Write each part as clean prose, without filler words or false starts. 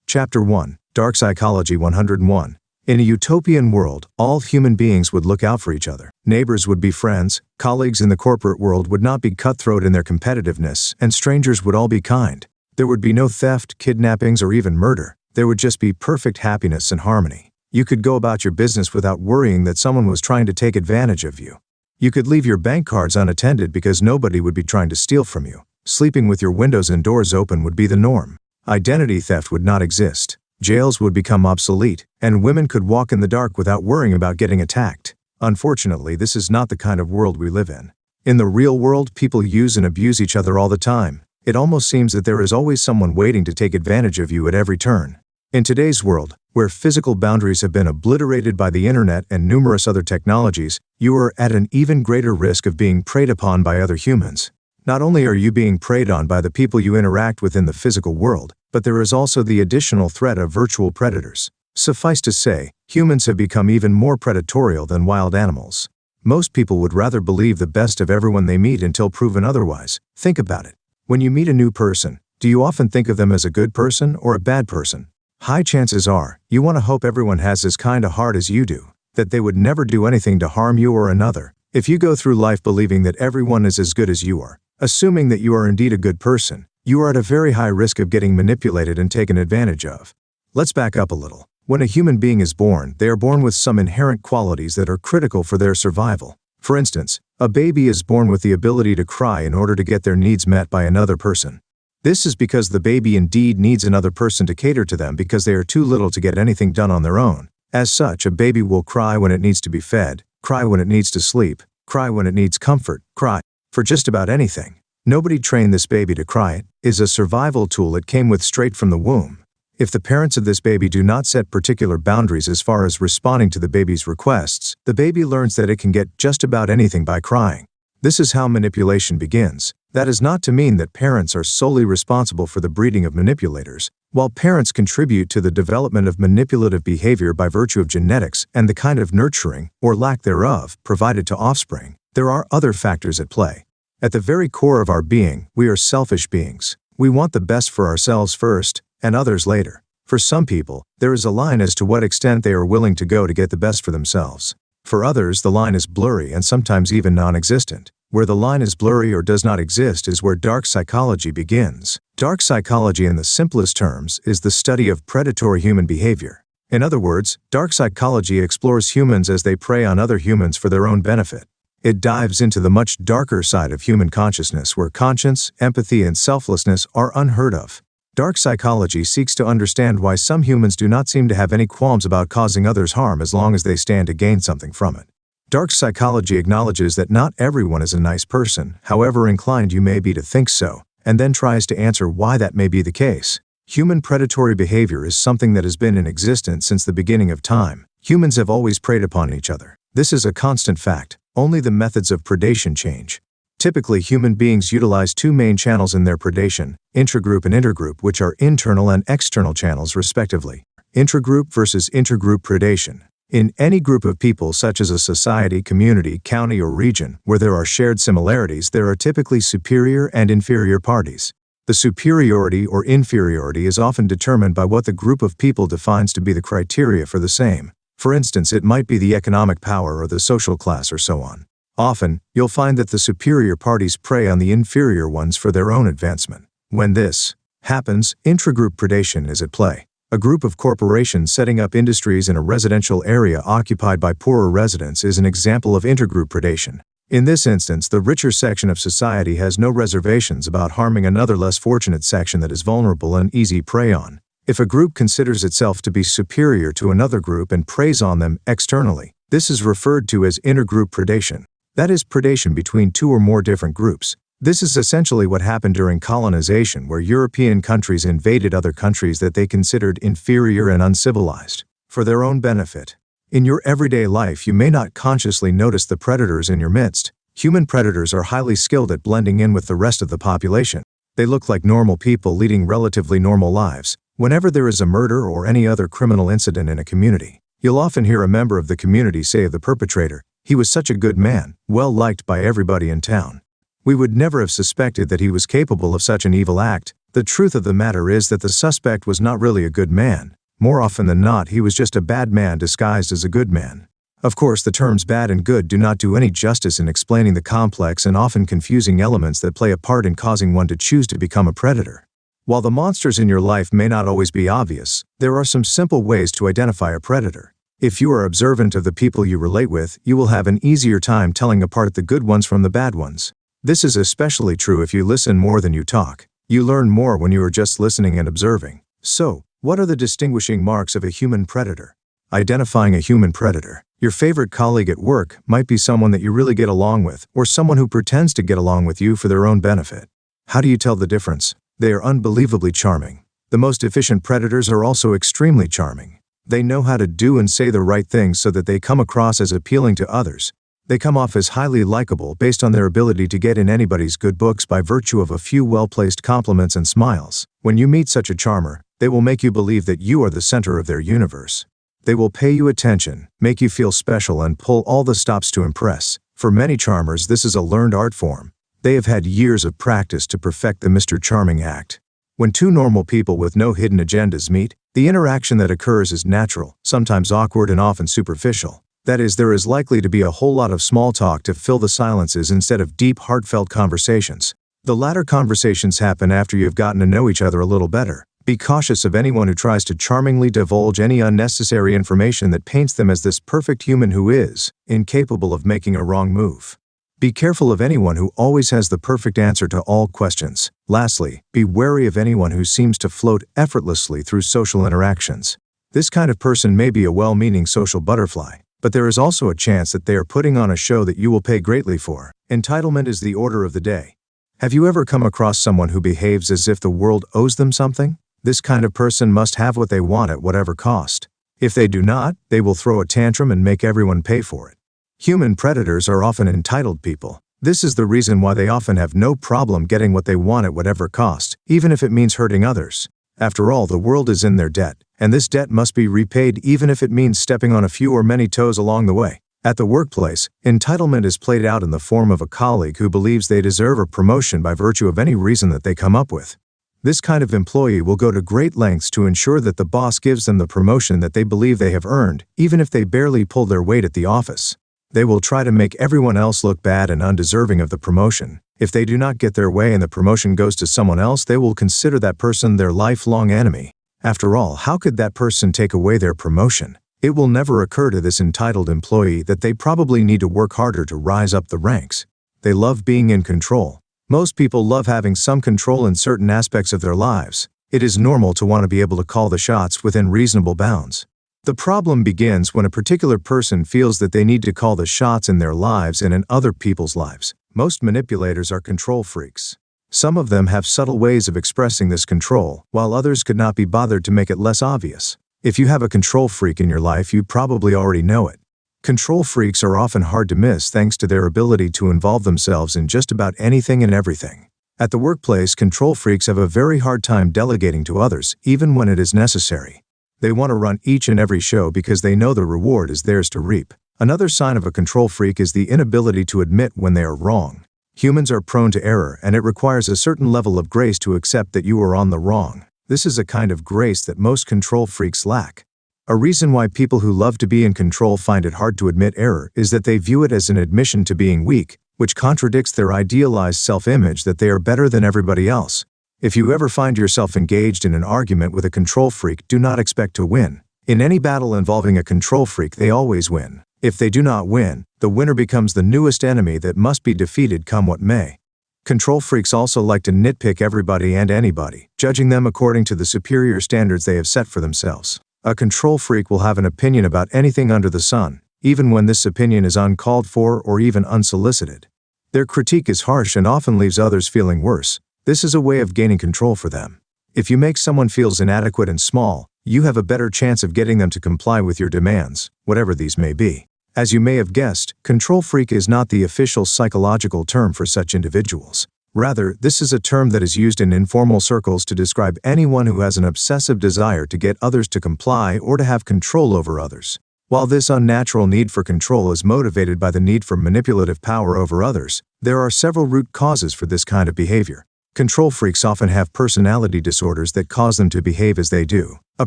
Chapter 1, Dark Psychology 101. In a utopian world, all human beings would look out for each other. Neighbors would be friends, colleagues in the corporate world would not be cutthroat in their competitiveness, and strangers would all be kind. There would be no theft, kidnappings, or even murder. There would just be perfect happiness and harmony. You could go about your business without worrying that someone was trying to take advantage of you. You could leave your bank cards unattended because nobody would be trying to steal from you. Sleeping with your windows and doors open would be the norm. Identity theft would not exist. Jails would become obsolete, and women could walk in the dark without worrying about getting attacked. Unfortunately, this is not the kind of world we live in. In the real world, people use and abuse each other all the time. It almost seems that there is always someone waiting to take advantage of you at every turn. In today's world, where physical boundaries have been obliterated by the internet and numerous other technologies, you are at an even greater risk of being preyed upon by other humans. Not only are you being preyed on by the people you interact with in the physical world, but there is also the additional threat of virtual predators. Suffice to say, humans have become even more predatorial than wild animals. Most people would rather believe the best of everyone they meet until proven otherwise. Think about it. When you meet a new person, do you often think of them as a good person or a bad person? High chances are, you want to hope everyone has as kind a heart as you do, that they would never do anything to harm you or another. If you go through life believing that everyone is as good as you are, assuming that you are indeed a good person, you are at a very high risk of getting manipulated and taken advantage of. Let's back up a little. When a human being is born, they are born with some inherent qualities that are critical for their survival. For instance, a baby is born with the ability to cry in order to get their needs met by another person. This is because the baby indeed needs another person to cater to them because they are too little to get anything done on their own. As such, a baby will cry when it needs to be fed, cry when it needs to sleep, cry when it needs comfort, cry for just about anything. Nobody trained this baby to cry. It is a survival tool it came with straight from the womb. If the parents of this baby do not set particular boundaries as far as responding to the baby's requests, the baby learns that it can get just about anything by crying. This is how manipulation begins. That is not to mean that parents are solely responsible for the breeding of manipulators. While parents contribute to the development of manipulative behavior by virtue of genetics and the kind of nurturing, or lack thereof, provided to offspring, there are other factors at play. At the very core of our being, we are selfish beings. We want the best for ourselves first, and others later. For some people, there is a line as to what extent they are willing to go to get the best for themselves. For others, the line is blurry and sometimes even non-existent. Where the line is blurry or does not exist is where dark psychology begins. Dark psychology, in the simplest terms, is the study of predatory human behavior. In other words, dark psychology explores humans as they prey on other humans for their own benefit. It dives into the much darker side of human consciousness where conscience, empathy, and selflessness are unheard of. Dark psychology seeks to understand why some humans do not seem to have any qualms about causing others harm as long as they stand to gain something from it. Dark psychology acknowledges that not everyone is a nice person, however inclined you may be to think so, and then tries to answer why that may be the case. Human predatory behavior is something that has been in existence since the beginning of time. Humans have always preyed upon each other. This is a constant fact. Only the methods of predation change. Typically, human beings utilize two main channels in their predation, intragroup and intergroup, which are internal and external channels respectively. Intragroup versus intergroup predation. In any group of people such as a society, community, county, or region, where there are shared similarities, there are typically superior and inferior parties. The superiority or inferiority is often determined by what the group of people defines to be the criteria for the same. For instance, it might be the economic power or the social class or so on. Often, you'll find that the superior parties prey on the inferior ones for their own advancement. When this happens, intragroup predation is at play. A group of corporations setting up industries in a residential area occupied by poorer residents is an example of intergroup predation. In this instance, the richer section of society has no reservations about harming another less fortunate section that is vulnerable and easy prey on. If a group considers itself to be superior to another group and preys on them externally, this is referred to as intergroup predation. That is predation between two or more different groups. This is essentially what happened during colonization, where European countries invaded other countries that they considered inferior and uncivilized, for their own benefit. In your everyday life, you may not consciously notice the predators in your midst. Human predators are highly skilled at blending in with the rest of the population. They look like normal people leading relatively normal lives. Whenever there is a murder or any other criminal incident in a community, you'll often hear a member of the community say of the perpetrator, "He was such a good man, well liked by everybody in town." We would never have suspected that he was capable of such an evil act. The truth of the matter is that the suspect was not really a good man. More often than not, he was just a bad man disguised as a good man. Of course, the terms bad and good do not do any justice in explaining the complex and often confusing elements that play a part in causing one to choose to become a predator. While the monsters in your life may not always be obvious, there are some simple ways to identify a predator. If you are observant of the people you relate with, you will have an easier time telling apart the good ones from the bad ones. This is especially true if you listen more than you talk. You learn more when you are just listening and observing. So, what are the distinguishing marks of a human predator? Identifying a human predator. Your favorite colleague at work might be someone that you really get along with, or someone who pretends to get along with you for their own benefit. How do you tell the difference? They are unbelievably charming. The most efficient predators are also extremely charming. They know how to do and say the right things so that they come across as appealing to others. They come off as highly likable based on their ability to get in anybody's good books by virtue of a few well-placed compliments and smiles. When you meet such a charmer, they will make you believe that you are the center of their universe. They will pay you attention, make you feel special, and pull all the stops to impress. For many charmers, this is a learned art form. They have had years of practice to perfect the Mr. Charming act. When two normal people with no hidden agendas meet, the interaction that occurs is natural, sometimes awkward, and often superficial. That is, there is likely to be a whole lot of small talk to fill the silences instead of deep, heartfelt conversations. The latter conversations happen after you have gotten to know each other a little better. Be cautious of anyone who tries to charmingly divulge any unnecessary information that paints them as this perfect human who is incapable of making a wrong move. Be careful of anyone who always has the perfect answer to all questions. Lastly, be wary of anyone who seems to float effortlessly through social interactions. This kind of person may be a well-meaning social butterfly, but there is also a chance that they are putting on a show that you will pay greatly for. Entitlement is the order of the day. Have you ever come across someone who behaves as if the world owes them something? This kind of person must have what they want at whatever cost. If they do not, they will throw a tantrum and make everyone pay for it. Human predators are often entitled people. This is the reason why they often have no problem getting what they want at whatever cost, even if it means hurting others. After all, the world is in their debt, and this debt must be repaid even if it means stepping on a few or many toes along the way. At the workplace, entitlement is played out in the form of a colleague who believes they deserve a promotion by virtue of any reason that they come up with. This kind of employee will go to great lengths to ensure that the boss gives them the promotion that they believe they have earned, even if they barely pull their weight at the office. They will try to make everyone else look bad and undeserving of the promotion. If they do not get their way and the promotion goes to someone else, they will consider that person their lifelong enemy. After all, how could that person take away their promotion? It will never occur to this entitled employee that they probably need to work harder to rise up the ranks. They love being in control. Most people love having some control in certain aspects of their lives. It is normal to want to be able to call the shots within reasonable bounds. The problem begins when a particular person feels that they need to call the shots in their lives and in other people's lives. Most manipulators are control freaks. Some of them have subtle ways of expressing this control, while others could not be bothered to make it less obvious. If you have a control freak in your life, you probably already know it. Control freaks are often hard to miss thanks to their ability to involve themselves in just about anything and everything. At the workplace, control freaks have a very hard time delegating to others, even when it is necessary. They want to run each and every show because they know the reward is theirs to reap. Another sign of a control freak is the inability to admit when they are wrong. Humans are prone to error, and it requires a certain level of grace to accept that you are on the wrong. This is a kind of grace that most control freaks lack. A reason why people who love to be in control find it hard to admit error is that they view it as an admission to being weak, which contradicts their idealized self-image that they are better than everybody else. If you ever find yourself engaged in an argument with a control freak, do not expect to win. In any battle involving a control freak, they always win. If they do not win, the winner becomes the newest enemy that must be defeated come what may. Control freaks also like to nitpick everybody and anybody, judging them according to the superior standards they have set for themselves. A control freak will have an opinion about anything under the sun, even when this opinion is uncalled for or even unsolicited. Their critique is harsh and often leaves others feeling worse. This is a way of gaining control for them. If you make someone feel inadequate and small, you have a better chance of getting them to comply with your demands, whatever these may be. As you may have guessed, control freak is not the official psychological term for such individuals. Rather, this is a term that is used in informal circles to describe anyone who has an obsessive desire to get others to comply or to have control over others. While this unnatural need for control is motivated by the need for manipulative power over others, there are several root causes for this kind of behavior. Control freaks often have personality disorders that cause them to behave as they do. A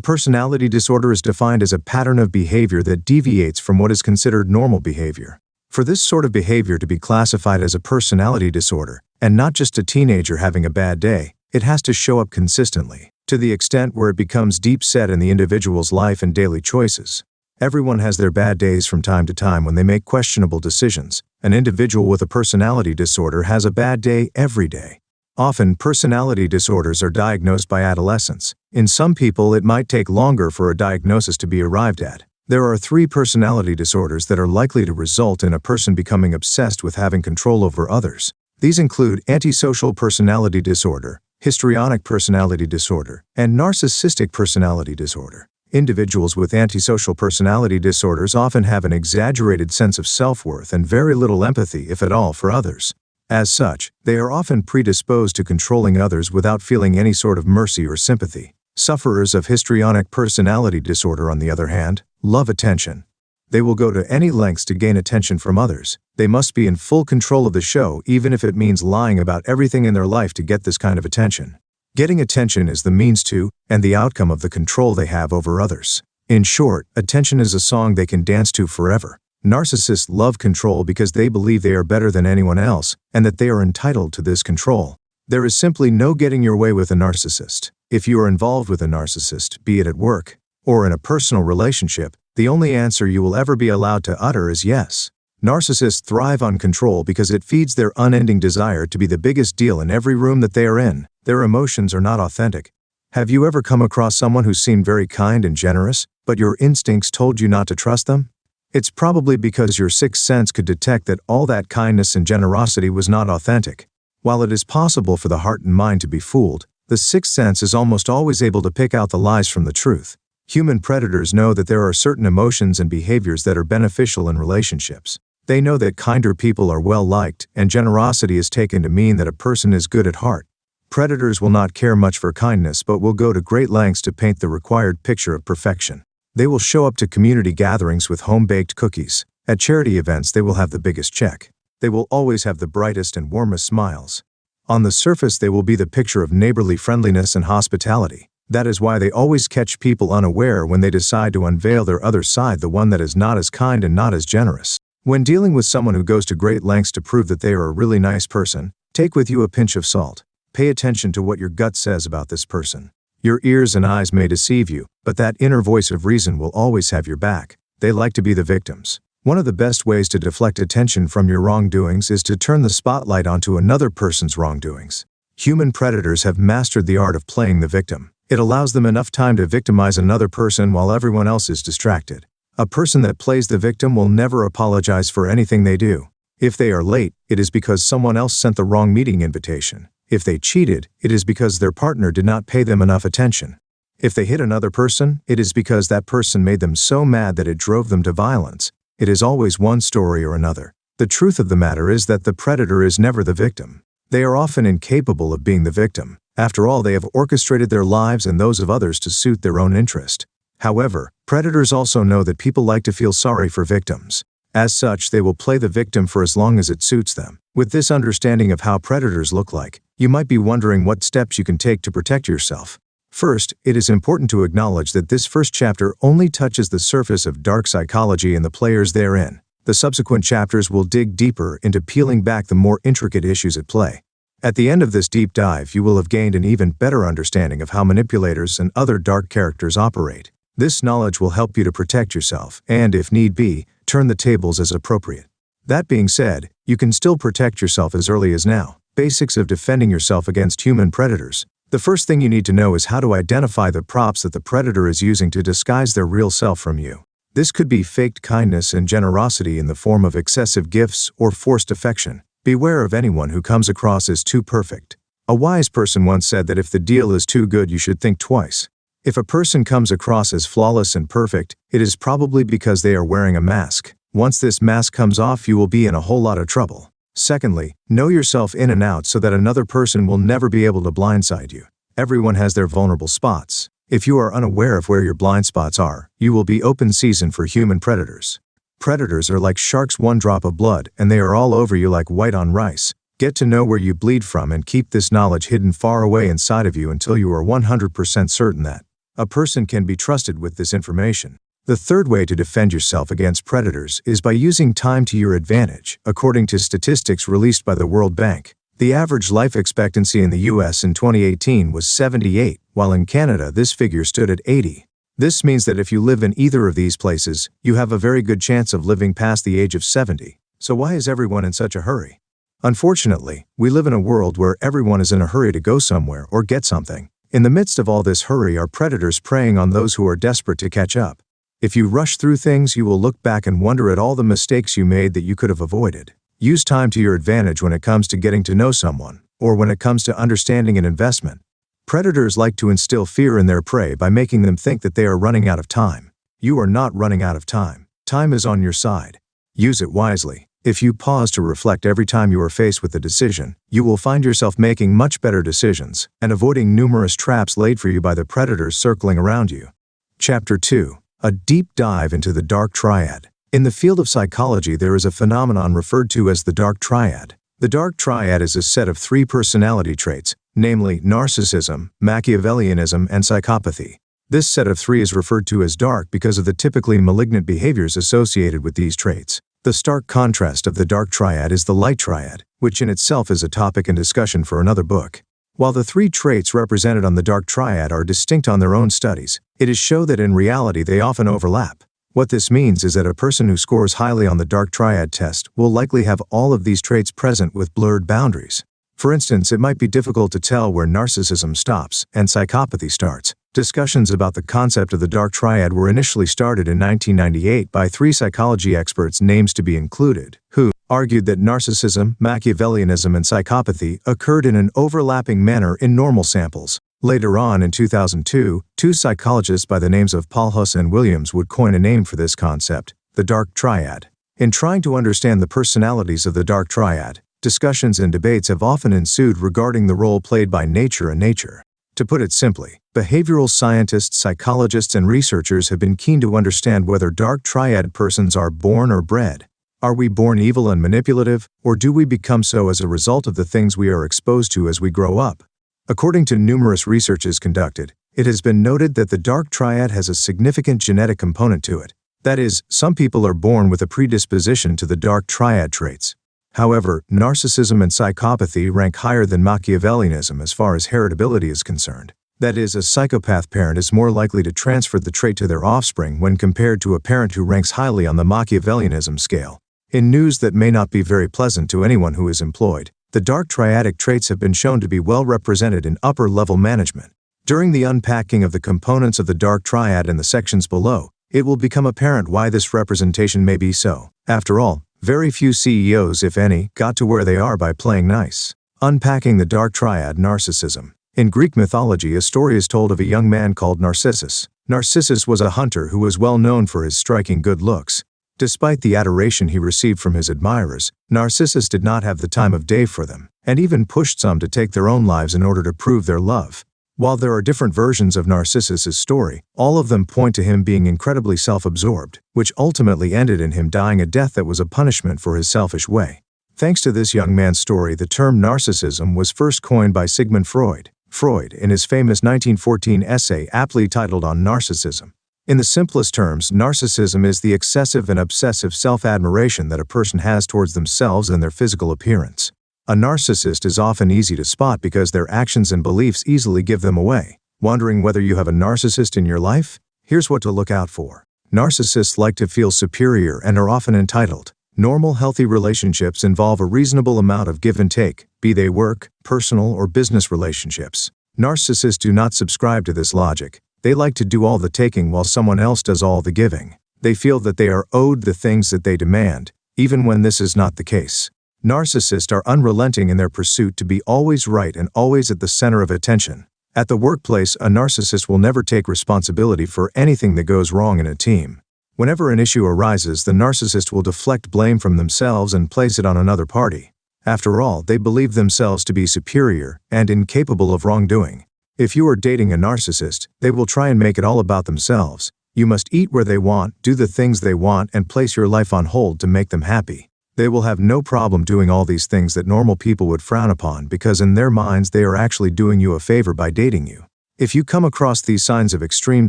personality disorder is defined as a pattern of behavior that deviates from what is considered normal behavior. For this sort of behavior to be classified as a personality disorder, and not just a teenager having a bad day, it has to show up consistently, to the extent where it becomes deep-set in the individual's life and daily choices. Everyone has their bad days from time to time when they make questionable decisions. An individual with a personality disorder has a bad day every day. Often, personality disorders are diagnosed by adolescents. In some people, it might take longer for a diagnosis to be arrived at. There are 3 personality disorders that are likely to result in a person becoming obsessed with having control over others. These include antisocial personality disorder, histrionic personality disorder, and narcissistic personality disorder. Individuals with antisocial personality disorders often have an exaggerated sense of self-worth and very little empathy, if at all, for others. As such, they are often predisposed to controlling others without feeling any sort of mercy or sympathy. Sufferers of histrionic personality disorder, on the other hand, love attention. They will go to any lengths to gain attention from others. They must be in full control of the show, even if it means lying about everything in their life to get this kind of attention. Getting attention is the means to, and the outcome of the control they have over others. In short, attention is a song they can dance to forever. Narcissists love control because they believe they are better than anyone else, and that they are entitled to this control. There is simply no getting your way with a narcissist. If you are involved with a narcissist, be it at work or in a personal relationship, the only answer you will ever be allowed to utter is yes. Narcissists thrive on control because it feeds their unending desire to be the biggest deal in every room that they are in. Their emotions are not authentic. Have you ever come across someone who seemed very kind and generous, but your instincts told you not to trust them? It's probably because your sixth sense could detect that all that kindness and generosity was not authentic. While it is possible for the heart and mind to be fooled, the sixth sense is almost always able to pick out the lies from the truth. Human predators know that there are certain emotions and behaviors that are beneficial in relationships. They know that kinder people are well liked, and generosity is taken to mean that a person is good at heart. Predators will not care much for kindness but will go to great lengths to paint the required picture of perfection. They will show up to community gatherings with home-baked cookies. At charity events, they will have the biggest check. They will always have the brightest and warmest smiles. On the surface, they will be the picture of neighborly friendliness and hospitality. That is why they always catch people unaware when they decide to unveil their other side, the one that is not as kind and not as generous. When dealing with someone who goes to great lengths to prove that they are a really nice person, take with you a pinch of salt. Pay attention to what your gut says about this person. Your ears and eyes may deceive you, but that inner voice of reason will always have your back. They like to be the victims. One of the best ways to deflect attention from your wrongdoings is to turn the spotlight onto another person's wrongdoings. Human predators have mastered the art of playing the victim. It allows them enough time to victimize another person while everyone else is distracted. A person that plays the victim will never apologize for anything they do. If they are late, it is because someone else sent the wrong meeting invitation. If they cheated, it is because their partner did not pay them enough attention. If they hit another person, it is because that person made them so mad that it drove them to violence. It is always one story or another. The truth of the matter is that the predator is never the victim. They are often incapable of being the victim. After all, they have orchestrated their lives and those of others to suit their own interest. However, predators also know that people like to feel sorry for victims. As such, they will play the victim for as long as it suits them. With this understanding of how predators look like, you might be wondering what steps you can take to protect yourself. First, it is important to acknowledge that this first chapter only touches the surface of dark psychology and the players therein. The subsequent chapters will dig deeper into peeling back the more intricate issues at play. At the end of this deep dive, you will have gained an even better understanding of how manipulators and other dark characters operate. This knowledge will help you to protect yourself and, if need be, turn the tables as appropriate. That being said, you can still protect yourself as early as now. Basics of defending yourself against human predators. The first thing you need to know is how to identify the props that the predator is using to disguise their real self from you. This could be faked kindness and generosity in the form of excessive gifts or forced affection. Beware of anyone who comes across as too perfect. A wise person once said that if the deal is too good, you should think twice. If a person comes across as flawless and perfect, it is probably because they are wearing a mask. Once this mask comes off, you will be in a whole lot of trouble. Secondly, know yourself in and out so that another person will never be able to blindside you. Everyone has their vulnerable spots. If you are unaware of where your blind spots are, you will be open season for human predators. Predators are like sharks, one drop of blood, and they are all over you like white on rice. Get to know where you bleed from and keep this knowledge hidden far away inside of you until you are 100% certain that a person can be trusted with this information. The third way to defend yourself against predators is by using time to your advantage. According to statistics released by the World Bank, the average life expectancy in the US in 2018 was 78, while in Canada this figure stood at 80. This means that if you live in either of these places, you have a very good chance of living past the age of 70. So why is everyone in such a hurry? Unfortunately, we live in a world where everyone is in a hurry to go somewhere or get something. In the midst of all this hurry are predators preying on those who are desperate to catch up. If you rush through things, you will look back and wonder at all the mistakes you made that you could have avoided. Use time to your advantage when it comes to getting to know someone, or when it comes to understanding an investment. Predators like to instill fear in their prey by making them think that they are running out of time. You are not running out of time. Time is on your side. Use it wisely. If you pause to reflect every time you are faced with a decision, you will find yourself making much better decisions and avoiding numerous traps laid for you by the predators circling around you. Chapter 2. A deep dive into the dark triad. In the field of psychology, there is a phenomenon referred to as the dark triad. The dark triad is a set of 3 personality traits, namely narcissism, Machiavellianism, and psychopathy. This set of 3 is referred to as dark because of the typically malignant behaviors associated with these traits. The stark contrast of the dark triad is the light triad, which in itself is a topic and discussion for another book. While the 3 traits represented on the dark triad are distinct on their own studies, it is shown that in reality they often overlap. What this means is that a person who scores highly on the dark triad test will likely have all of these traits present with blurred boundaries. For instance, it might be difficult to tell where narcissism stops and psychopathy starts. Discussions about the concept of the dark triad were initially started in 1998 by 3 psychology experts, names to be included, who argued that narcissism, Machiavellianism, and psychopathy occurred in an overlapping manner in normal samples. Later on in 2002, 2 psychologists by the names of Polhus and Williams would coin a name for this concept, the dark triad. In trying to understand the personalities of the dark triad, discussions and debates have often ensued regarding the role played by nature and nature. To put it simply, behavioral scientists, psychologists, and researchers have been keen to understand whether dark triad persons are born or bred. Are we born evil and manipulative, or do we become so as a result of the things we are exposed to as we grow up? According to numerous researches conducted, it has been noted that the dark triad has a significant genetic component to it. That is, some people are born with a predisposition to the dark triad traits. However, narcissism and psychopathy rank higher than Machiavellianism as far as heritability is concerned. That is, a psychopath parent is more likely to transfer the trait to their offspring when compared to a parent who ranks highly on the Machiavellianism scale. In news that may not be very pleasant to anyone who is employed, the dark triadic traits have been shown to be well represented in upper-level management. During the unpacking of the components of the dark triad in the sections below, it will become apparent why this representation may be so. After all, very few CEOs, if any, got to where they are by playing nice. Unpacking the dark triad. Narcissism. In Greek mythology, a story is told of a young man called Narcissus. Narcissus was a hunter who was well known for his striking good looks. Despite the adoration he received from his admirers, Narcissus did not have the time of day for them, and even pushed some to take their own lives in order to prove their love. While there are different versions of Narcissus's story, all of them point to him being incredibly self-absorbed, which ultimately ended in him dying a death that was a punishment for his selfish way. Thanks to this young man's story, the term narcissism was first coined by Sigmund Freud. Freud, in his famous 1914 essay aptly titled On Narcissism. In the simplest terms, narcissism is the excessive and obsessive self-admiration that a person has towards themselves and their physical appearance. A narcissist is often easy to spot because their actions and beliefs easily give them away. Wondering whether you have a narcissist in your life? Here's what to look out for. Narcissists like to feel superior and are often entitled. Normal, healthy relationships involve a reasonable amount of give and take, be they work, personal, or business relationships. Narcissists do not subscribe to this logic. They like to do all the taking while someone else does all the giving. They feel that they are owed the things that they demand, even when this is not the case. Narcissists are unrelenting in their pursuit to be always right and always at the center of attention. At the workplace, a narcissist will never take responsibility for anything that goes wrong in a team. Whenever an issue arises, the narcissist will deflect blame from themselves and place it on another party. After all, they believe themselves to be superior and incapable of wrongdoing. If you are dating a narcissist, they will try and make it all about themselves. You must eat where they want, do the things they want, and place your life on hold to make them happy. They will have no problem doing all these things that normal people would frown upon because in their minds they are actually doing you a favor by dating you. If you come across these signs of extreme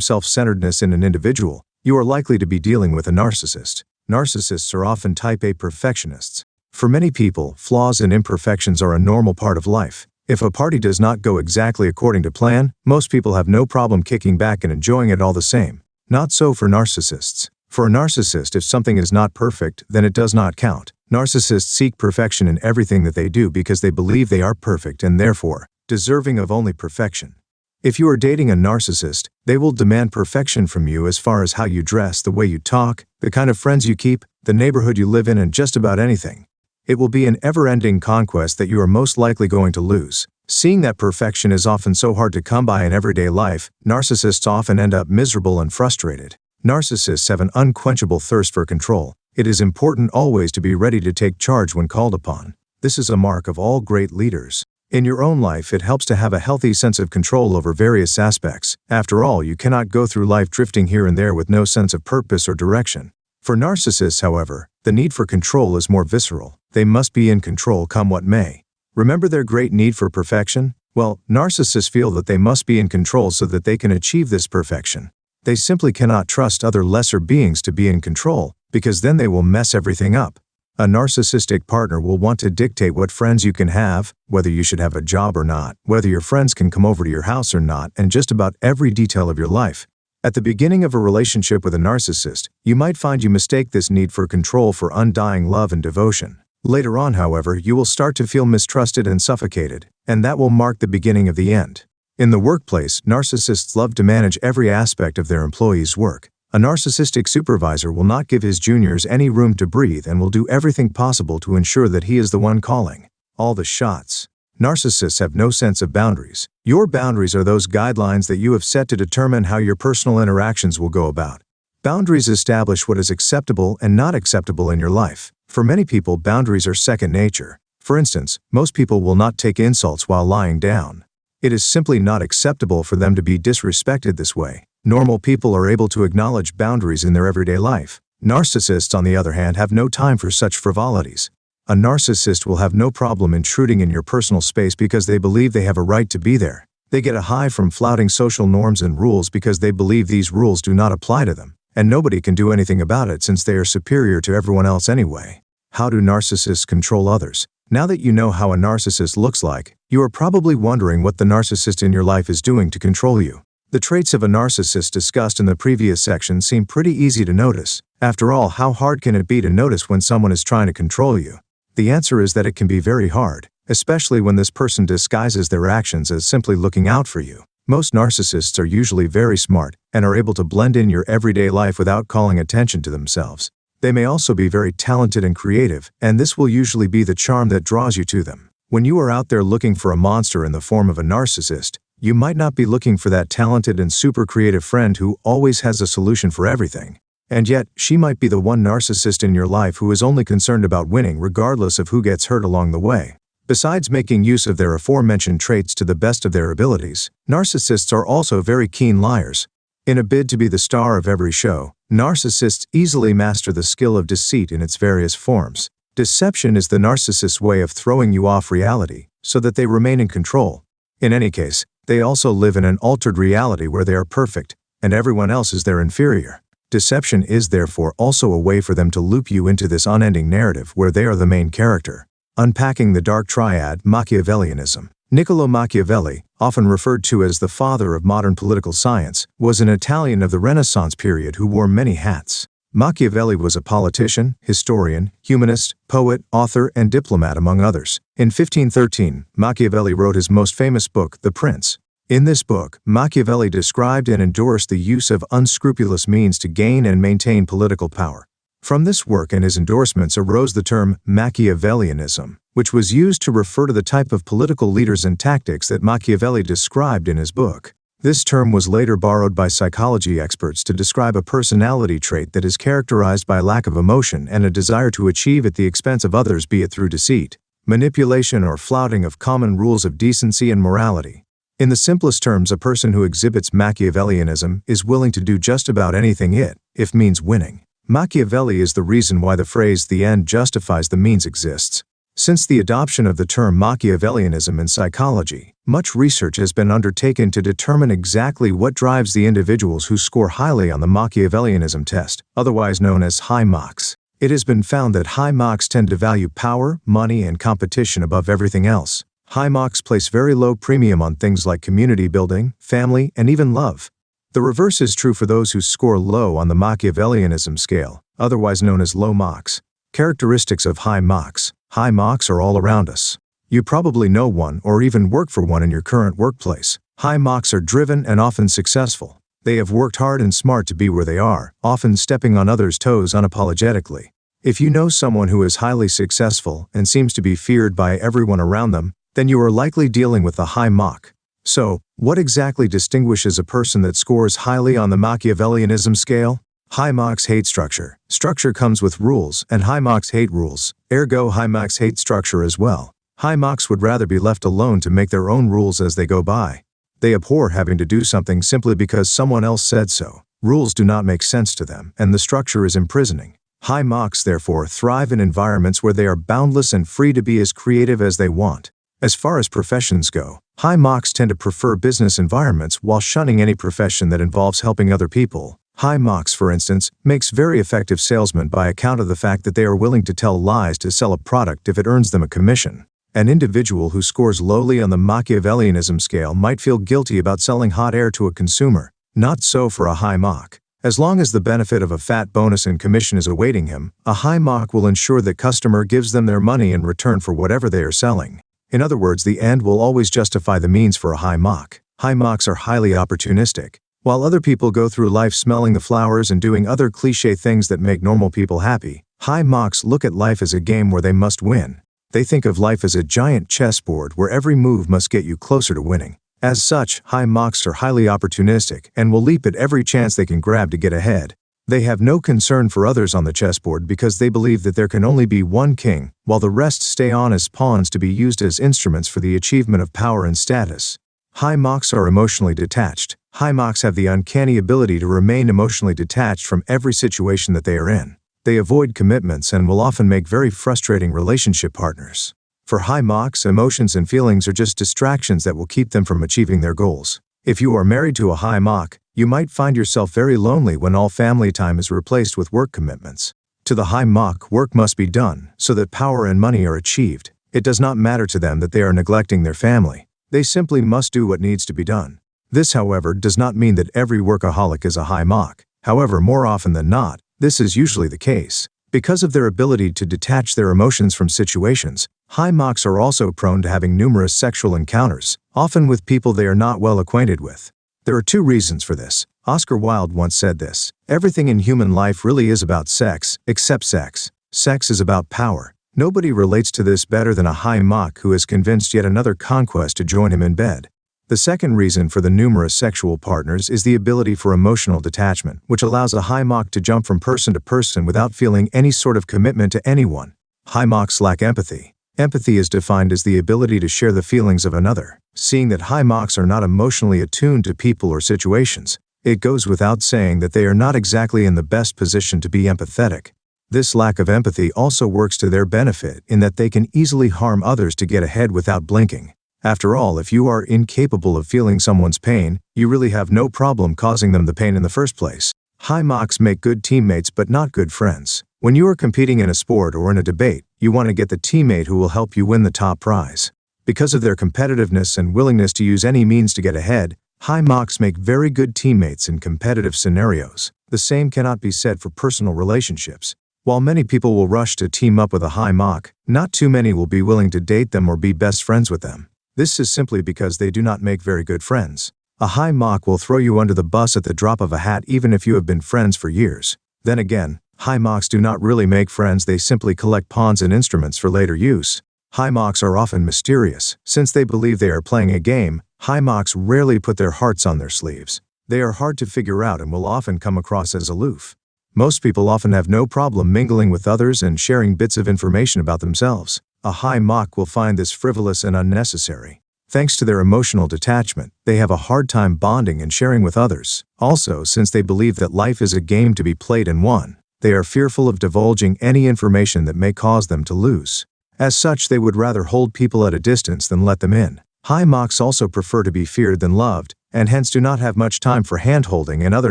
self-centeredness in an individual, you are likely to be dealing with a narcissist. Narcissists are often type A perfectionists. For many people, flaws and imperfections are a normal part of life. If a party does not go exactly according to plan, most people have no problem kicking back and enjoying it all the same. Not so for narcissists. For a narcissist, if something is not perfect, then it does not count. Narcissists seek perfection in everything that they do because they believe they are perfect and therefore deserving of only perfection. If you are dating a narcissist, they will demand perfection from you as far as how you dress, the way you talk, the kind of friends you keep, the neighborhood you live in, and just about anything. It will be an ever-ending conquest that you are most likely going to lose. Seeing that perfection is often so hard to come by in everyday life, narcissists often end up miserable and frustrated. Narcissists have an unquenchable thirst for control. It is important always to be ready to take charge when called upon. This is a mark of all great leaders. In your own life, it helps to have a healthy sense of control over various aspects. After all, you cannot go through life drifting here and there with no sense of purpose or direction. For narcissists, however, the need for control is more visceral. They must be in control come what may. Remember their great need for perfection? Well, narcissists feel that they must be in control so that they can achieve this perfection. They simply cannot trust other lesser beings to be in control, because then they will mess everything up. A narcissistic partner will want to dictate what friends you can have, whether you should have a job or not, whether your friends can come over to your house or not, and just about every detail of your life. At the beginning of a relationship with a narcissist, you might find you mistake this need for control for undying love and devotion. Later on, however, you will start to feel mistrusted and suffocated, and that will mark the beginning of the end. In the workplace, narcissists love to manage every aspect of their employees' work. A narcissistic supervisor will not give his juniors any room to breathe and will do everything possible to ensure that he is the one calling all the shots. Narcissists have no sense of boundaries. Your boundaries are those guidelines that you have set to determine how your personal interactions will go about. Boundaries establish what is acceptable and not acceptable in your life. For many people, boundaries are second nature. For instance, most people will not take insults while lying down. It is simply not acceptable for them to be disrespected this way. Normal people are able to acknowledge boundaries in their everyday life. Narcissists, on the other hand, have no time for such frivolities. A narcissist will have no problem intruding in your personal space because they believe they have a right to be there. They get a high from flouting social norms and rules because they believe these rules do not apply to them, and nobody can do anything about it since they are superior to everyone else anyway. How do narcissists control others? Now that you know how a narcissist looks like, you are probably wondering what the narcissist in your life is doing to control you. The traits of a narcissist discussed in the previous section seem pretty easy to notice. After all, how hard can it be to notice when someone is trying to control you? The answer is that it can be very hard, especially when this person disguises their actions as simply looking out for you. Most narcissists are usually very smart and are able to blend in your everyday life without calling attention to themselves. They may also be very talented and creative, and this will usually be the charm that draws you to them. When you are out there looking for a monster in the form of a narcissist, you might not be looking for that talented and super creative friend who always has a solution for everything. And yet, she might be the one narcissist in your life who is only concerned about winning regardless of who gets hurt along the way. Besides making use of their aforementioned traits to the best of their abilities, narcissists are also very keen liars. In a bid to be the star of every show, narcissists easily master the skill of deceit in its various forms. Deception is the narcissist's way of throwing you off reality so that they remain in control. In any case, they also live in an altered reality where they are perfect, and everyone else is their inferior. Deception is therefore also a way for them to loop you into this unending narrative where they are the main character. Unpacking the dark triad, Machiavellianism. Niccolò Machiavelli, often referred to as the father of modern political science, was an Italian of the Renaissance period who wore many hats. Machiavelli was a politician, historian, humanist, poet, author, and diplomat, among others. In 1513, Machiavelli wrote his most famous book, The Prince. In this book, Machiavelli described and endorsed the use of unscrupulous means to gain and maintain political power. From this work and his endorsements arose the term Machiavellianism, which was used to refer to the type of political leaders and tactics that Machiavelli described in his book. This term was later borrowed by psychology experts to describe a personality trait that is characterized by lack of emotion and a desire to achieve at the expense of others, be it through deceit, manipulation, or flouting of common rules of decency and morality. In the simplest terms, a person who exhibits Machiavellianism is willing to do just about anything if means winning. Machiavelli is the reason why the phrase "the end justifies the means" exists. Since the adoption of the term Machiavellianism in psychology, much research has been undertaken to determine exactly what drives the individuals who score highly on the Machiavellianism test, otherwise known as high Machs. It has been found that high Machs tend to value power, money, and competition above everything else. High Machs place very low premium on things like community building, family, and even love. The reverse is true for those who score low on the Machiavellianism scale, otherwise known as low Machs. Characteristics of high Machs. High Machs are all around us. You probably know one or even work for one in your current workplace. High Machs are driven and often successful. They have worked hard and smart to be where they are, often stepping on others' toes unapologetically. If you know someone who is highly successful and seems to be feared by everyone around them, then you are likely dealing with a high Mach. So, what exactly distinguishes a person that scores highly on the Machiavellianism scale? High Machs hate structure. Structure comes with rules, and high Machs hate rules. Ergo, high Machs hate structure as well. High Machs would rather be left alone to make their own rules as they go by. They abhor having to do something simply because someone else said so. Rules do not make sense to them, and the structure is imprisoning. High Machs, therefore, thrive in environments where they are boundless and free to be as creative as they want. As far as professions go, high Machs tend to prefer business environments while shunning any profession that involves helping other people. High Machs, for instance, makes very effective salesmen by account of the fact that they are willing to tell lies to sell a product if it earns them a commission. An individual who scores lowly on the Machiavellianism scale might feel guilty about selling hot air to a consumer. Not so for a high Mach. As long as the benefit of a fat bonus and commission is awaiting him, a high Mach will ensure that customer gives them their money in return for whatever they are selling. In other words, the end will always justify the means for a high Mach. High Machs are highly opportunistic. While other people go through life smelling the flowers and doing other cliché things that make normal people happy, high Machs look at life as a game where they must win. They think of life as a giant chessboard where every move must get you closer to winning. As such, high Machs are highly opportunistic and will leap at every chance they can grab to get ahead. They have no concern for others on the chessboard because they believe that there can only be one king, while the rest stay on as pawns to be used as instruments for the achievement of power and status. High Machs are emotionally detached. High Machs have the uncanny ability to remain emotionally detached from every situation that they are in. They avoid commitments and will often make very frustrating relationship partners. For high Machs, emotions and feelings are just distractions that will keep them from achieving their goals. If you are married to a high Mach, you might find yourself very lonely when all family time is replaced with work commitments. To the high Mach, work must be done so that power and money are achieved. It does not matter to them that they are neglecting their family. They simply must do what needs to be done. This, however, does not mean that every workaholic is a high Mach. However, more often than not, this is usually the case. Because of their ability to detach their emotions from situations, high Machs are also prone to having numerous sexual encounters, often with people they are not well acquainted with. There are two reasons for this. Oscar Wilde once said this: "Everything in human life really is about sex, except sex. Sex is about power." Nobody relates to this better than a high Mach who has convinced yet another conquest to join him in bed. The second reason for the numerous sexual partners is the ability for emotional detachment, which allows a high Mach to jump from person to person without feeling any sort of commitment to anyone. High Machs lack empathy. Empathy is defined as the ability to share the feelings of another. Seeing that high Machs are not emotionally attuned to people or situations, it goes without saying that they are not exactly in the best position to be empathetic. This lack of empathy also works to their benefit in that they can easily harm others to get ahead without blinking. After all, if you are incapable of feeling someone's pain, you really have no problem causing them the pain in the first place. High Machs make good teammates but not good friends. When you are competing in a sport or in a debate, you want to get the teammate who will help you win the top prize. Because of their competitiveness and willingness to use any means to get ahead, high Machs make very good teammates in competitive scenarios. The same cannot be said for personal relationships. While many people will rush to team up with a high Mach, not too many will be willing to date them or be best friends with them. This is simply because they do not make very good friends. A high Mach will throw you under the bus at the drop of a hat even if you have been friends for years. Then again, high Machs do not really make friends, they simply collect pawns and instruments for later use. High Machs are often mysterious. Since they believe they are playing a game, high Machs rarely put their hearts on their sleeves. They are hard to figure out and will often come across as aloof. Most people often have no problem mingling with others and sharing bits of information about themselves. A high Mach will find this frivolous and unnecessary. Thanks to their emotional detachment, they have a hard time bonding and sharing with others. Also, since they believe that life is a game to be played and won, They are fearful of divulging any information that may cause them to lose. As such, they would rather hold people at a distance than let them in. High mocks also prefer to be feared than loved, and hence do not have much time for hand-holding and other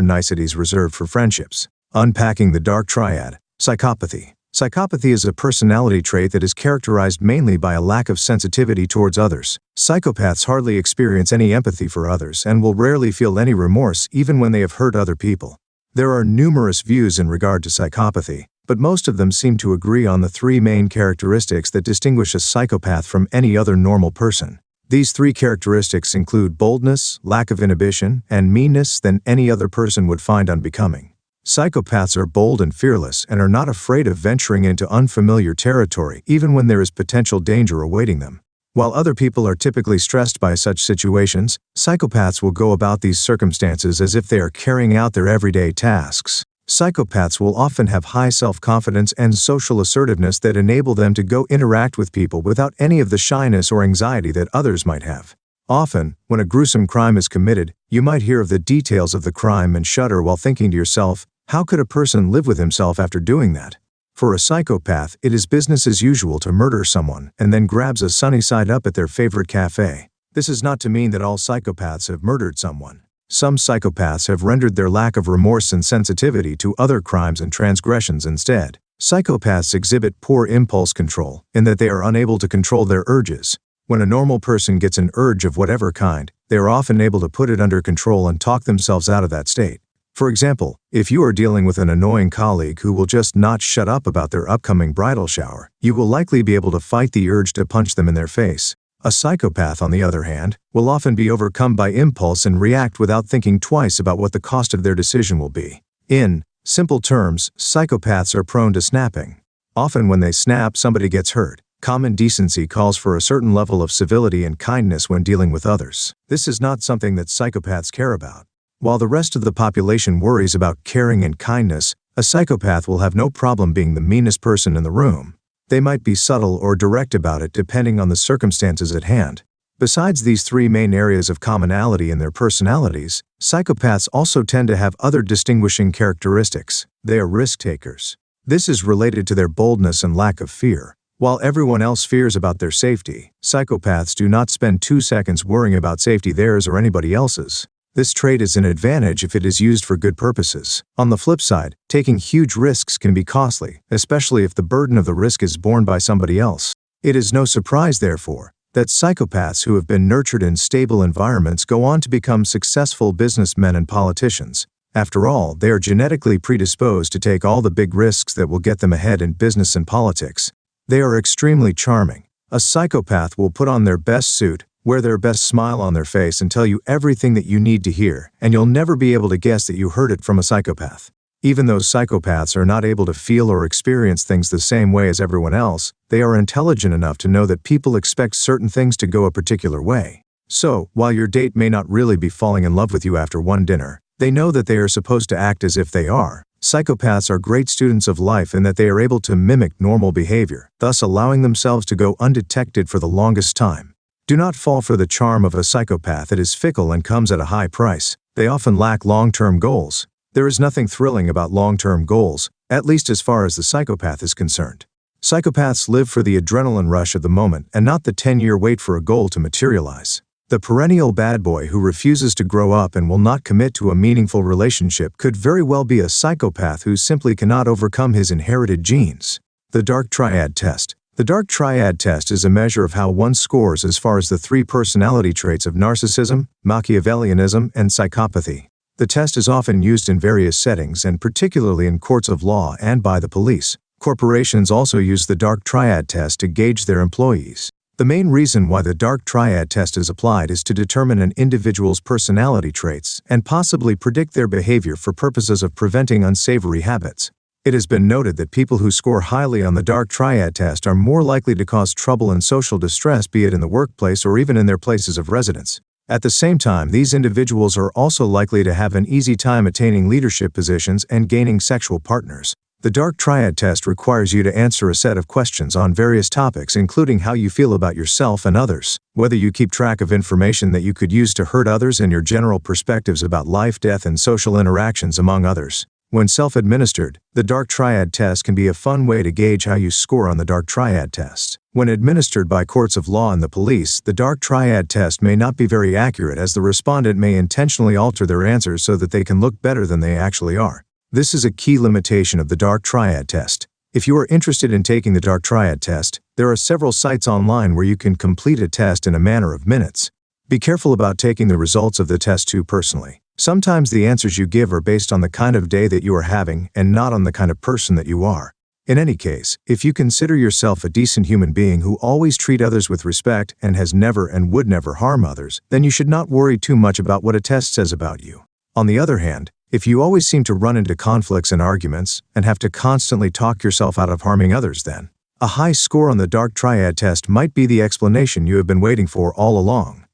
niceties reserved for friendships. Unpacking the dark triad. Psychopathy. Psychopathy is a personality trait that is characterized mainly by a lack of sensitivity towards others. Psychopaths hardly experience any empathy for others and will rarely feel any remorse even when they have hurt other people. There are numerous views in regard to psychopathy, but most of them seem to agree on the three main characteristics that distinguish a psychopath from any other normal person. These three characteristics include boldness, lack of inhibition, and meanness than any other person would find unbecoming. Psychopaths are bold and fearless and are not afraid of venturing into unfamiliar territory even when there is potential danger awaiting them. While other people are typically stressed by such situations, psychopaths will go about these circumstances as if they are carrying out their everyday tasks. Psychopaths will often have high self-confidence and social assertiveness that enable them to go interact with people without any of the shyness or anxiety that others might have. Often, when a gruesome crime is committed, you might hear of the details of the crime and shudder while thinking to yourself, how could a person live with himself after doing that? For a psychopath, it is business as usual to murder someone and then grabs a sunny side up at their favorite cafe. This is not to mean that all psychopaths have murdered someone. Some psychopaths have rendered their lack of remorse and sensitivity to other crimes and transgressions instead. Psychopaths exhibit poor impulse control in that they are unable to control their urges. When a normal person gets an urge of whatever kind, they are often able to put it under control and talk themselves out of that state. For example, if you are dealing with an annoying colleague who will just not shut up about their upcoming bridal shower, you will likely be able to fight the urge to punch them in their face. A psychopath, on the other hand, will often be overcome by impulse and react without thinking twice about what the cost of their decision will be. In simple terms, psychopaths are prone to snapping. Often when they snap, somebody gets hurt. Common decency calls for a certain level of civility and kindness when dealing with others. This is not something that psychopaths care about. While the rest of the population worries about caring and kindness, a psychopath will have no problem being the meanest person in the room. They might be subtle or direct about it depending on the circumstances at hand. Besides these three main areas of commonality in their personalities, psychopaths also tend to have other distinguishing characteristics. They are risk takers. This is related to their boldness and lack of fear. While everyone else fears about their safety, psychopaths do not spend 2 seconds worrying about safety theirs or anybody else's. This trait is an advantage if it is used for good purposes. On the flip side, taking huge risks can be costly, especially if the burden of the risk is borne by somebody else. It is no surprise, therefore, that psychopaths who have been nurtured in stable environments go on to become successful businessmen and politicians. After all, they are genetically predisposed to take all the big risks that will get them ahead in business and politics. They are extremely charming. A psychopath will put on their best suit, wear their best smile on their face and tell you everything that you need to hear, and you'll never be able to guess that you heard it from a psychopath. Even though psychopaths are not able to feel or experience things the same way as everyone else, they are intelligent enough to know that people expect certain things to go a particular way. So, while your date may not really be falling in love with you after one dinner, they know that they are supposed to act as if they are. Psychopaths are great students of life in that they are able to mimic normal behavior, thus allowing themselves to go undetected for the longest time. Do not fall for the charm of a psychopath. It is fickle and comes at a high price. They often lack long-term goals. There is nothing thrilling about long-term goals, at least as far as the psychopath is concerned. Psychopaths live for the adrenaline rush of the moment and not the 10-year wait for a goal to materialize. The perennial bad boy who refuses to grow up and will not commit to a meaningful relationship could very well be a psychopath who simply cannot overcome his inherited genes. The Dark Triad Test. The Dark Triad Test is a measure of how one scores as far as the three personality traits of narcissism, Machiavellianism, and psychopathy. The test is often used in various settings and particularly in courts of law and by the police. Corporations also use the Dark Triad Test to gauge their employees. The main reason why the Dark Triad Test is applied is to determine an individual's personality traits and possibly predict their behavior for purposes of preventing unsavory habits. It has been noted that people who score highly on the Dark Triad Test are more likely to cause trouble and social distress, be it in the workplace or even in their places of residence. At the same time, these individuals are also likely to have an easy time attaining leadership positions and gaining sexual partners. The Dark Triad Test requires you to answer a set of questions on various topics, including how you feel about yourself and others, whether you keep track of information that you could use to hurt others, and your general perspectives about life, death, and social interactions, among others. When self-administered, the dark triad test can be a fun way to gauge how you score on the dark triad test. When administered by courts of law and the police, the dark triad test may not be very accurate, as the respondent may intentionally alter their answers so that they can look better than they actually are. This is a key limitation of the dark triad test. If you are interested in taking the dark triad test, there are several sites online where you can complete a test in a matter of minutes. Be careful about taking the results of the test too personally. Sometimes the answers you give are based on the kind of day that you are having and not on the kind of person that you are. In any case, if you consider yourself a decent human being who always treats others with respect and has never and would never harm others, then you should not worry too much about what a test says about you. On the other hand, if you always seem to run into conflicts and arguments and have to constantly talk yourself out of harming others, then a high score on the dark triad test might be the explanation you have been waiting for all along.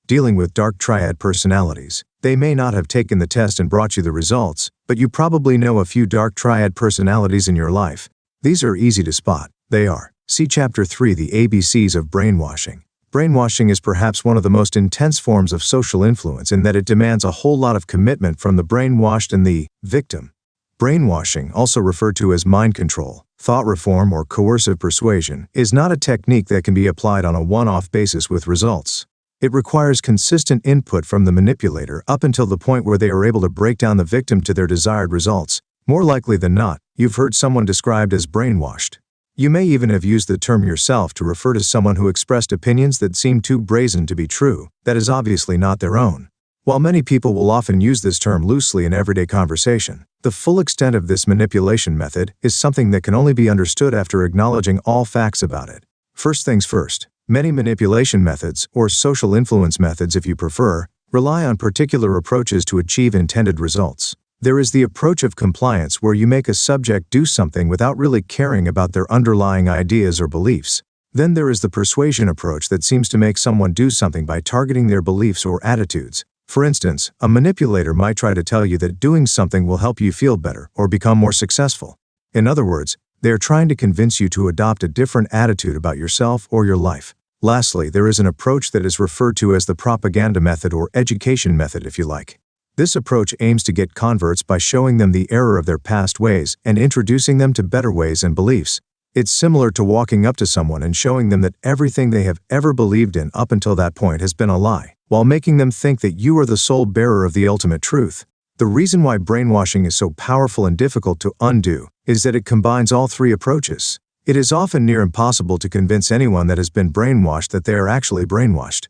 Dealing with dark triad personalities. They may not have taken the test and brought you the results, but you probably know a few dark triad personalities in your life. These are easy to spot. They are. See Chapter 3, The ABCs of Brainwashing. Brainwashing is perhaps one of the most intense forms of social influence in that it demands a whole lot of commitment from the brainwashed and the victim. Brainwashing, also referred to as mind control, thought reform, or coercive persuasion, is not a technique that can be applied on a one-off basis with results. It requires consistent input from the manipulator up until the point where they are able to break down the victim to their desired results. More likely than not, you've heard someone described as brainwashed. You may even have used the term yourself to refer to someone who expressed opinions that seemed too brazen to be true, that is obviously not their own. While many people will often use this term loosely in everyday conversation, the full extent of this manipulation method is something that can only be understood after acknowledging all facts about it. First things first. Many manipulation methods, or social influence methods if you prefer, rely on particular approaches to achieve intended results. There is the approach of compliance, where you make a subject do something without really caring about their underlying ideas or beliefs. Then there is the persuasion approach that seems to make someone do something by targeting their beliefs or attitudes. For instance, a manipulator might try to tell you that doing something will help you feel better or become more successful. In other words, they are trying to convince you to adopt a different attitude about yourself or your life. Lastly, there is an approach that is referred to as the propaganda method, or education method if you like. This approach aims to get converts by showing them the error of their past ways and introducing them to better ways and beliefs. It's similar to walking up to someone and showing them that everything they have ever believed in up until that point has been a lie, while making them think that you are the sole bearer of the ultimate truth. The reason why brainwashing is so powerful and difficult to undo is that it combines all three approaches. It is often near impossible to convince anyone that has been brainwashed that they are actually brainwashed.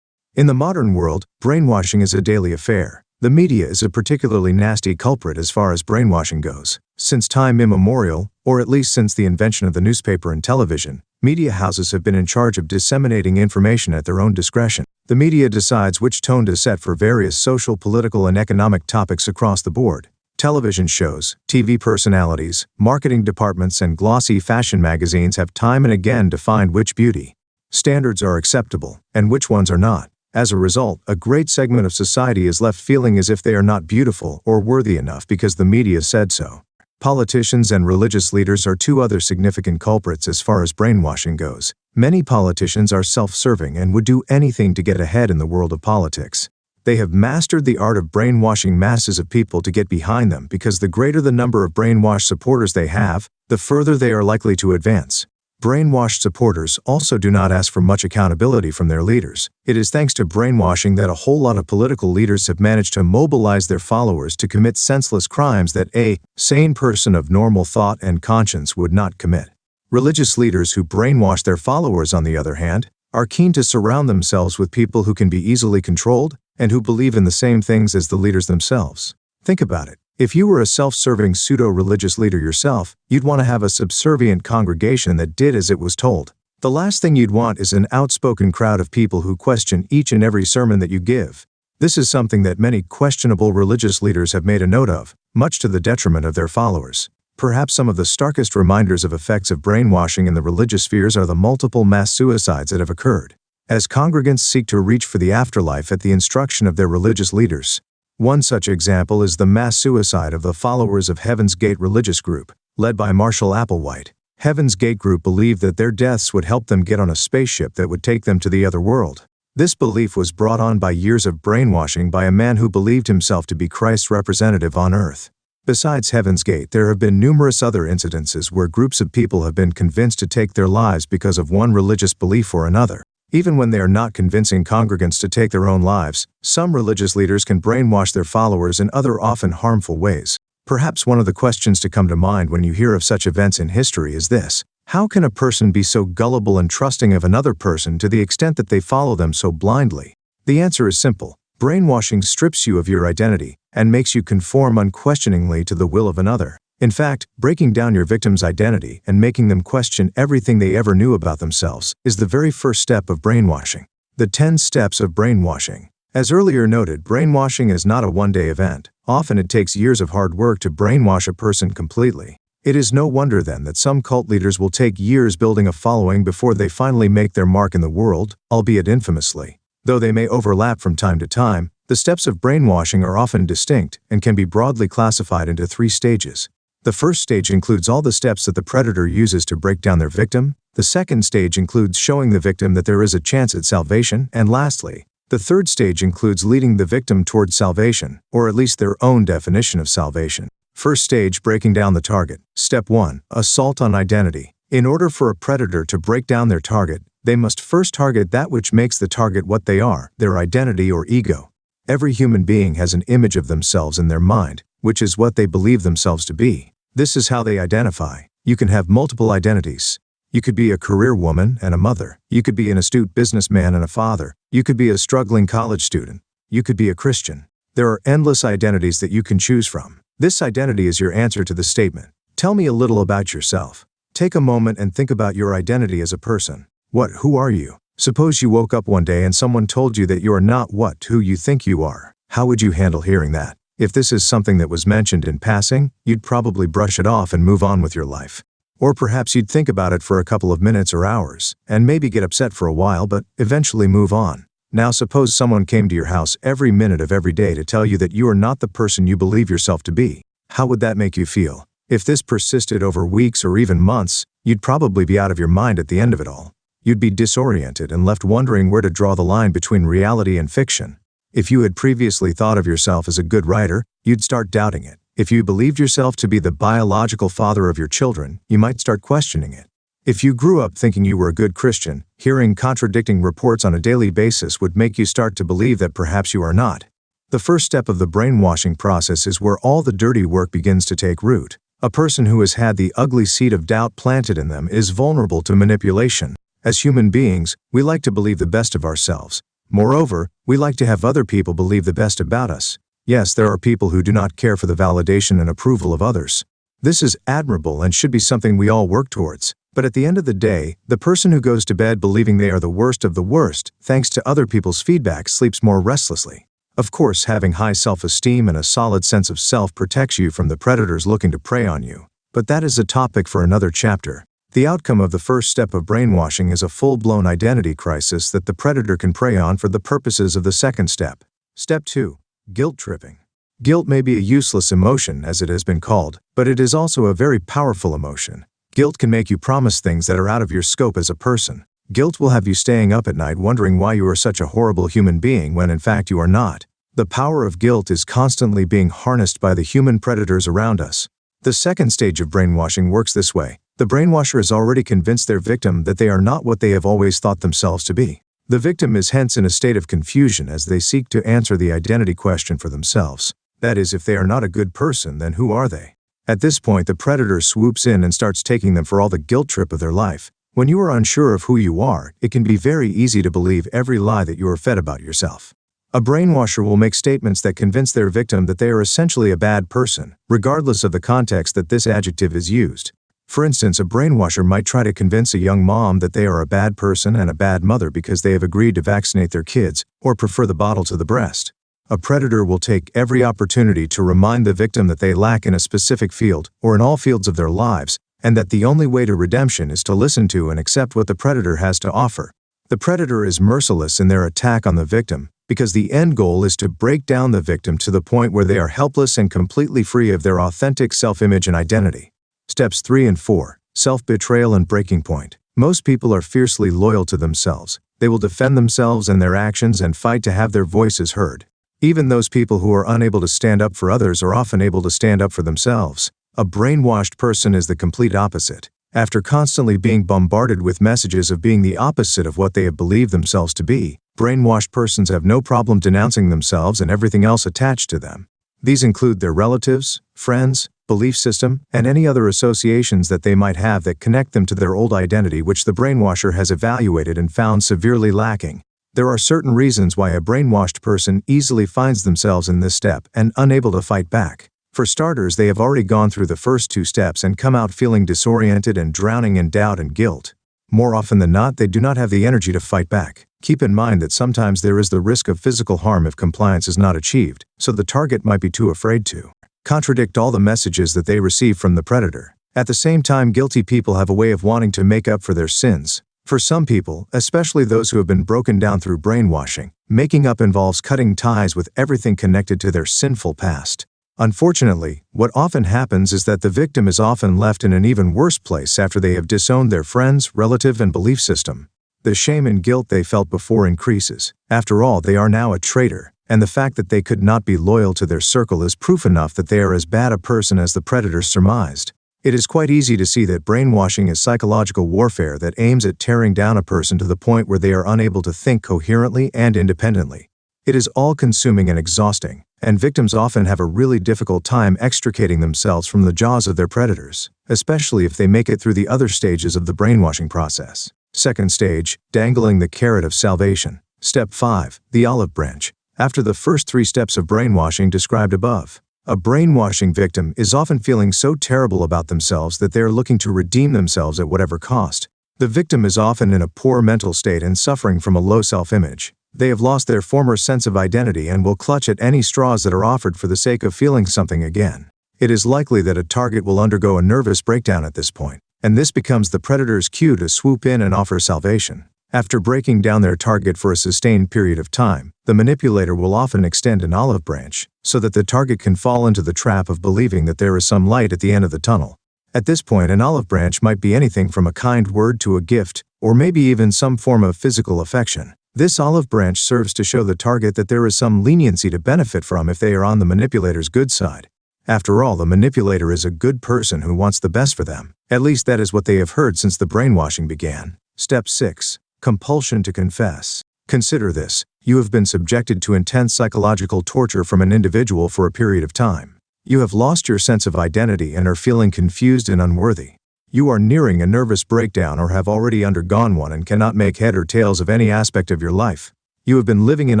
In the modern world, brainwashing is a daily affair. The media is a particularly nasty culprit as far as brainwashing goes. Since time immemorial, or at least since the invention of the newspaper and television, media houses have been in charge of disseminating information at their own discretion. The media decides which tone to set for various social, political, and economic topics across the board. Television shows, TV personalities, marketing departments, and glossy fashion magazines have time and again defined which beauty standards are acceptable and which ones are not. As a result, a great segment of society is left feeling as if they are not beautiful or worthy enough because the media said so. Politicians and religious leaders are two other significant culprits as far as brainwashing goes. Many politicians are self-serving and would do anything to get ahead in the world of politics. They have mastered the art of brainwashing masses of people to get behind them, because the greater the number of brainwashed supporters they have, the further they are likely to advance. Brainwashed supporters also do not ask for much accountability from their leaders. It is thanks to brainwashing that a whole lot of political leaders have managed to mobilize their followers to commit senseless crimes that a sane person of normal thought and conscience would not commit. Religious leaders who brainwash their followers, on the other hand, are keen to surround themselves with people who can be easily controlled and who believe in the same things as the leaders themselves. Think about it. If you were a self-serving pseudo-religious leader yourself, you'd want to have a subservient congregation that did as it was told. The last thing you'd want is an outspoken crowd of people who question each and every sermon that you give. This is something that many questionable religious leaders have made a note of, much to the detriment of their followers. Perhaps some of the starkest reminders of effects of brainwashing in the religious spheres are the multiple mass suicides that have occurred, as congregants seek to reach for the afterlife at the instruction of their religious leaders. One such example is the mass suicide of the followers of Heaven's Gate religious group, led by Marshall Applewhite. Heaven's Gate group believed that their deaths would help them get on a spaceship that would take them to the other world. This belief was brought on by years of brainwashing by a man who believed himself to be Christ's representative on earth. Besides Heaven's Gate, there have been numerous other incidences where groups of people have been convinced to take their lives because of one religious belief or another. Even when they are not convincing congregants to take their own lives, some religious leaders can brainwash their followers in other often harmful ways. Perhaps one of the questions to come to mind when you hear of such events in history is this: how can a person be so gullible and trusting of another person to the extent that they follow them so blindly? The answer is simple. Brainwashing strips you of your identity and makes you conform unquestioningly to the will of another. In fact, breaking down your victim's identity and making them question everything they ever knew about themselves is the very first step of brainwashing. The 10 steps of brainwashing. As earlier noted, brainwashing is not a one-day event. Often it takes years of hard work to brainwash a person completely. It is no wonder then that some cult leaders will take years building a following before they finally make their mark in the world, albeit infamously. Though they may overlap from time to time, the steps of brainwashing are often distinct and can be broadly classified into 3 stages. The first stage includes all the steps that the predator uses to break down their victim. The second stage includes showing the victim that there is a chance at salvation. And lastly, the third stage includes leading the victim towards salvation, or at least their own definition of salvation. First stage, breaking down the target. Step 1. Assault on identity. In order for a predator to break down their target, they must first target that which makes the target what they are, their identity or ego. Every human being has an image of themselves in their mind, which is what they believe themselves to be. This is how they identify. You can have multiple identities. You could be a career woman and a mother. You could be an astute businessman and a father. You could be a struggling college student. You could be a Christian. There are endless identities that you can choose from. This identity is your answer to the statement, "Tell me a little about yourself." Take a moment and think about your identity as a person. Who are you? Suppose you woke up one day and someone told you that you are not who you think you are. How would you handle hearing that? If this is something that was mentioned in passing, you'd probably brush it off and move on with your life. Or perhaps you'd think about it for a couple of minutes or hours, and maybe get upset for a while, but eventually move on. Now suppose someone came to your house every minute of every day to tell you that you are not the person you believe yourself to be. How would that make you feel? If this persisted over weeks or even months, you'd probably be out of your mind at the end of it all. You'd be disoriented and left wondering where to draw the line between reality and fiction. If you had previously thought of yourself as a good writer, you'd start doubting it. If you believed yourself to be the biological father of your children, you might start questioning it. If you grew up thinking you were a good Christian, hearing contradicting reports on a daily basis would make you start to believe that perhaps you are not. The first step of the brainwashing process is where all the dirty work begins to take root. A person who has had the ugly seed of doubt planted in them is vulnerable to manipulation. As human beings, we like to believe the best of ourselves. Moreover, we like to have other people believe the best about us. Yes, there are people who do not care for the validation and approval of others. This is admirable and should be something we all work towards. But at the end of the day, the person who goes to bed believing they are the worst of the worst, thanks to other people's feedback, sleeps more restlessly. Of course, having high self-esteem and a solid sense of self protects you from the predators looking to prey on you. But that is a topic for another chapter. The outcome of the first step of brainwashing is a full-blown identity crisis that the predator can prey on for the purposes of the second step. Step 2. Guilt tripping. Guilt may be a useless emotion, as it has been called, but it is also a very powerful emotion. Guilt can make you promise things that are out of your scope as a person. Guilt will have you staying up at night wondering why you are such a horrible human being when in fact you are not. The power of guilt is constantly being harnessed by the human predators around us. The second stage of brainwashing works this way. The brainwasher has already convinced their victim that they are not what they have always thought themselves to be. The victim is hence in a state of confusion as they seek to answer the identity question for themselves. That is, if they are not a good person, then who are they? At this point, the predator swoops in and starts taking them for all the guilt trip of their life. When you are unsure of who you are, it can be very easy to believe every lie that you are fed about yourself. A brainwasher will make statements that convince their victim that they are essentially a bad person, regardless of the context that this adjective is used. For instance, a brainwasher might try to convince a young mom that they are a bad person and a bad mother because they have agreed to vaccinate their kids or prefer the bottle to the breast. A predator will take every opportunity to remind the victim that they lack in a specific field or in all fields of their lives, and that the only way to redemption is to listen to and accept what the predator has to offer. The predator is merciless in their attack on the victim because the end goal is to break down the victim to the point where they are helpless and completely free of their authentic self-image and identity. Steps 3 and 4. Self-betrayal and breaking point. Most people are fiercely loyal to themselves. They will defend themselves and their actions and fight to have their voices heard. Even those people who are unable to stand up for others are often able to stand up for themselves. A brainwashed person is the complete opposite. After constantly being bombarded with messages of being the opposite of what they have believed themselves to be, brainwashed persons have no problem denouncing themselves and everything else attached to them. These include their relatives, friends, belief system, and any other associations that they might have that connect them to their old identity, which the brainwasher has evaluated and found severely lacking. There are certain reasons why a brainwashed person easily finds themselves in this step and unable to fight back. For starters, they have already gone through the first 2 steps and come out feeling disoriented and drowning in doubt and guilt. More often than not, they do not have the energy to fight back. Keep in mind that sometimes there is the risk of physical harm if compliance is not achieved, so the target might be too afraid to contradict all the messages that they receive from the predator. At the same time, guilty people have a way of wanting to make up for their sins. For some people, especially those who have been broken down through brainwashing, making up involves cutting ties with everything connected to their sinful past. Unfortunately, what often happens is that the victim is often left in an even worse place after they have disowned their friends, relative, and belief system. The shame and guilt they felt before increases. After all, they are now a traitor, and the fact that they could not be loyal to their circle is proof enough that they are as bad a person as the predators surmised. It is quite easy to see that brainwashing is psychological warfare that aims at tearing down a person to the point where they are unable to think coherently and independently. It is all-consuming and exhausting, and victims often have a really difficult time extricating themselves from the jaws of their predators, especially if they make it through the other stages of the brainwashing process. Second stage, dangling the carrot of salvation. Step 5, the olive branch. After the first 3 steps of brainwashing described above, a brainwashing victim is often feeling so terrible about themselves that they are looking to redeem themselves at whatever cost. The victim is often in a poor mental state and suffering from a low self-image. They have lost their former sense of identity and will clutch at any straws that are offered for the sake of feeling something again. It is likely that a target will undergo a nervous breakdown at this point, and this becomes the predator's cue to swoop in and offer salvation. After breaking down their target for a sustained period of time, the manipulator will often extend an olive branch, so that the target can fall into the trap of believing that there is some light at the end of the tunnel. At this point, an olive branch might be anything from a kind word to a gift, or maybe even some form of physical affection. This olive branch serves to show the target that there is some leniency to benefit from if they are on the manipulator's good side. After all, the manipulator is a good person who wants the best for them. At least that is what they have heard since the brainwashing began. Step 6. Compulsion to confess. Consider this. You have been subjected to intense psychological torture from an individual for a period of time. You have lost your sense of identity and are feeling confused and unworthy. You are nearing a nervous breakdown or have already undergone one and cannot make head or tails of any aspect of your life. You have been living in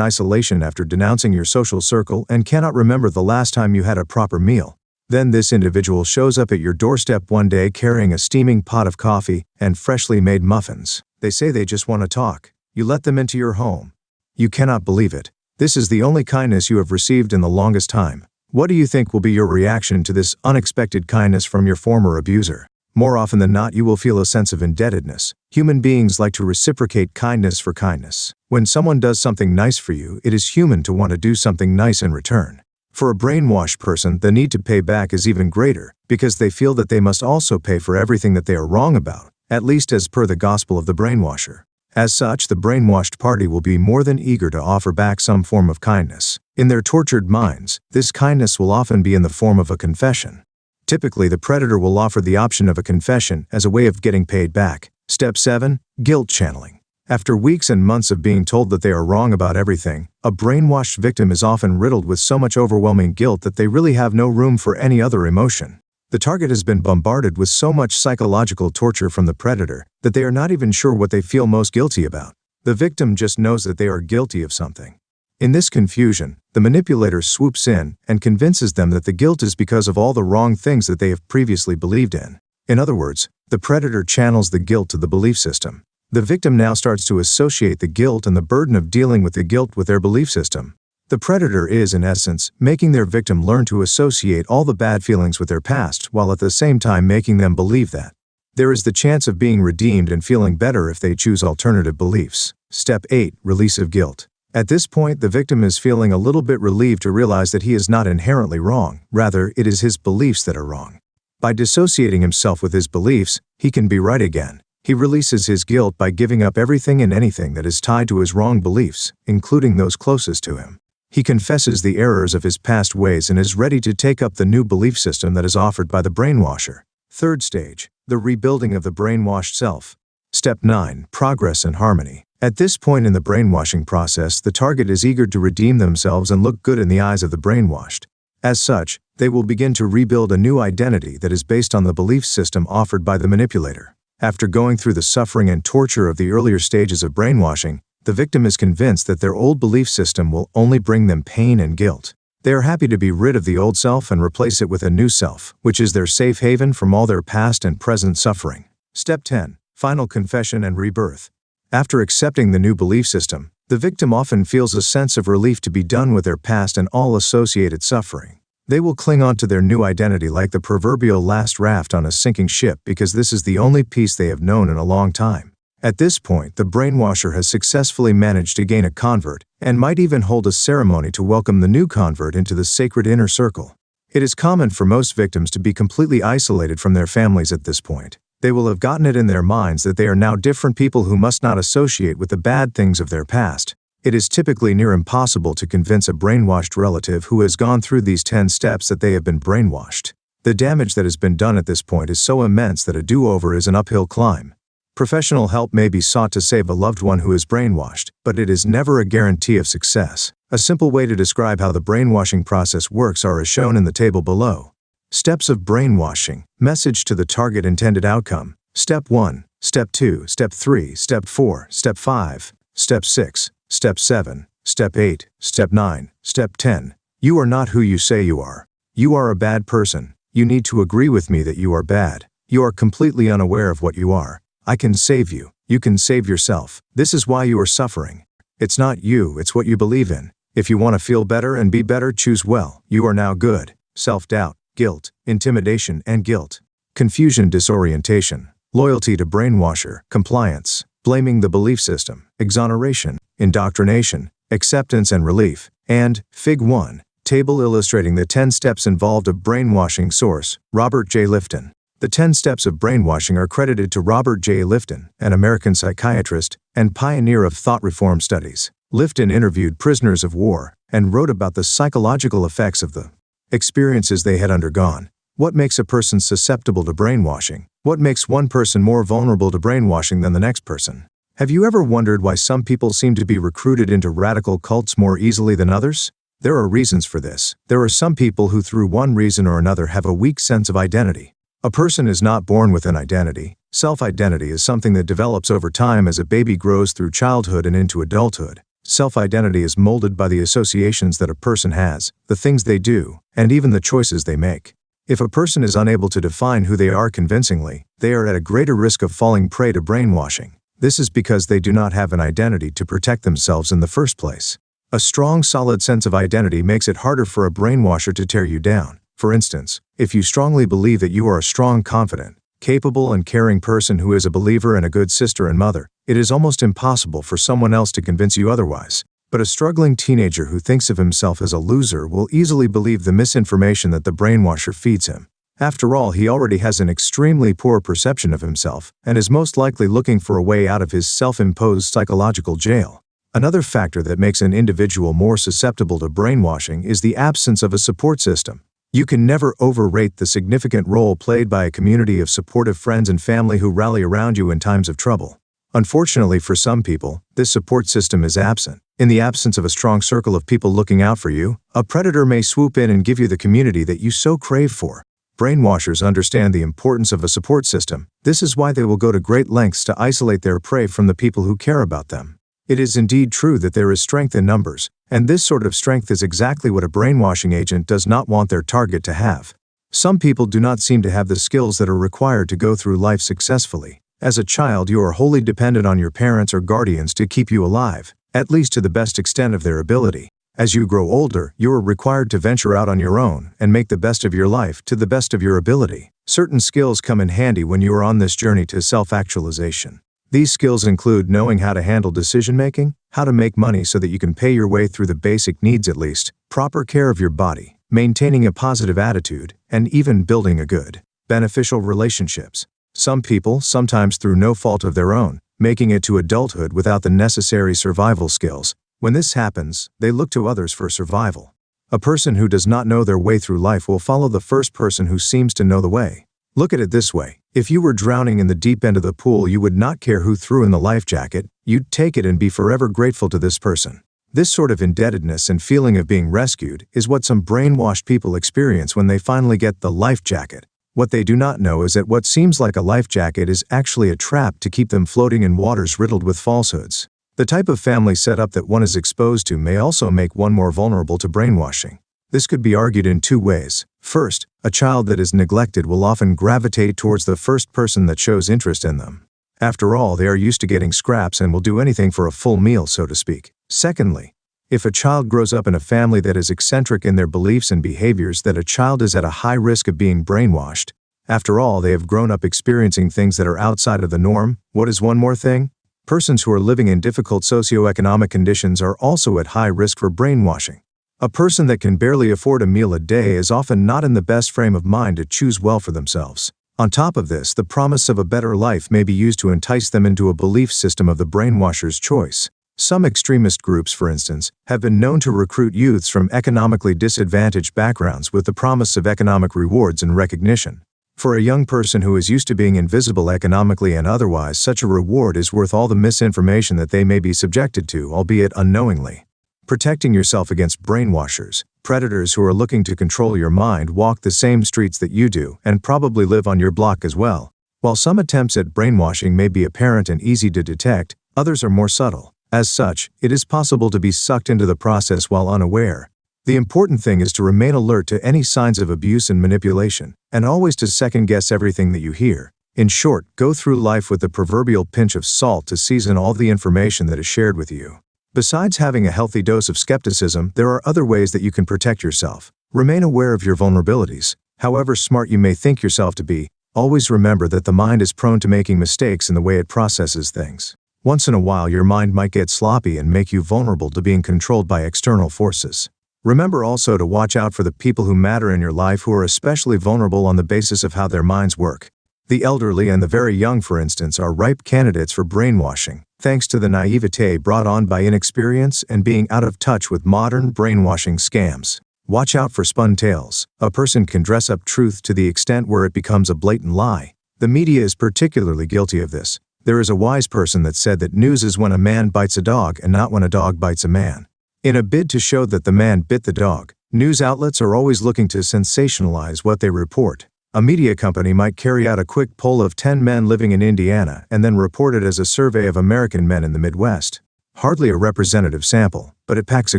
isolation after denouncing your social circle and cannot remember the last time you had a proper meal. Then this individual shows up at your doorstep one day carrying a steaming pot of coffee and freshly made muffins. They say they just want to talk. You let them into your home. You cannot believe it. This is the only kindness you have received in the longest time. What do you think will be your reaction to this unexpected kindness from your former abuser? More often than not, you will feel a sense of indebtedness. Human beings like to reciprocate kindness for kindness. When someone does something nice for you, it is human to want to do something nice in return. For a brainwashed person, the need to pay back is even greater, because they feel that they must also pay for everything that they are wrong about, at least as per the gospel of the brainwasher. As such, the brainwashed party will be more than eager to offer back some form of kindness. In their tortured minds, this kindness will often be in the form of a confession. Typically, the predator will offer the option of a confession as a way of getting paid back. Step 7. Guilt channeling. After weeks and months of being told that they are wrong about everything, a brainwashed victim is often riddled with so much overwhelming guilt that they really have no room for any other emotion. The target has been bombarded with so much psychological torture from the predator that they are not even sure what they feel most guilty about. The victim just knows that they are guilty of something. In this confusion, the manipulator swoops in and convinces them that the guilt is because of all the wrong things that they have previously believed in. In other words, the predator channels the guilt to the belief system. The victim now starts to associate the guilt and the burden of dealing with the guilt with their belief system. The predator is, in essence, making their victim learn to associate all the bad feelings with their past, while at the same time making them believe that there is the chance of being redeemed and feeling better if they choose alternative beliefs. Step 8. Release of guilt. At this point, the victim is feeling a little bit relieved to realize that he is not inherently wrong, rather, it is his beliefs that are wrong. By dissociating himself with his beliefs, he can be right again. He releases his guilt by giving up everything and anything that is tied to his wrong beliefs, including those closest to him. He confesses the errors of his past ways and is ready to take up the new belief system that is offered by the brainwasher. Third stage, the rebuilding of the brainwashed self. Step 9. Progress and harmony. At this point in the brainwashing process, the target is eager to redeem themselves and look good in the eyes of the brainwashed. As such, they will begin to rebuild a new identity that is based on the belief system offered by the manipulator. After going through the suffering and torture of the earlier stages of brainwashing, the victim is convinced that their old belief system will only bring them pain and guilt. They are happy to be rid of the old self and replace it with a new self, which is their safe haven from all their past and present suffering. Step 10. Final confession and rebirth. After accepting the new belief system, the victim often feels a sense of relief to be done with their past and all associated suffering. They will cling on to their new identity like the proverbial last raft on a sinking ship because this is the only peace they have known in a long time. At this point, the brainwasher has successfully managed to gain a convert and might even hold a ceremony to welcome the new convert into the sacred inner circle. It is common for most victims to be completely isolated from their families at this point. They will have gotten it in their minds that they are now different people who must not associate with the bad things of their past. It is typically near impossible to convince a brainwashed relative who has gone through these 10 steps that they have been brainwashed. The damage that has been done at this point is so immense that a do-over is an uphill climb. Professional help may be sought to save a loved one who is brainwashed, but it is never a guarantee of success. A simple way to describe how the brainwashing process works are as shown in the table below. Steps of brainwashing. Message to the target intended outcome. Step 1, Step 2, Step 3, Step 4, Step 5, Step 6, Step 7, Step 8, Step 9, Step 10. You are not who you say you are. You are a bad person. You need to agree with me that you are bad. You are completely unaware of what you are. I can save you. You can save yourself. This is why you are suffering. It's not you, it's what you believe in. If you want to feel better and be better, choose well. You are now good. Self-doubt, guilt, intimidation and guilt. Confusion, disorientation, loyalty to brainwasher, compliance, blaming the belief system, exoneration, indoctrination, acceptance and relief, and Fig 1, table illustrating the 10 steps involved of brainwashing. Source, Robert J. Lifton. The 10 steps of brainwashing are credited to Robert J. Lifton, an American psychiatrist and pioneer of thought reform studies. Lifton interviewed prisoners of war and wrote about the psychological effects of the experiences they had undergone. What makes a person susceptible to brainwashing? What makes one person more vulnerable to brainwashing than the next person? Have you ever wondered why some people seem to be recruited into radical cults more easily than others? There are reasons for this. There are some people who through one reason or another have a weak sense of identity. A person is not born with an identity. Self-identity is something that develops over time as a baby grows through childhood and into adulthood. Self-identity is molded by the associations that a person has, the things they do, and even the choices they make. If a person is unable to define who they are convincingly, they are at a greater risk of falling prey to brainwashing. This is because they do not have an identity to protect themselves in the first place. A strong, solid sense of identity makes it harder for a brainwasher to tear you down. For instance, if you strongly believe that you are a strong, confident, capable and caring person who is a believer and a good sister and mother, it is almost impossible for someone else to convince you otherwise. But a struggling teenager who thinks of himself as a loser will easily believe the misinformation that the brainwasher feeds him. After all, he already has an extremely poor perception of himself and is most likely looking for a way out of his self-imposed psychological jail. Another factor that makes an individual more susceptible to brainwashing is the absence of a support system. You can never overrate the significant role played by a community of supportive friends and family who rally around you in times of trouble. Unfortunately for some people, this support system is absent. In the absence of a strong circle of people looking out for you, a predator may swoop in and give you the community that you so crave for. Brainwashers understand the importance of a support system. This is why they will go to great lengths to isolate their prey from the people who care about them. It is indeed true that there is strength in numbers, and this sort of strength is exactly what a brainwashing agent does not want their target to have. Some people do not seem to have the skills that are required to go through life successfully. As a child, you are wholly dependent on your parents or guardians to keep you alive, at least to the best extent of their ability. As you grow older, you are required to venture out on your own and make the best of your life to the best of your ability. Certain skills come in handy when you are on this journey to self-actualization. These skills include knowing how to handle decision-making, how to make money so that you can pay your way through the basic needs at least, proper care of your body, maintaining a positive attitude, and even building a good, beneficial relationships. Some people, sometimes through no fault of their own, making it to adulthood without the necessary survival skills, When this happens, they look to others for survival. A person who does not know their way through life will follow the first person who seems to know the way. Look at it this way. If you were drowning in the deep end of the pool, you would not care who threw in the life jacket. You'd take it and be forever grateful to this person. This sort of indebtedness and feeling of being rescued is what some brainwashed people experience when they finally get the life jacket. What they do not know is that what seems like a life jacket is actually a trap to keep them floating in waters riddled with falsehoods. The type of family setup that one is exposed to may also make one more vulnerable to brainwashing. This could be argued in two ways. First, a child that is neglected will often gravitate towards the first person that shows interest in them. After all, they are used to getting scraps and will do anything for a full meal, so to speak. Secondly, if a child grows up in a family that is eccentric in their beliefs and behaviors, that a child is at a high risk of being brainwashed. After all, they have grown up experiencing things that are outside of the norm. What is one more thing? Persons who are living in difficult socioeconomic conditions are also at high risk for brainwashing. A person that can barely afford a meal a day is often not in the best frame of mind to choose well for themselves. On top of this, the promise of a better life may be used to entice them into a belief system of the brainwasher's choice. Some extremist groups, for instance, have been known to recruit youths from economically disadvantaged backgrounds with the promise of economic rewards and recognition. For a young person who is used to being invisible economically and otherwise, such a reward is worth all the misinformation that they may be subjected to, albeit unknowingly. Protecting yourself against brainwashers, predators who are looking to control your mind, walk the same streets that you do and probably live on your block as well. While some attempts at brainwashing may be apparent and easy to detect, others are more subtle. As such, it is possible to be sucked into the process while unaware. The important thing is to remain alert to any signs of abuse and manipulation, and always to second-guess everything that you hear. In short, go through life with the proverbial pinch of salt to season all the information that is shared with you. Besides having a healthy dose of skepticism, there are other ways that you can protect yourself. Remain aware of your vulnerabilities. However smart you may think yourself to be, always remember that the mind is prone to making mistakes in the way it processes things. Once in a while, your mind might get sloppy and make you vulnerable to being controlled by external forces. Remember also to watch out for the people who matter in your life who are especially vulnerable on the basis of how their minds work. The elderly and the very young, for instance, are ripe candidates for brainwashing, thanks to the naivete brought on by inexperience and being out of touch with modern brainwashing scams. Watch out for spun tales. A person can dress up truth to the extent where it becomes a blatant lie. The media is particularly guilty of this. There is a wise person that said that news is when a man bites a dog and not when a dog bites a man. In a bid to show that the man bit the dog, news outlets are always looking to sensationalize what they report. A media company might carry out a quick poll of 10 men living in Indiana and then report it as a survey of American men in the Midwest. Hardly a representative sample, but it packs a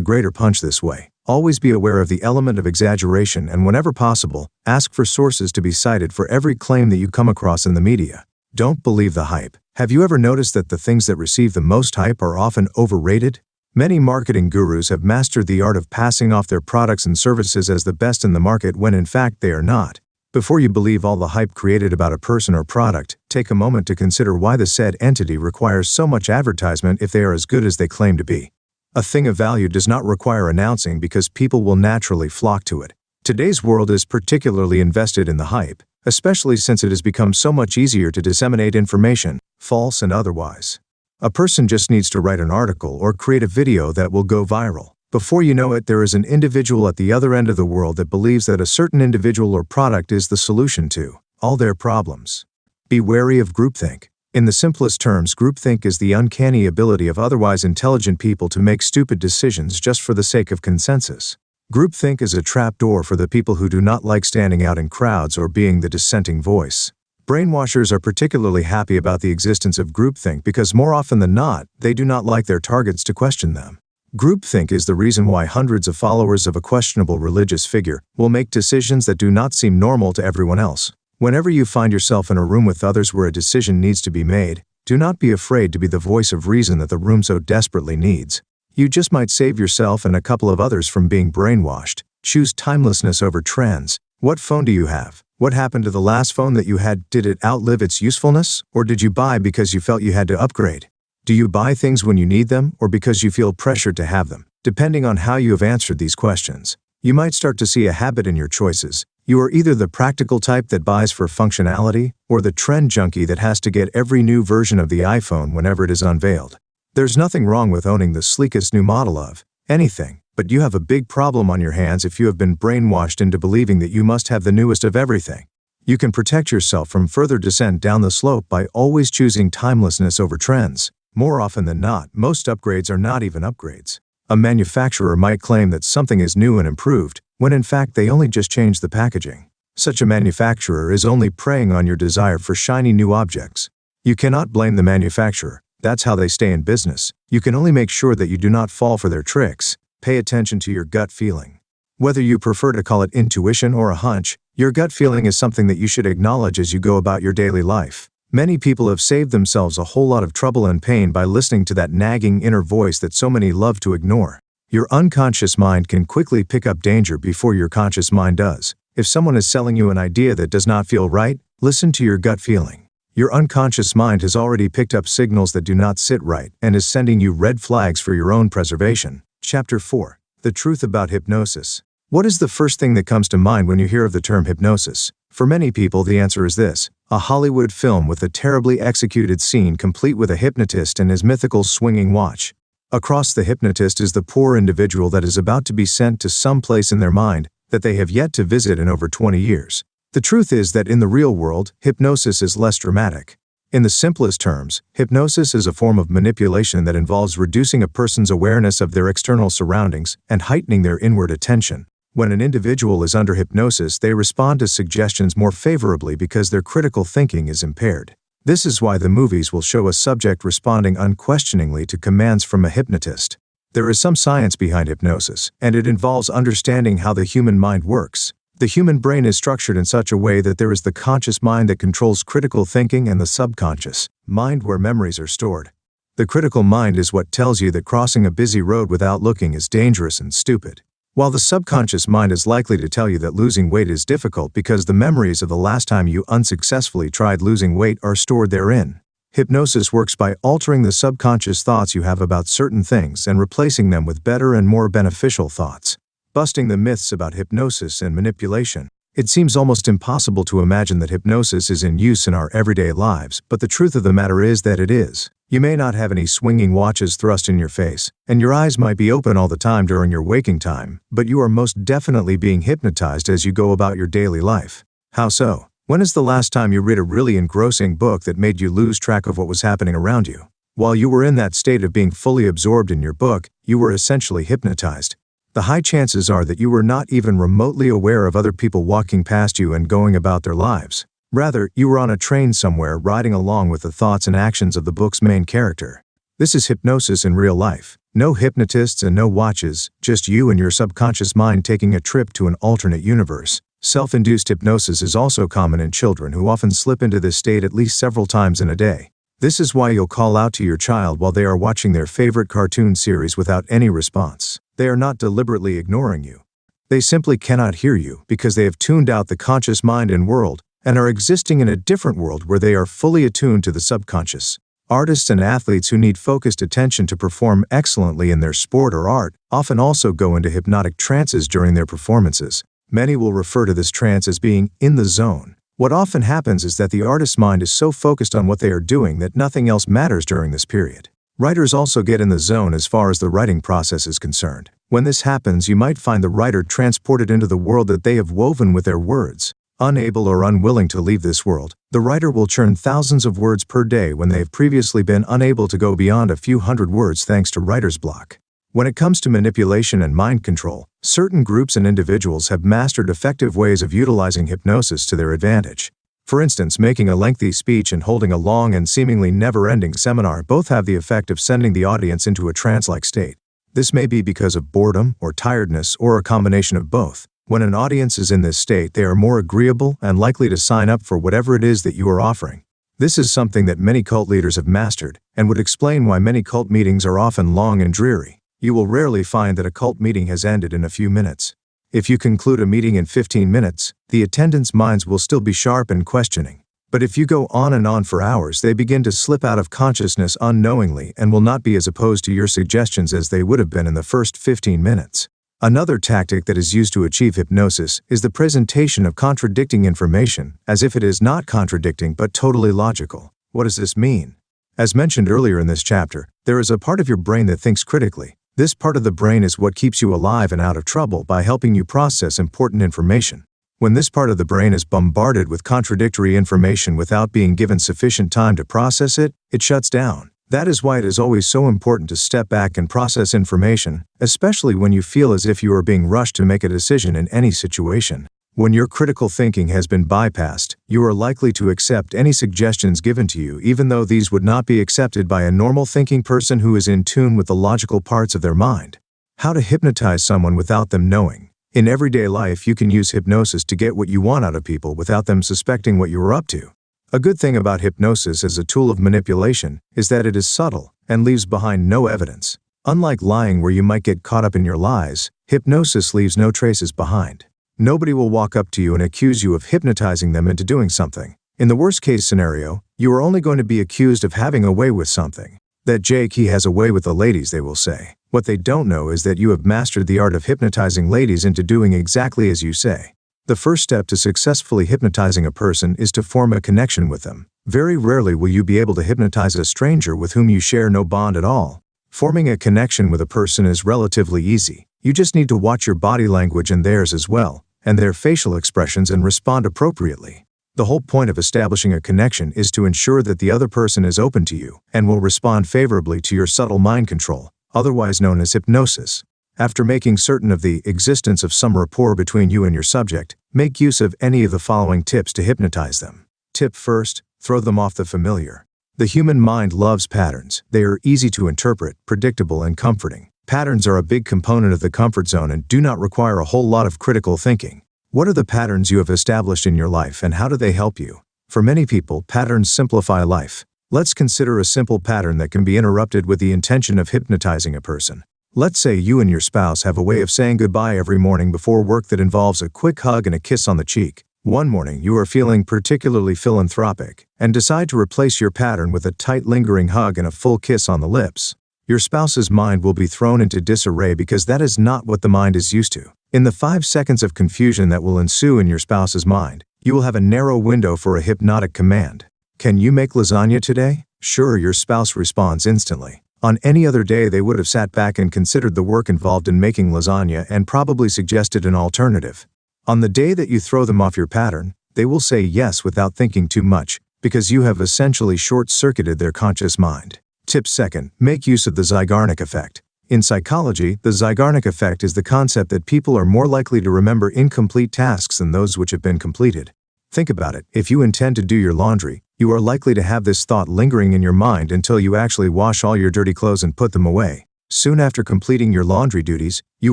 greater punch this way. Always be aware of the element of exaggeration and, whenever possible, ask for sources to be cited for every claim that you come across in the media. Don't believe the hype. Have you ever noticed that the things that receive the most hype are often overrated? Many marketing gurus have mastered the art of passing off their products and services as the best in the market when in fact they are not. Before you believe all the hype created about a person or product, take a moment to consider why the said entity requires so much advertisement if they are as good as they claim to be. A thing of value does not require announcing because people will naturally flock to it. Today's world is particularly invested in the hype, especially since it has become so much easier to disseminate information, false and otherwise. A person just needs to write an article or create a video that will go viral. Before you know it, there is an individual at the other end of the world that believes that a certain individual or product is the solution to all their problems. Be wary of groupthink. In the simplest terms, groupthink is the uncanny ability of otherwise intelligent people to make stupid decisions just for the sake of consensus. Groupthink is a trapdoor for the people who do not like standing out in crowds or being the dissenting voice. Brainwashers are particularly happy about the existence of groupthink because more often than not, they do not like their targets to question them. Groupthink is the reason why hundreds of followers of a questionable religious figure will make decisions that do not seem normal to everyone else. Whenever you find yourself in a room with others where a decision needs to be made, do not be afraid to be the voice of reason that the room so desperately needs. You just might save yourself and a couple of others from being brainwashed. Choose timelessness over trends. What phone do you have? What happened to the last phone that you had? Did it outlive its usefulness? Or did you buy because you felt you had to upgrade? Do you buy things when you need them or because you feel pressured to have them? Depending on how you have answered these questions, you might start to see a habit in your choices. You are either the practical type that buys for functionality or the trend junkie that has to get every new version of the iPhone whenever it is unveiled. There's nothing wrong with owning the sleekest new model of anything, but you have a big problem on your hands if you have been brainwashed into believing that you must have the newest of everything. You can protect yourself from further descent down the slope by always choosing timelessness over trends. More often than not, most upgrades are not even upgrades. A manufacturer might claim that something is new and improved, when in fact they only just changed the packaging. Such a manufacturer is only preying on your desire for shiny new objects. You cannot blame the manufacturer. That's how they stay in business. You can only make sure that you do not fall for their tricks. Pay attention to your gut feeling. Whether you prefer to call it intuition or a hunch, your gut feeling is something that you should acknowledge as you go about your daily life. Many people have saved themselves a whole lot of trouble and pain by listening to that nagging inner voice that so many love to ignore. Your unconscious mind can quickly pick up danger before your conscious mind does. If someone is selling you an idea that does not feel right, listen to your gut feeling. Your unconscious mind has already picked up signals that do not sit right and is sending you red flags for your own preservation. Chapter 4. The Truth About Hypnosis. What is the first thing that comes to mind when you hear of the term hypnosis? For many people, the answer is this: a Hollywood film with a terribly executed scene complete with a hypnotist and his mythical swinging watch. Across the hypnotist is the poor individual that is about to be sent to some place in their mind that they have yet to visit in over 20 years. The truth is that in the real world, hypnosis is less dramatic. In the simplest terms, hypnosis is a form of manipulation that involves reducing a person's awareness of their external surroundings and heightening their inward attention. When an individual is under hypnosis, they respond to suggestions more favorably because their critical thinking is impaired. This is why the movies will show a subject responding unquestioningly to commands from a hypnotist. There is some science behind hypnosis, and it involves understanding how the human mind works. The human brain is structured in such a way that there is the conscious mind that controls critical thinking and the subconscious mind where memories are stored. The critical mind is what tells you that crossing a busy road without looking is dangerous and stupid, while the subconscious mind is likely to tell you that losing weight is difficult because the memories of the last time you unsuccessfully tried losing weight are stored therein. Hypnosis works by altering the subconscious thoughts you have about certain things and replacing them with better and more beneficial thoughts. Busting the myths about hypnosis and manipulation. It seems almost impossible to imagine that hypnosis is in use in our everyday lives, but the truth of the matter is that it is. You may not have any swinging watches thrust in your face, and your eyes might be open all the time during your waking time, but you are most definitely being hypnotized as you go about your daily life. How so? When is the last time you read a really engrossing book that made you lose track of what was happening around you? While you were in that state of being fully absorbed in your book, you were essentially hypnotized. The high chances are that you were not even remotely aware of other people walking past you and going about their lives. Rather, you were on a train somewhere riding along with the thoughts and actions of the book's main character. This is hypnosis in real life. No hypnotists and no watches, just you and your subconscious mind taking a trip to an alternate universe. Self-induced hypnosis is also common in children who often slip into this state at least several times in a day. This is why you'll call out to your child while they are watching their favorite cartoon series without any response. They are not deliberately ignoring you. They simply cannot hear you because they have tuned out the conscious mind and world and are existing in a different world where they are fully attuned to the subconscious. Artists and athletes who need focused attention to perform excellently in their sport or art often also go into hypnotic trances during their performances. Many will refer to this trance as being in the zone. What often happens is that the artist's mind is so focused on what they are doing that nothing else matters during this period. Writers also get in the zone as far as the writing process is concerned. When this happens, you might find the writer transported into the world that they have woven with their words. Unable or unwilling to leave this world, the writer will churn thousands of words per day when they have previously been unable to go beyond a few hundred words thanks to writer's block. When it comes to manipulation and mind control, certain groups and individuals have mastered effective ways of utilizing hypnosis to their advantage. For instance, making a lengthy speech and holding a long and seemingly never-ending seminar both have the effect of sending the audience into a trance-like state. This may be because of boredom or tiredness or a combination of both. When an audience is in this state, they are more agreeable and likely to sign up for whatever it is that you are offering. This is something that many cult leaders have mastered and would explain why many cult meetings are often long and dreary. You will rarely find that a cult meeting has ended in a few minutes. If you conclude a meeting in 15 minutes, the attendants' minds will still be sharp and questioning. But if you go on and on for hours, they begin to slip out of consciousness unknowingly and will not be as opposed to your suggestions as they would have been in the first 15 minutes. Another tactic that is used to achieve hypnosis is the presentation of contradicting information, as if it is not contradicting but totally logical. What does this mean? As mentioned earlier in this chapter, there is a part of your brain that thinks critically. This part of the brain is what keeps you alive and out of trouble by helping you process important information. When this part of the brain is bombarded with contradictory information without being given sufficient time to process it, it shuts down. That is why it is always so important to step back and process information, especially when you feel as if you are being rushed to make a decision in any situation. When your critical thinking has been bypassed, you are likely to accept any suggestions given to you even though these would not be accepted by a normal thinking person who is in tune with the logical parts of their mind. How to hypnotize someone without them knowing. In everyday life, you can use hypnosis to get what you want out of people without them suspecting what you are up to. A good thing about hypnosis as a tool of manipulation is that it is subtle and leaves behind no evidence. Unlike lying where you might get caught up in your lies, hypnosis leaves no traces behind. Nobody will walk up to you and accuse you of hypnotizing them into doing something. In the worst-case scenario, you are only going to be accused of having a way with something. That Jake, he has a way with the ladies, they will say. What they don't know is that you have mastered the art of hypnotizing ladies into doing exactly as you say. The first step to successfully hypnotizing a person is to form a connection with them. Very rarely will you be able to hypnotize a stranger with whom you share no bond at all. Forming a connection with a person is relatively easy. You just need to watch your body language and theirs as well, and their facial expressions, and respond appropriately. The whole point of establishing a connection is to ensure that the other person is open to you and will respond favorably to your subtle mind control, otherwise known as hypnosis. After making certain of the existence of some rapport between you and your subject, make use of any of the following tips to hypnotize them. Tip first, throw them off the familiar. The human mind loves patterns. They are easy to interpret, predictable, and comforting. Patterns are a big component of the comfort zone and do not require a whole lot of critical thinking. What are the patterns you have established in your life and how do they help you? For many people, patterns simplify life. Let's consider a simple pattern that can be interrupted with the intention of hypnotizing a person. Let's say you and your spouse have a way of saying goodbye every morning before work that involves a quick hug and a kiss on the cheek. One morning you are feeling particularly philanthropic and decide to replace your pattern with a tight lingering hug and a full kiss on the lips. Your spouse's mind will be thrown into disarray because that is not what the mind is used to. In the 5 seconds of confusion that will ensue in your spouse's mind, you will have a narrow window for a hypnotic command. Can you make lasagna today? Sure, your spouse responds instantly. On any other day, they would have sat back and considered the work involved in making lasagna and probably suggested an alternative. On the day that you throw them off your pattern, they will say yes without thinking too much, because you have essentially short-circuited their conscious mind. Tip second, make use of the Zeigarnik effect. In psychology, the Zeigarnik effect is the concept that people are more likely to remember incomplete tasks than those which have been completed. Think about it. If you intend to do your laundry, you are likely to have this thought lingering in your mind until you actually wash all your dirty clothes and put them away. Soon after completing your laundry duties, you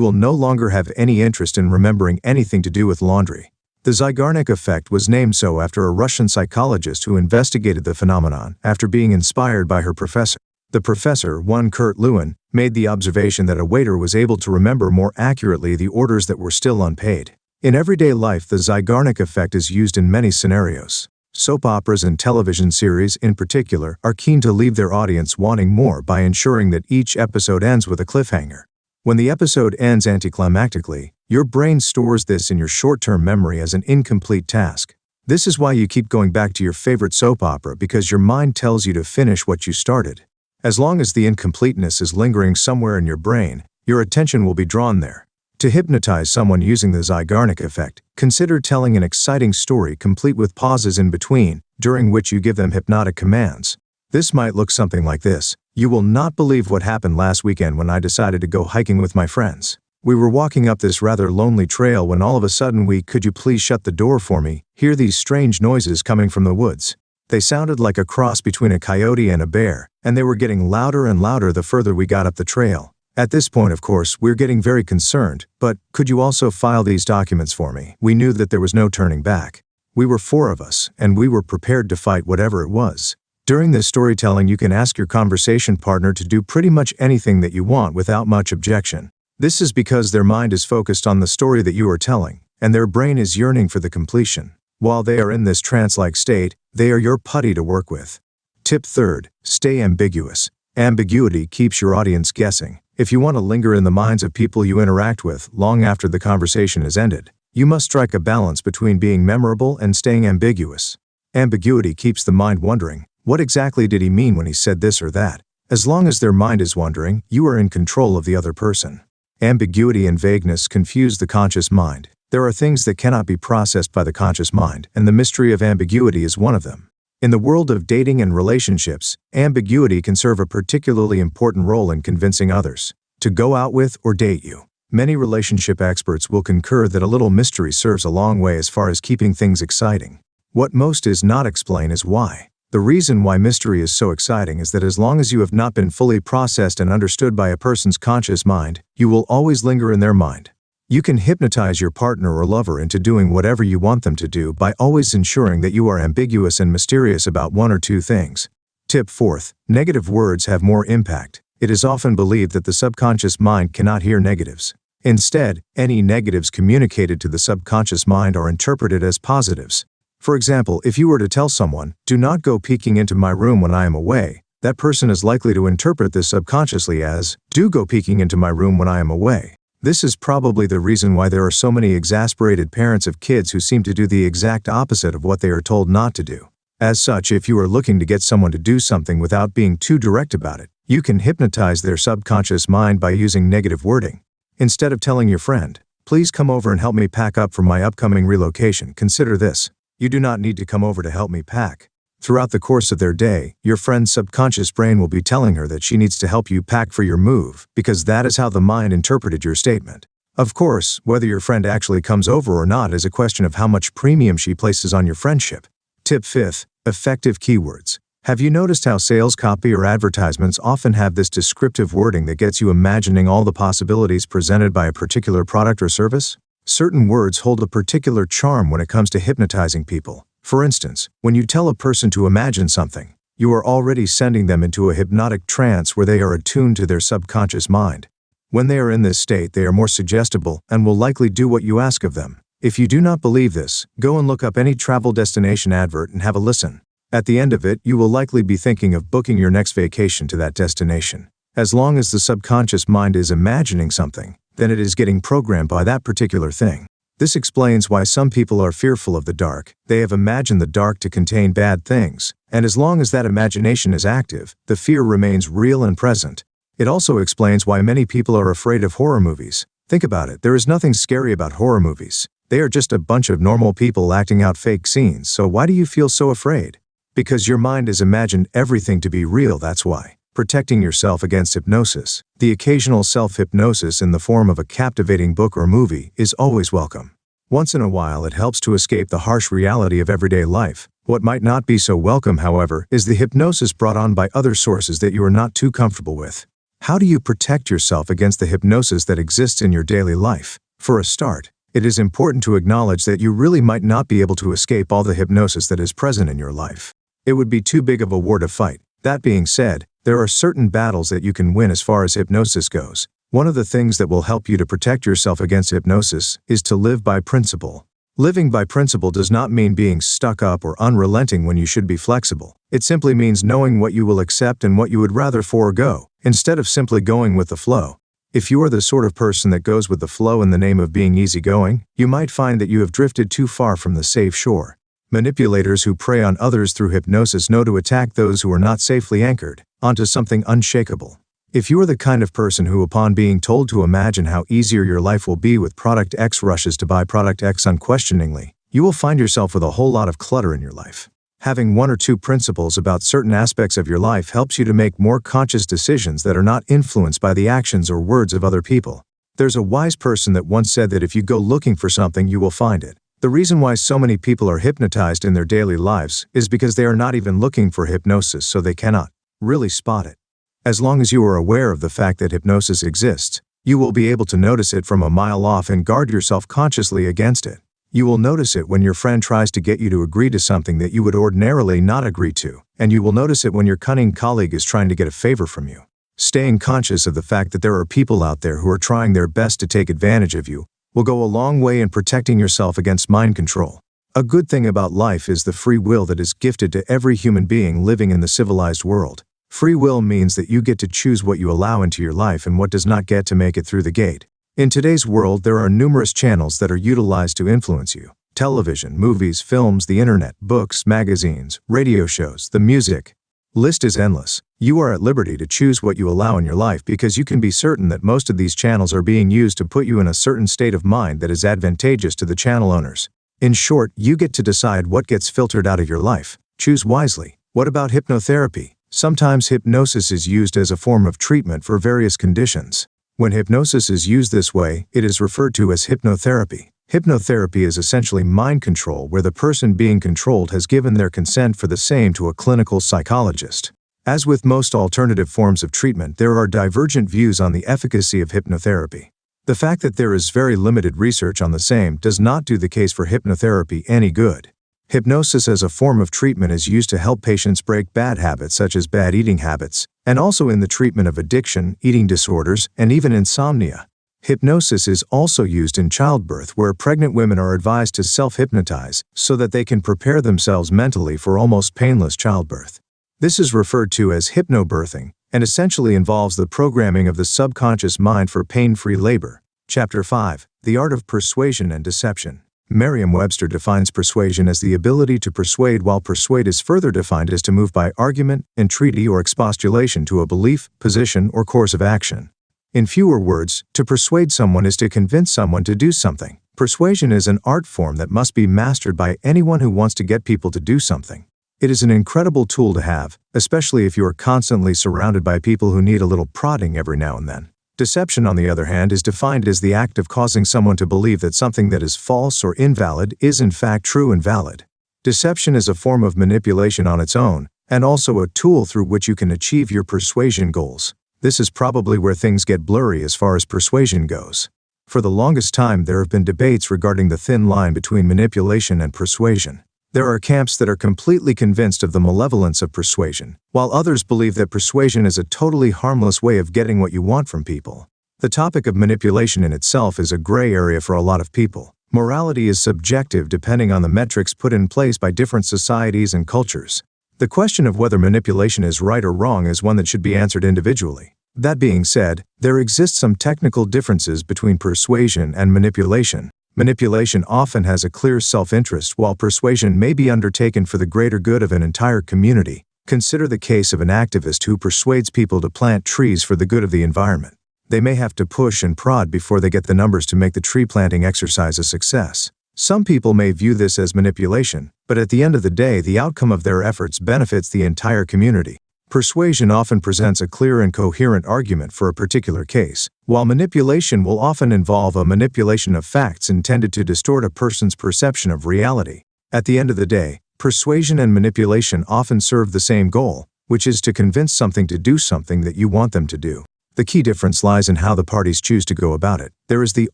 will no longer have any interest in remembering anything to do with laundry. The Zeigarnik effect was named so after a Russian psychologist who investigated the phenomenon after being inspired by her professor. The professor, one Kurt Lewin, made the observation that a waiter was able to remember more accurately the orders that were still unpaid. In everyday life, the Zeigarnik effect is used in many scenarios. Soap operas and television series, in particular, are keen to leave their audience wanting more by ensuring that each episode ends with a cliffhanger. When the episode ends anticlimactically, your brain stores this in your short-term memory as an incomplete task. This is why you keep going back to your favorite soap opera, because your mind tells you to finish what you started. As long as the incompleteness is lingering somewhere in your brain, your attention will be drawn there. To hypnotize someone using the Zeigarnik effect, consider telling an exciting story complete with pauses in between, during which you give them hypnotic commands. This might look something like this. You will not believe what happened last weekend when I decided to go hiking with my friends. We were walking up this rather lonely trail when all of a sudden could you please shut the door for me, hear these strange noises coming from the woods. They sounded like a cross between a coyote and a bear, and they were getting louder and louder the further we got up the trail. At this point, of course, we're getting very concerned, but could you also file these documents for me? We knew that there was no turning back. We were 4 of us, and we were prepared to fight whatever it was. During this storytelling, you can ask your conversation partner to do pretty much anything that you want without much objection. This is because their mind is focused on the story that you are telling, and their brain is yearning for the completion. While they are in this trance-like state, they are your putty to work with. Tip third, stay ambiguous. Ambiguity keeps your audience guessing. If you want to linger in the minds of people you interact with long after the conversation is ended, you must strike a balance between being memorable and staying ambiguous. Ambiguity keeps the mind wondering, What exactly did he mean when he said this or that? As long as their mind is wondering, you are in control of the other person. Ambiguity and vagueness confuse the conscious mind. There are things that cannot be processed by the conscious mind, and the mystery of ambiguity is one of them. In the world of dating and relationships, ambiguity can serve a particularly important role in convincing others to go out with or date you. Many relationship experts will concur that a little mystery serves a long way as far as keeping things exciting. What most is not explained is why. The reason why mystery is so exciting is that as long as you have not been fully processed and understood by a person's conscious mind, you will always linger in their mind. You can hypnotize your partner or lover into doing whatever you want them to do by always ensuring that you are ambiguous and mysterious about one or two things. Tip 4. Negative words have more impact. It is often believed that the subconscious mind cannot hear negatives. Instead, any negatives communicated to the subconscious mind are interpreted as positives. For example, if you were to tell someone, "Do not go peeking into my room when I am away," that person is likely to interpret this subconsciously as, "Do go peeking into my room when I am away." This is probably the reason why there are so many exasperated parents of kids who seem to do the exact opposite of what they are told not to do. As such, if you are looking to get someone to do something without being too direct about it, you can hypnotize their subconscious mind by using negative wording. Instead of telling your friend, "Please come over and help me pack up for my upcoming relocation," consider this: "You do not need to come over to help me pack." Throughout the course of their day, your friend's subconscious brain will be telling her that she needs to help you pack for your move, because that is how the mind interpreted your statement. Of course, whether your friend actually comes over or not is a question of how much premium she places on your friendship. Tip 5. Effective keywords. Have you noticed how sales copy or advertisements often have this descriptive wording that gets you imagining all the possibilities presented by a particular product or service? Certain words hold a particular charm when it comes to hypnotizing people. For instance, when you tell a person to imagine something, you are already sending them into a hypnotic trance where they are attuned to their subconscious mind. When they are in this state, they are more suggestible and will likely do what you ask of them. If you do not believe this, go and look up any travel destination advert and have a listen. At the end of it, you will likely be thinking of booking your next vacation to that destination. As long as the subconscious mind is imagining something, then it is getting programmed by that particular thing. This explains why some people are fearful of the dark. They have imagined the dark to contain bad things, and as long as that imagination is active, the fear remains real and present. It also explains why many people are afraid of horror movies. Think about it, there is nothing scary about horror movies. They are just a bunch of normal people acting out fake scenes, so why do you feel so afraid? Because your mind has imagined everything to be real, that's why. Protecting yourself against hypnosis. The occasional self-hypnosis in the form of a captivating book or movie is always welcome. Once in a while, it helps to escape the harsh reality of everyday life. What might not be so welcome, however, is the hypnosis brought on by other sources that you are not too comfortable with. How do you protect yourself against the hypnosis that exists in your daily life? For a start, it is important to acknowledge that you really might not be able to escape all the hypnosis that is present in your life. It would be too big of a war to fight. That being said, there are certain battles that you can win as far as hypnosis goes. One of the things that will help you to protect yourself against hypnosis is to live by principle. Living by principle does not mean being stuck up or unrelenting when you should be flexible. It simply means knowing what you will accept and what you would rather forego, instead of simply going with the flow. If you are the sort of person that goes with the flow in the name of being easygoing, you might find that you have drifted too far from the safe shore. Manipulators who prey on others through hypnosis know to attack those who are not safely anchored onto something unshakable. If you are the kind of person who, upon being told to imagine how easier your life will be with product X, rushes to buy product X unquestioningly, you will find yourself with a whole lot of clutter in your life. Having one or two principles about certain aspects of your life helps you to make more conscious decisions that are not influenced by the actions or words of other people. There's a wise person that once said that if you go looking for something, you will find it. The reason why so many people are hypnotized in their daily lives is because they are not even looking for hypnosis, so they cannot really spot it. As long as you are aware of the fact that hypnosis exists, you will be able to notice it from a mile off and guard yourself consciously against it. You will notice it when your friend tries to get you to agree to something that you would ordinarily not agree to, and you will notice it when your cunning colleague is trying to get a favor from you. Staying conscious of the fact that there are people out there who are trying their best to take advantage of you will go a long way in protecting yourself against mind control. A good thing about life is the free will that is gifted to every human being living in the civilized world. Free will means that you get to choose what you allow into your life and what does not get to make it through the gate. In today's world, there are numerous channels that are utilized to influence you. television, movies, films, the internet, books, magazines, radio shows, the music. List is endless. You are at liberty to choose what you allow in your life because you can be certain that most of these channels are being used to put you in a certain state of mind that is advantageous to the channel owners. In short, you get to decide what gets filtered out of your life. Choose wisely. What about hypnotherapy? Sometimes hypnosis is used as a form of treatment for various conditions. When hypnosis is used this way, it is referred to as hypnotherapy. Hypnotherapy is essentially mind control where the person being controlled has given their consent for the same to a clinical psychologist. As with most alternative forms of treatment, there are divergent views on the efficacy of hypnotherapy. The fact that there is very limited research on the same does not do the case for hypnotherapy any good. Hypnosis as a form of treatment is used to help patients break bad habits such as bad eating habits, and also in the treatment of addiction, eating disorders, and even insomnia. Hypnosis is also used in childbirth where pregnant women are advised to self-hypnotize so that they can prepare themselves mentally for almost painless childbirth. This is referred to as hypnobirthing and essentially involves the programming of the subconscious mind for pain-free labor. Chapter 5. The Art of Persuasion and Deception. Merriam-Webster defines persuasion as the ability to persuade, while persuade is further defined as to move by argument, entreaty, or expostulation to a belief, position, or course of action. In fewer words, to persuade someone is to convince someone to do something. Persuasion is an art form that must be mastered by anyone who wants to get people to do something. It is an incredible tool to have, especially if you are constantly surrounded by people who need a little prodding every now and then. Deception, on the other hand, is defined as the act of causing someone to believe that something that is false or invalid is in fact true and valid. Deception is a form of manipulation on its own, and also a tool through which you can achieve your persuasion goals. This is probably where things get blurry as far as persuasion goes. For the longest time, there have been debates regarding the thin line between manipulation and persuasion. There are camps that are completely convinced of the malevolence of persuasion, while others believe that persuasion is a totally harmless way of getting what you want from people. The topic of manipulation in itself is a gray area for a lot of people. Morality is subjective depending on the metrics put in place by different societies and cultures. The question of whether manipulation is right or wrong is one that should be answered individually. That being said, there exist some technical differences between persuasion and manipulation. Manipulation often has a clear self-interest, while persuasion may be undertaken for the greater good of an entire community. Consider the case of an activist who persuades people to plant trees for the good of the environment. They may have to push and prod before they get the numbers to make the tree planting exercise a success. Some people may view this as manipulation, but at the end of the day, the outcome of their efforts benefits the entire community. Persuasion often presents a clear and coherent argument for a particular case, while manipulation will often involve a manipulation of facts intended to distort a person's perception of reality. At the end of the day, persuasion and manipulation often serve the same goal, which is to convince something to do something that you want them to do. The key difference lies in how the parties choose to go about it. There is the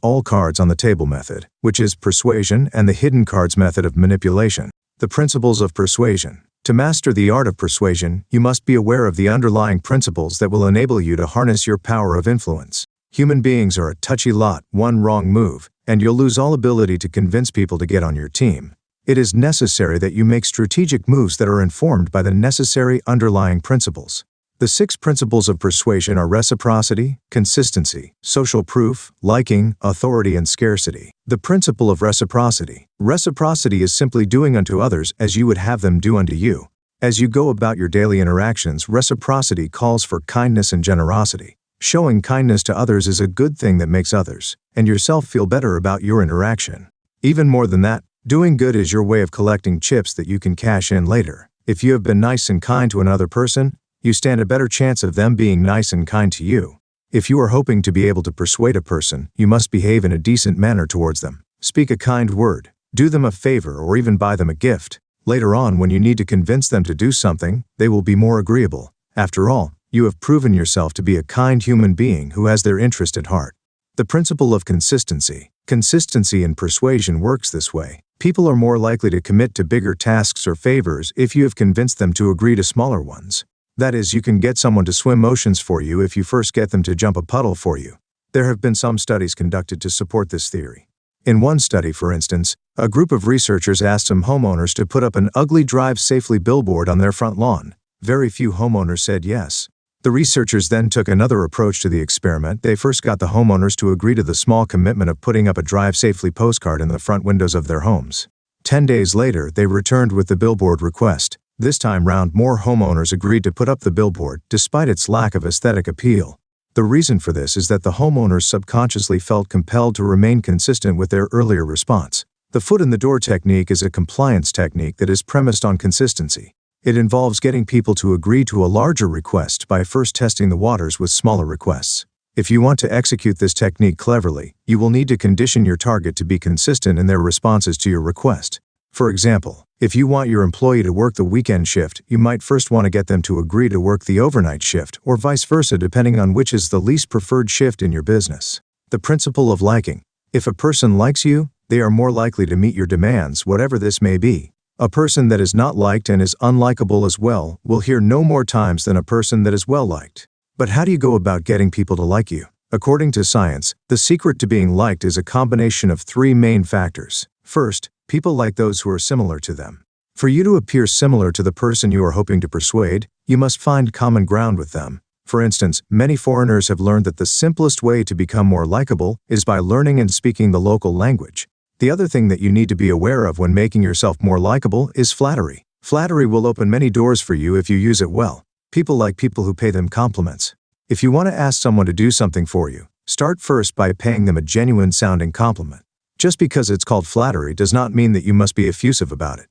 all cards on the table method, which is persuasion, and the hidden cards method of manipulation. The principles of persuasion. To master the art of persuasion, you must be aware of the underlying principles that will enable you to harness your power of influence. Human beings are a touchy lot. One wrong move, and you'll lose all ability to convince people to get on your team. It is necessary that you make strategic moves that are informed by the necessary underlying principles. The 6 principles of persuasion are reciprocity, consistency, social proof, liking, authority, and scarcity. The principle of reciprocity. Reciprocity is simply doing unto others as you would have them do unto you. As you go about your daily interactions, reciprocity calls for kindness and generosity. Showing kindness to others is a good thing that makes others and yourself feel better about your interaction. Even more than that, doing good is your way of collecting chips that you can cash in later. If you have been nice and kind to another person, you stand a better chance of them being nice and kind to you. If you are hoping to be able to persuade a person, you must behave in a decent manner towards them. Speak a kind word, do them a favor, or even buy them a gift. Later on, when you need to convince them to do something, they will be more agreeable. After all, you have proven yourself to be a kind human being who has their interest at heart. The principle of consistency. Consistency in persuasion works this way. People are more likely to commit to bigger tasks or favors if you have convinced them to agree to smaller ones. That is, you can get someone to swim oceans for you if you first get them to jump a puddle for you. There have been some studies conducted to support this theory. In one study, for instance, a group of researchers asked some homeowners to put up an ugly "Drive Safely" billboard on their front lawn. Very few homeowners said yes. The researchers then took another approach to the experiment. They first got the homeowners to agree to the small commitment of putting up a "Drive Safely" postcard in the front windows of their homes. 10 days later, they returned with the billboard request. This time round, more homeowners agreed to put up the billboard, despite its lack of aesthetic appeal. The reason for this is that the homeowners subconsciously felt compelled to remain consistent with their earlier response. The foot-in-the-door technique is a compliance technique that is premised on consistency. It involves getting people to agree to a larger request by first testing the waters with smaller requests. If you want to execute this technique cleverly, you will need to condition your target to be consistent in their responses to your request. For example, if you want your employee to work the weekend shift, you might first want to get them to agree to work the overnight shift, or vice versa, depending on which is the least preferred shift in your business. The principle of liking. If a person likes you, they are more likely to meet your demands, whatever this may be. A person that is not liked and is unlikable as well will hear no more times than a person that is well liked. But how do you go about getting people to like you? According to science, the secret to being liked is a combination of 3 main factors. First, people like those who are similar to them. For you to appear similar to the person you are hoping to persuade, you must find common ground with them. For instance, many foreigners have learned that the simplest way to become more likable is by learning and speaking the local language. The other thing that you need to be aware of when making yourself more likable is flattery. Flattery will open many doors for you if you use it well. People like people who pay them compliments. If you want to ask someone to do something for you, start first by paying them a genuine-sounding compliment. Just because it's called flattery does not mean that you must be effusive about it.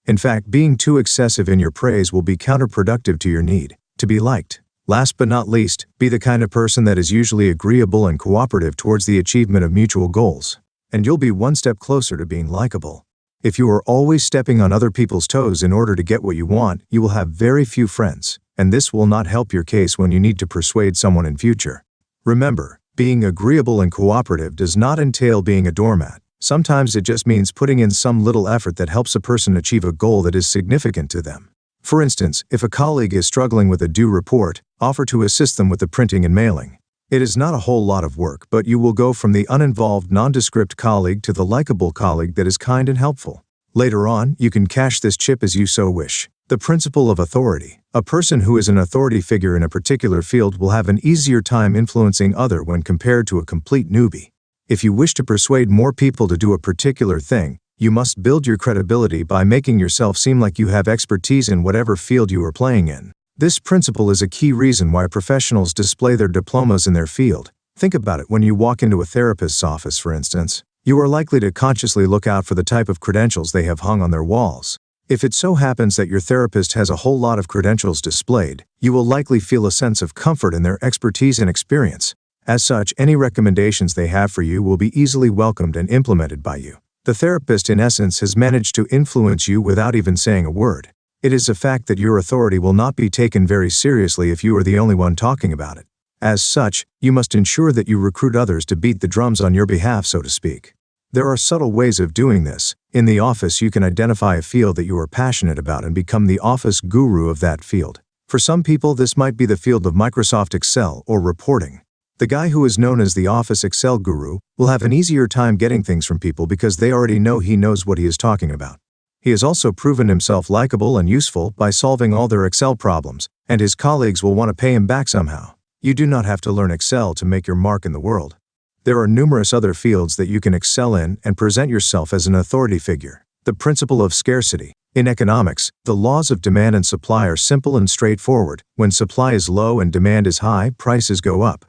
In fact, being too excessive in your praise will be counterproductive to your need to be liked. Last but not least, be the kind of person that is usually agreeable and cooperative towards the achievement of mutual goals, and you'll be one step closer to being likable. If you are always stepping on other people's toes in order to get what you want, you will have very few friends, and this will not help your case when you need to persuade someone in future. Remember, being agreeable and cooperative does not entail being a doormat. Sometimes it just means putting in some little effort that helps a person achieve a goal that is significant to them. For instance, if a colleague is struggling with a due report, offer to assist them with the printing and mailing. It is not a whole lot of work, but you will go from the uninvolved, nondescript colleague to the likable colleague that is kind and helpful. Later on, you can cash this chip as you so wish. The principle of authority. A person who is an authority figure in a particular field will have an easier time influencing others when compared to a complete newbie. If you wish to persuade more people to do a particular thing, you must build your credibility by making yourself seem like you have expertise in whatever field you are playing in. This principle is a key reason why professionals display their diplomas in their field. Think about it when you walk into a therapist's office, for instance. You are likely to consciously look out for the type of credentials they have hung on their walls. If it so happens that your therapist has a whole lot of credentials displayed, you will likely feel a sense of comfort in their expertise and experience. As such, any recommendations they have for you will be easily welcomed and implemented by you. The therapist, in essence, has managed to influence you without even saying a word. It is a fact that your authority will not be taken very seriously if you are the only one talking about it. As such, you must ensure that you recruit others to beat the drums on your behalf, so to speak. There are subtle ways of doing this. In the office, you can identify a field that you are passionate about and become the office guru of that field. For some people, this might be the field of Microsoft Excel or reporting. The guy who is known as the Office Excel Guru will have an easier time getting things from people because they already know he knows what he is talking about. He has also proven himself likable and useful by solving all their Excel problems, and his colleagues will want to pay him back somehow. You do not have to learn Excel to make your mark in the world. There are numerous other fields that you can excel in and present yourself as an authority figure. The principle of scarcity. In economics, the laws of demand and supply are simple and straightforward. When supply is low and demand is high, prices go up.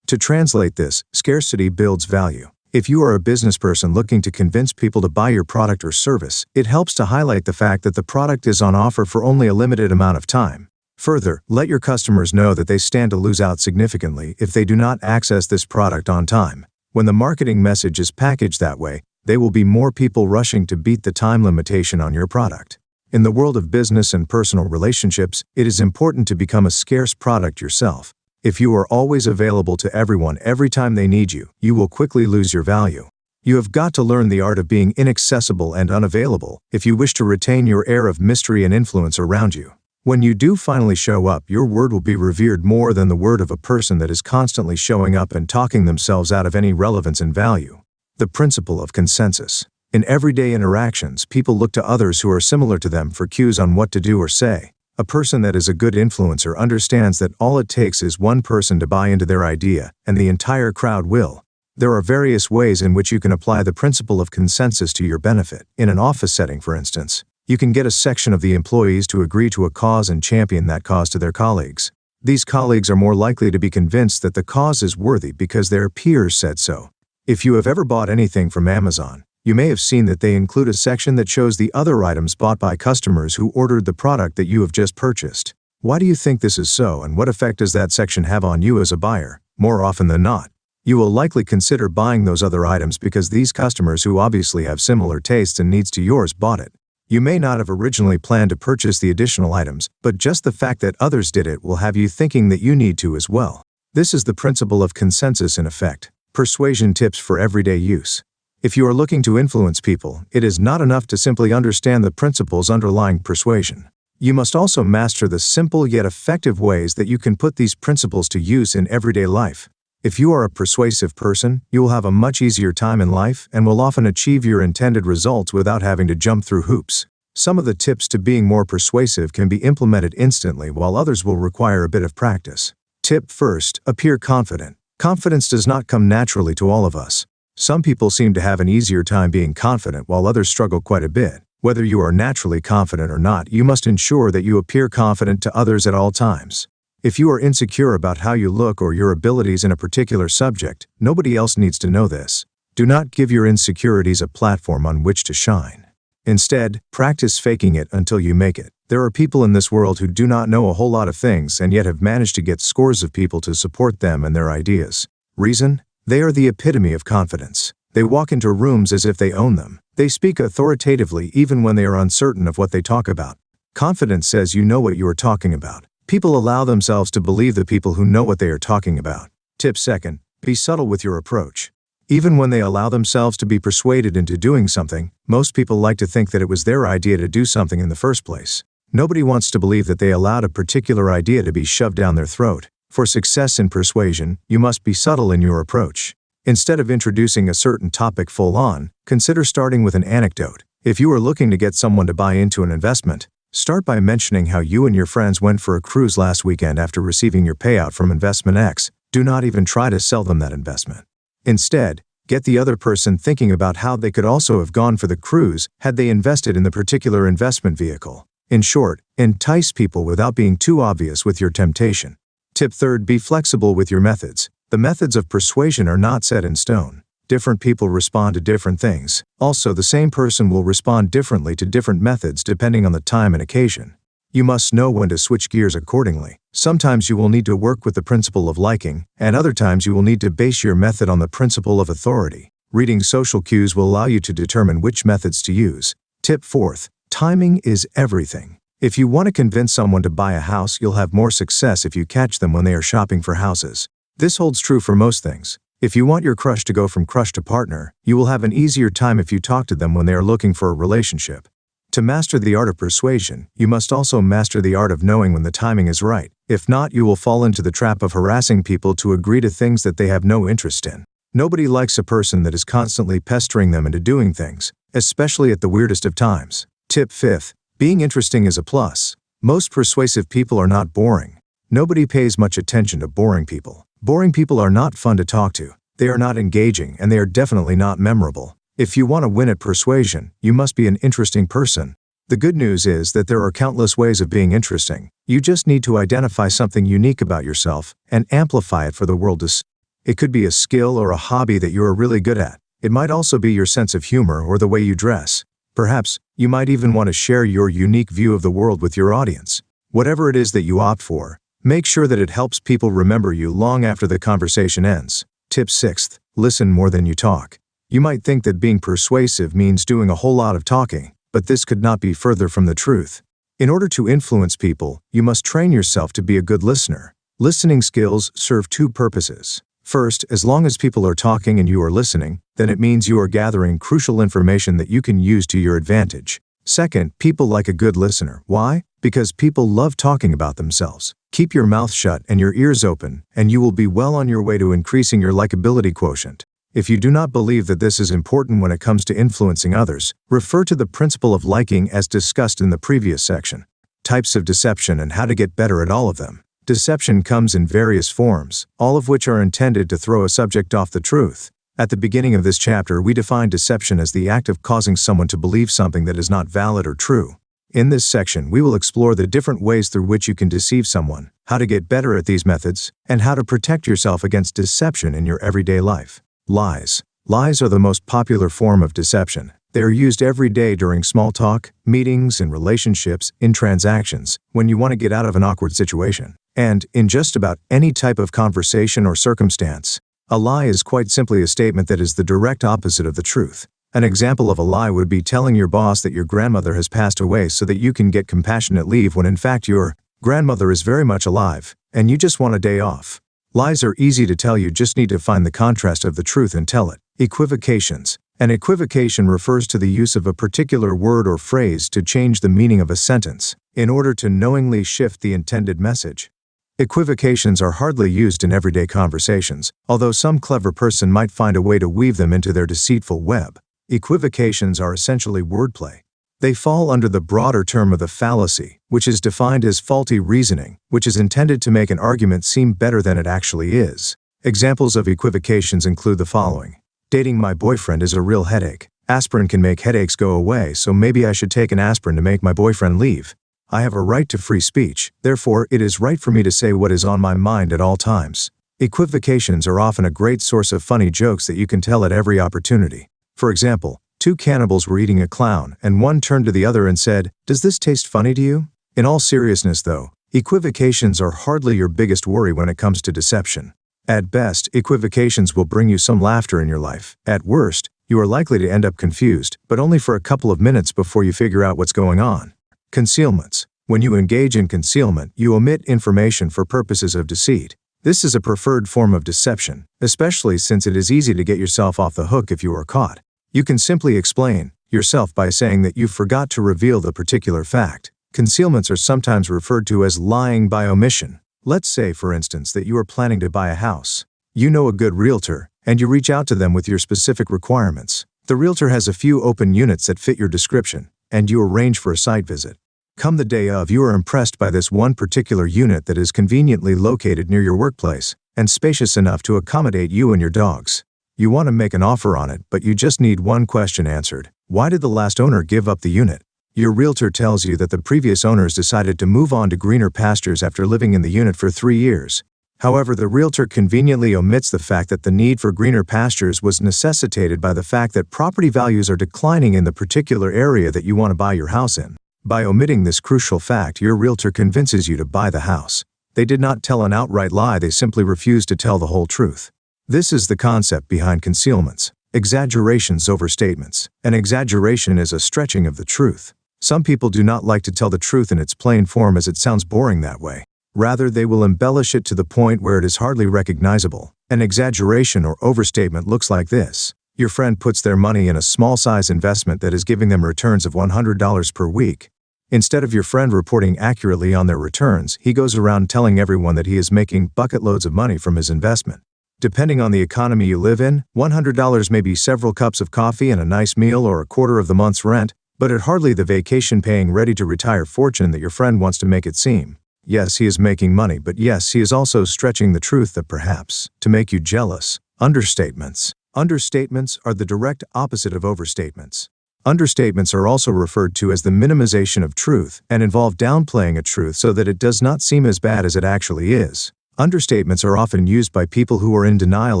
To translate this, scarcity builds value. If you are a business person looking to convince people to buy your product or service, it helps to highlight the fact that the product is on offer for only a limited amount of time. Further, let your customers know that they stand to lose out significantly if they do not access this product on time. When the marketing message is packaged that way, there will be more people rushing to beat the time limitation on your product. In the world of business and personal relationships, it is important to become a scarce product yourself. If you are always available to everyone every time they need you, you will quickly lose your value. You have got to learn the art of being inaccessible and unavailable if you wish to retain your air of mystery and influence around you. When you do finally show up, your word will be revered more than the word of a person that is constantly showing up and talking themselves out of any relevance and value. The principle of consensus. In everyday interactions, people look to others who are similar to them for cues on what to do or say. A person that is a good influencer understands that all it takes is one person to buy into their idea, and the entire crowd will. There are various ways in which you can apply the principle of consensus to your benefit. In an office setting, for instance, you can get a section of the employees to agree to a cause and champion that cause to their colleagues. These colleagues are more likely to be convinced that the cause is worthy because their peers said so. If you have ever bought anything from Amazon, you may have seen that they include a section that shows the other items bought by customers who ordered the product that you have just purchased. Why do you think this is so, and what effect does that section have on you as a buyer? More often than not, you will likely consider buying those other items because these customers who obviously have similar tastes and needs to yours bought it. You may not have originally planned to purchase the additional items, but just the fact that others did it will have you thinking that you need to as well. This is the principle of consensus in effect. Persuasion tips for everyday use. If you are looking to influence people, it is not enough to simply understand the principles underlying persuasion. You must also master the simple yet effective ways that you can put these principles to use in everyday life. If you are a persuasive person, you will have a much easier time in life and will often achieve your intended results without having to jump through hoops. Some of the tips to being more persuasive can be implemented instantly, while others will require a bit of practice. Tip first, appear confident. Confidence does not come naturally to all of us. Some people seem to have an easier time being confident while others struggle quite a bit. Whether you are naturally confident or not, you must ensure that you appear confident to others at all times. If you are insecure about how you look or your abilities in a particular subject, nobody else needs to know this. Do not give your insecurities a platform on which to shine. Instead, practice faking it until you make it. There are people in this world who do not know a whole lot of things and yet have managed to get scores of people to support them and their ideas. Reason? They are the epitome of confidence. They walk into rooms as if they own them. They speak authoritatively even when they are uncertain of what they talk about. Confidence says you know what you are talking about. People allow themselves to believe the people who know what they are talking about. Tip second, be subtle with your approach. Even when they allow themselves to be persuaded into doing something, most people like to think that it was their idea to do something in the first place. Nobody wants to believe that they allowed a particular idea to be shoved down their throat. For success in persuasion, you must be subtle in your approach. Instead of introducing a certain topic full on, consider starting with an anecdote. If you are looking to get someone to buy into an investment, start by mentioning how you and your friends went for a cruise last weekend after receiving your payout from investment X. Do not even try to sell them that investment. Instead, get the other person thinking about how they could also have gone for the cruise had they invested in the particular investment vehicle. In short, entice people without being too obvious with your temptation. Tip third, be flexible with your methods. The methods of persuasion are not set in stone. Different people respond to different things. Also, the same person will respond differently to different methods depending on the time and occasion. You must know when to switch gears accordingly. Sometimes you will need to work with the principle of liking, and other times you will need to base your method on the principle of authority. Reading social cues will allow you to determine which methods to use. Tip fourth, timing is everything. If you want to convince someone to buy a house, you'll have more success if you catch them when they are shopping for houses. This holds true for most things. If you want your crush to go from crush to partner, you will have an easier time if you talk to them when they are looking for a relationship. To master the art of persuasion, you must also master the art of knowing when the timing is right. If not, you will fall into the trap of harassing people to agree to things that they have no interest in. Nobody likes a person that is constantly pestering them into doing things, especially at the weirdest of times. Tip fifth, being interesting is a plus. Most persuasive people are not boring. Nobody pays much attention to boring people. Boring people are not fun to talk to. They are not engaging, and they are definitely not memorable. If you want to win at persuasion, you must be an interesting person. The good news is that there are countless ways of being interesting. You just need to identify something unique about yourself and amplify it for the world to see. It could be a skill or a hobby that you are really good at. It might also be your sense of humor or the way you dress. Perhaps, you might even want to share your unique view of the world with your audience. Whatever it is that you opt for, make sure that it helps people remember you long after the conversation ends. Tip sixth, listen more than you talk. You might think that being persuasive means doing a whole lot of talking, but this could not be further from the truth. In order to influence people, you must train yourself to be a good listener. Listening skills serve two purposes. First, as long as people are talking and you are listening, then it means you are gathering crucial information that you can use to your advantage. Second, people like a good listener. Why? Because people love talking about themselves. Keep your mouth shut and your ears open, and you will be well on your way to increasing your likability quotient. If you do not believe that this is important when it comes to influencing others, refer to the principle of liking as discussed in the previous section. Types of deception and how to get better at all of them. Deception comes in various forms, all of which are intended to throw a subject off the truth. At the beginning of this chapter, we define deception as the act of causing someone to believe something that is not valid or true. In this section, we will explore the different ways through which you can deceive someone, how to get better at these methods, and how to protect yourself against deception in your everyday life. Lies. Lies are the most popular form of deception. They are used every day during small talk, meetings, in relationships, in transactions, when you want to get out of an awkward situation, and in just about any type of conversation or circumstance. A lie is quite simply a statement that is the direct opposite of the truth. An example of a lie would be telling your boss that your grandmother has passed away so that you can get compassionate leave when in fact your grandmother is very much alive, and you just want a day off. Lies are easy to tell, you just need to find the contrast of the truth and tell it. Equivocations. An equivocation refers to the use of a particular word or phrase to change the meaning of a sentence, in order to knowingly shift the intended message. Equivocations are hardly used in everyday conversations, although some clever person might find a way to weave them into their deceitful web. Equivocations are essentially wordplay. They fall under the broader term of the fallacy, which is defined as faulty reasoning, which is intended to make an argument seem better than it actually is. Examples of equivocations include the following. Dating my boyfriend is a real headache. Aspirin can make headaches go away, so maybe I should take an aspirin to make my boyfriend leave. I have a right to free speech, therefore it is right for me to say what is on my mind at all times. Equivocations are often a great source of funny jokes that you can tell at every opportunity. For example, two cannibals were eating a clown, and one turned to the other and said, "Does this taste funny to you?" In all seriousness though, equivocations are hardly your biggest worry when it comes to deception. At best, equivocations will bring you some laughter in your life. At worst, you are likely to end up confused, but only for a couple of minutes before you figure out what's going on. Concealments. When you engage in concealment, you omit information for purposes of deceit. This is a preferred form of deception, especially since it is easy to get yourself off the hook if you are caught. You can simply explain yourself by saying that you forgot to reveal the particular fact. Concealments are sometimes referred to as lying by omission. Let's say, for instance, that you are planning to buy a house. You know a good realtor, and you reach out to them with your specific requirements. The realtor has a few open units that fit your description, and you arrange for a site visit. Come the day of, you are impressed by this one particular unit that is conveniently located near your workplace, and spacious enough to accommodate you and your dogs. You want to make an offer on it, but you just need one question answered. Why did the last owner give up the unit? Your realtor tells you that the previous owners decided to move on to greener pastures after living in the unit for 3 years. However, the realtor conveniently omits the fact that the need for greener pastures was necessitated by the fact that property values are declining in the particular area that you want to buy your house in. By omitting this crucial fact, your realtor convinces you to buy the house. They did not tell an outright lie, they simply refused to tell the whole truth. This is the concept behind concealments. Exaggerations, overstatements. An exaggeration is a stretching of the truth. Some people do not like to tell the truth in its plain form as it sounds boring that way. Rather, they will embellish it to the point where it is hardly recognizable. An exaggeration or overstatement looks like this. Your friend puts their money in a small-size investment that is giving them returns of $100 per week. Instead of your friend reporting accurately on their returns, he goes around telling everyone that he is making bucket loads of money from his investment. Depending on the economy you live in, $100 may be several cups of coffee and a nice meal or a quarter of the month's rent, but it hardly the vacation-paying ready-to-retire fortune that your friend wants to make it seem. Yes, he is making money, but yes, he is also stretching the truth that perhaps, to make you jealous. Understatements. Understatements are the direct opposite of overstatements. Understatements are also referred to as the minimization of truth and involve downplaying a truth so that it does not seem as bad as it actually is. Understatements are often used by people who are in denial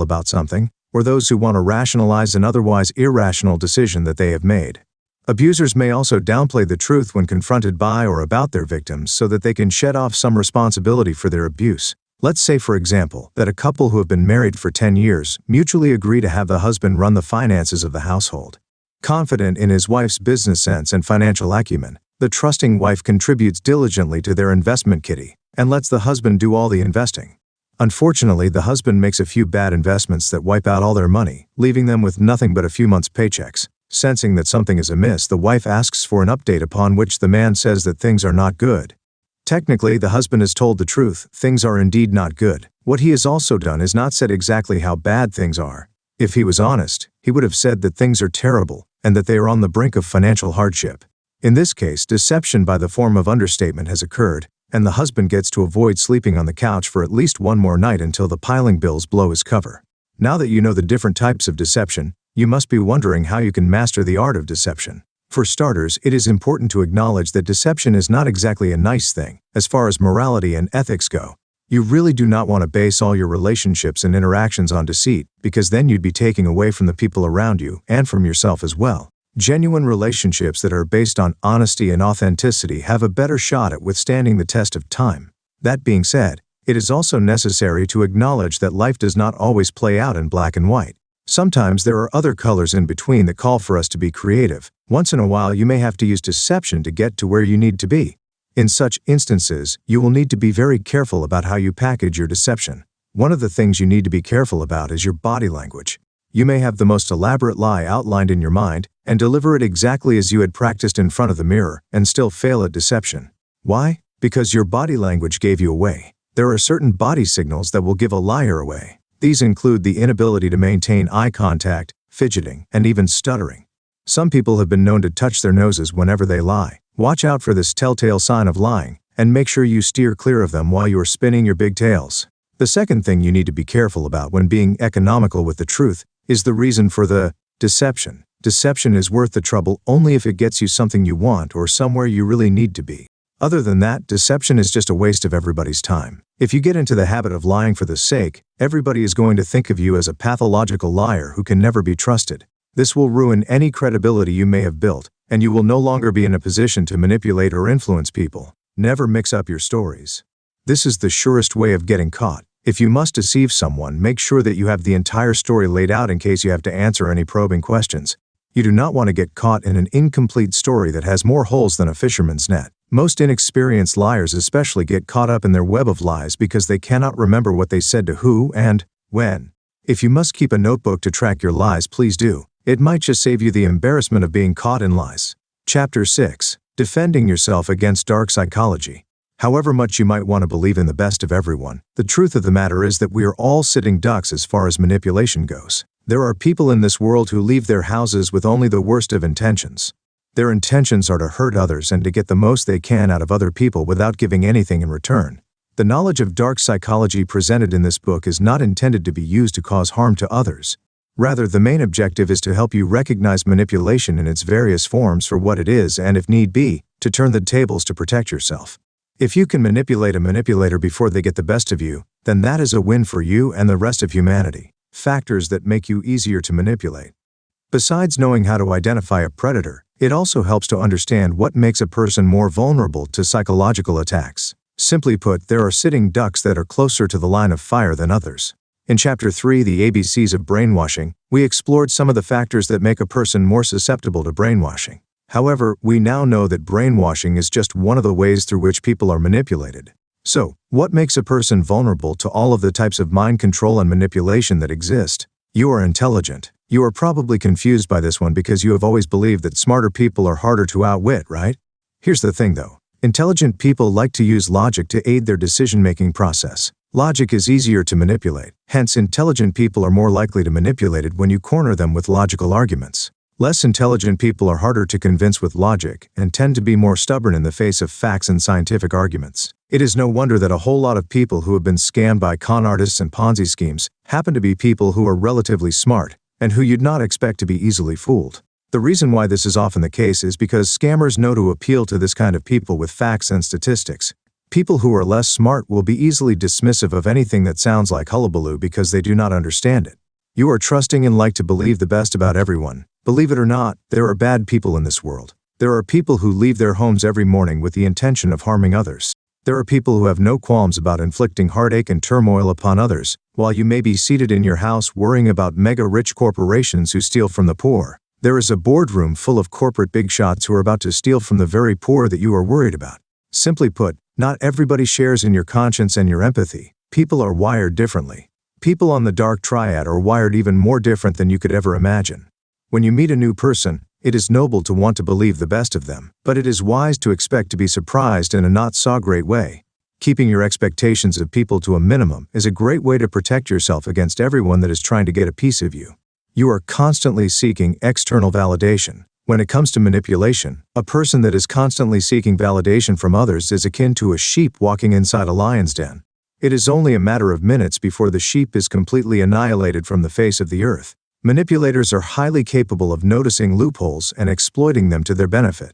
about something, or those who want to rationalize an otherwise irrational decision that they have made. Abusers may also downplay the truth when confronted by or about their victims so that they can shed off some responsibility for their abuse. Let's say, for example, that a couple who have been married for 10 years mutually agree to have the husband run the finances of the household. Confident in his wife's business sense and financial acumen, the trusting wife contributes diligently to their investment kitty and lets the husband do all the investing. Unfortunately, the husband makes a few bad investments that wipe out all their money, leaving them with nothing but a few months' paychecks. Sensing that something is amiss, the wife asks for an update, upon which the man says that things are not good. Technically, the husband has told the truth, things are indeed not good. What he has also done is not said exactly how bad things are. If he was honest, he would have said that things are terrible and that they are on the brink of financial hardship. In this case, deception by the form of understatement has occurred, and the husband gets to avoid sleeping on the couch for at least one more night until the piling bills blow his cover. Now that you know the different types of deception, you must be wondering how you can master the art of deception. For starters, it is important to acknowledge that deception is not exactly a nice thing, as far as morality and ethics go. You really do not want to base all your relationships and interactions on deceit, because then you'd be taking away from the people around you and from yourself as well. Genuine relationships that are based on honesty and authenticity have a better shot at withstanding the test of time. That being said, it is also necessary to acknowledge that life does not always play out in black and white. Sometimes there are other colors in between that call for us to be creative. Once in a while you may have to use deception to get to where you need to be. In such instances, you will need to be very careful about how you package your deception. One of the things you need to be careful about is your body language. You may have the most elaborate lie outlined in your mind and deliver it exactly as you had practiced in front of the mirror and still fail at deception. Why? Because your body language gave you away. There are certain body signals that will give a liar away. These include the inability to maintain eye contact, fidgeting, and even stuttering. Some people have been known to touch their noses whenever they lie. Watch out for this telltale sign of lying, and make sure you steer clear of them while you are spinning your big tails. The second thing you need to be careful about when being economical with the truth is the reason for the deception. Deception is worth the trouble only if it gets you something you want or somewhere you really need to be. Other than that, deception is just a waste of everybody's time. If you get into the habit of lying for the sake, everybody is going to think of you as a pathological liar who can never be trusted. This will ruin any credibility you may have built, and you will no longer be in a position to manipulate or influence people. Never mix up your stories. This is the surest way of getting caught. If you must deceive someone, make sure that you have the entire story laid out in case you have to answer any probing questions. You do not want to get caught in an incomplete story that has more holes than a fisherman's net. Most inexperienced liars especially get caught up in their web of lies because they cannot remember what they said to who and when. If you must keep a notebook to track your lies, please do. It might just save you the embarrassment of being caught in lies. Chapter 6. Defending yourself against dark psychology. However much you might want to believe in the best of everyone, the truth of the matter is that we are all sitting ducks as far as manipulation goes. There are people in this world who leave their houses with only the worst of intentions. Their intentions are to hurt others and to get the most they can out of other people without giving anything in return. The knowledge of dark psychology presented in this book is not intended to be used to cause harm to others. Rather, the main objective is to help you recognize manipulation in its various forms for what it is and, if need be, to turn the tables to protect yourself. If you can manipulate a manipulator before they get the best of you, then that is a win for you and the rest of humanity. Factors that make you easier to manipulate. Besides knowing how to identify a predator, it also helps to understand what makes a person more vulnerable to psychological attacks. Simply put, there are sitting ducks that are closer to the line of fire than others. In Chapter 3, The ABCs of Brainwashing, we explored some of the factors that make a person more susceptible to brainwashing. However, we now know that brainwashing is just one of the ways through which people are manipulated. So, what makes a person vulnerable to all of the types of mind control and manipulation that exist? You are intelligent. You are probably confused by this one because you have always believed that smarter people are harder to outwit, right? Here's the thing though. Intelligent people like to use logic to aid their decision-making process. Logic is easier to manipulate. Hence, intelligent people are more likely to manipulate it when you corner them with logical arguments. Less intelligent people are harder to convince with logic and tend to be more stubborn in the face of facts and scientific arguments. It is no wonder that a whole lot of people who have been scammed by con artists and Ponzi schemes happen to be people who are relatively smart and who you'd not expect to be easily fooled. The reason why this is often the case is because scammers know to appeal to this kind of people with facts and statistics. People who are less smart will be easily dismissive of anything that sounds like hullabaloo because they do not understand it. You are trusting and like to believe the best about everyone. Believe it or not, there are bad people in this world. There are people who leave their homes every morning with the intention of harming others. There are people who have no qualms about inflicting heartache and turmoil upon others, while you may be seated in your house worrying about mega-rich corporations who steal from the poor. There is a boardroom full of corporate big shots who are about to steal from the very poor that you are worried about. Simply put, not everybody shares in your conscience and your empathy. People are wired differently. People on the dark triad are wired even more different than you could ever imagine. When you meet a new person, it is noble to want to believe the best of them, but it is wise to expect to be surprised in a not-so-great way. Keeping your expectations of people to a minimum is a great way to protect yourself against everyone that is trying to get a piece of you. You are constantly seeking external validation. When it comes to manipulation, a person that is constantly seeking validation from others is akin to a sheep walking inside a lion's den. It is only a matter of minutes before the sheep is completely annihilated from the face of the earth. Manipulators are highly capable of noticing loopholes and exploiting them to their benefit.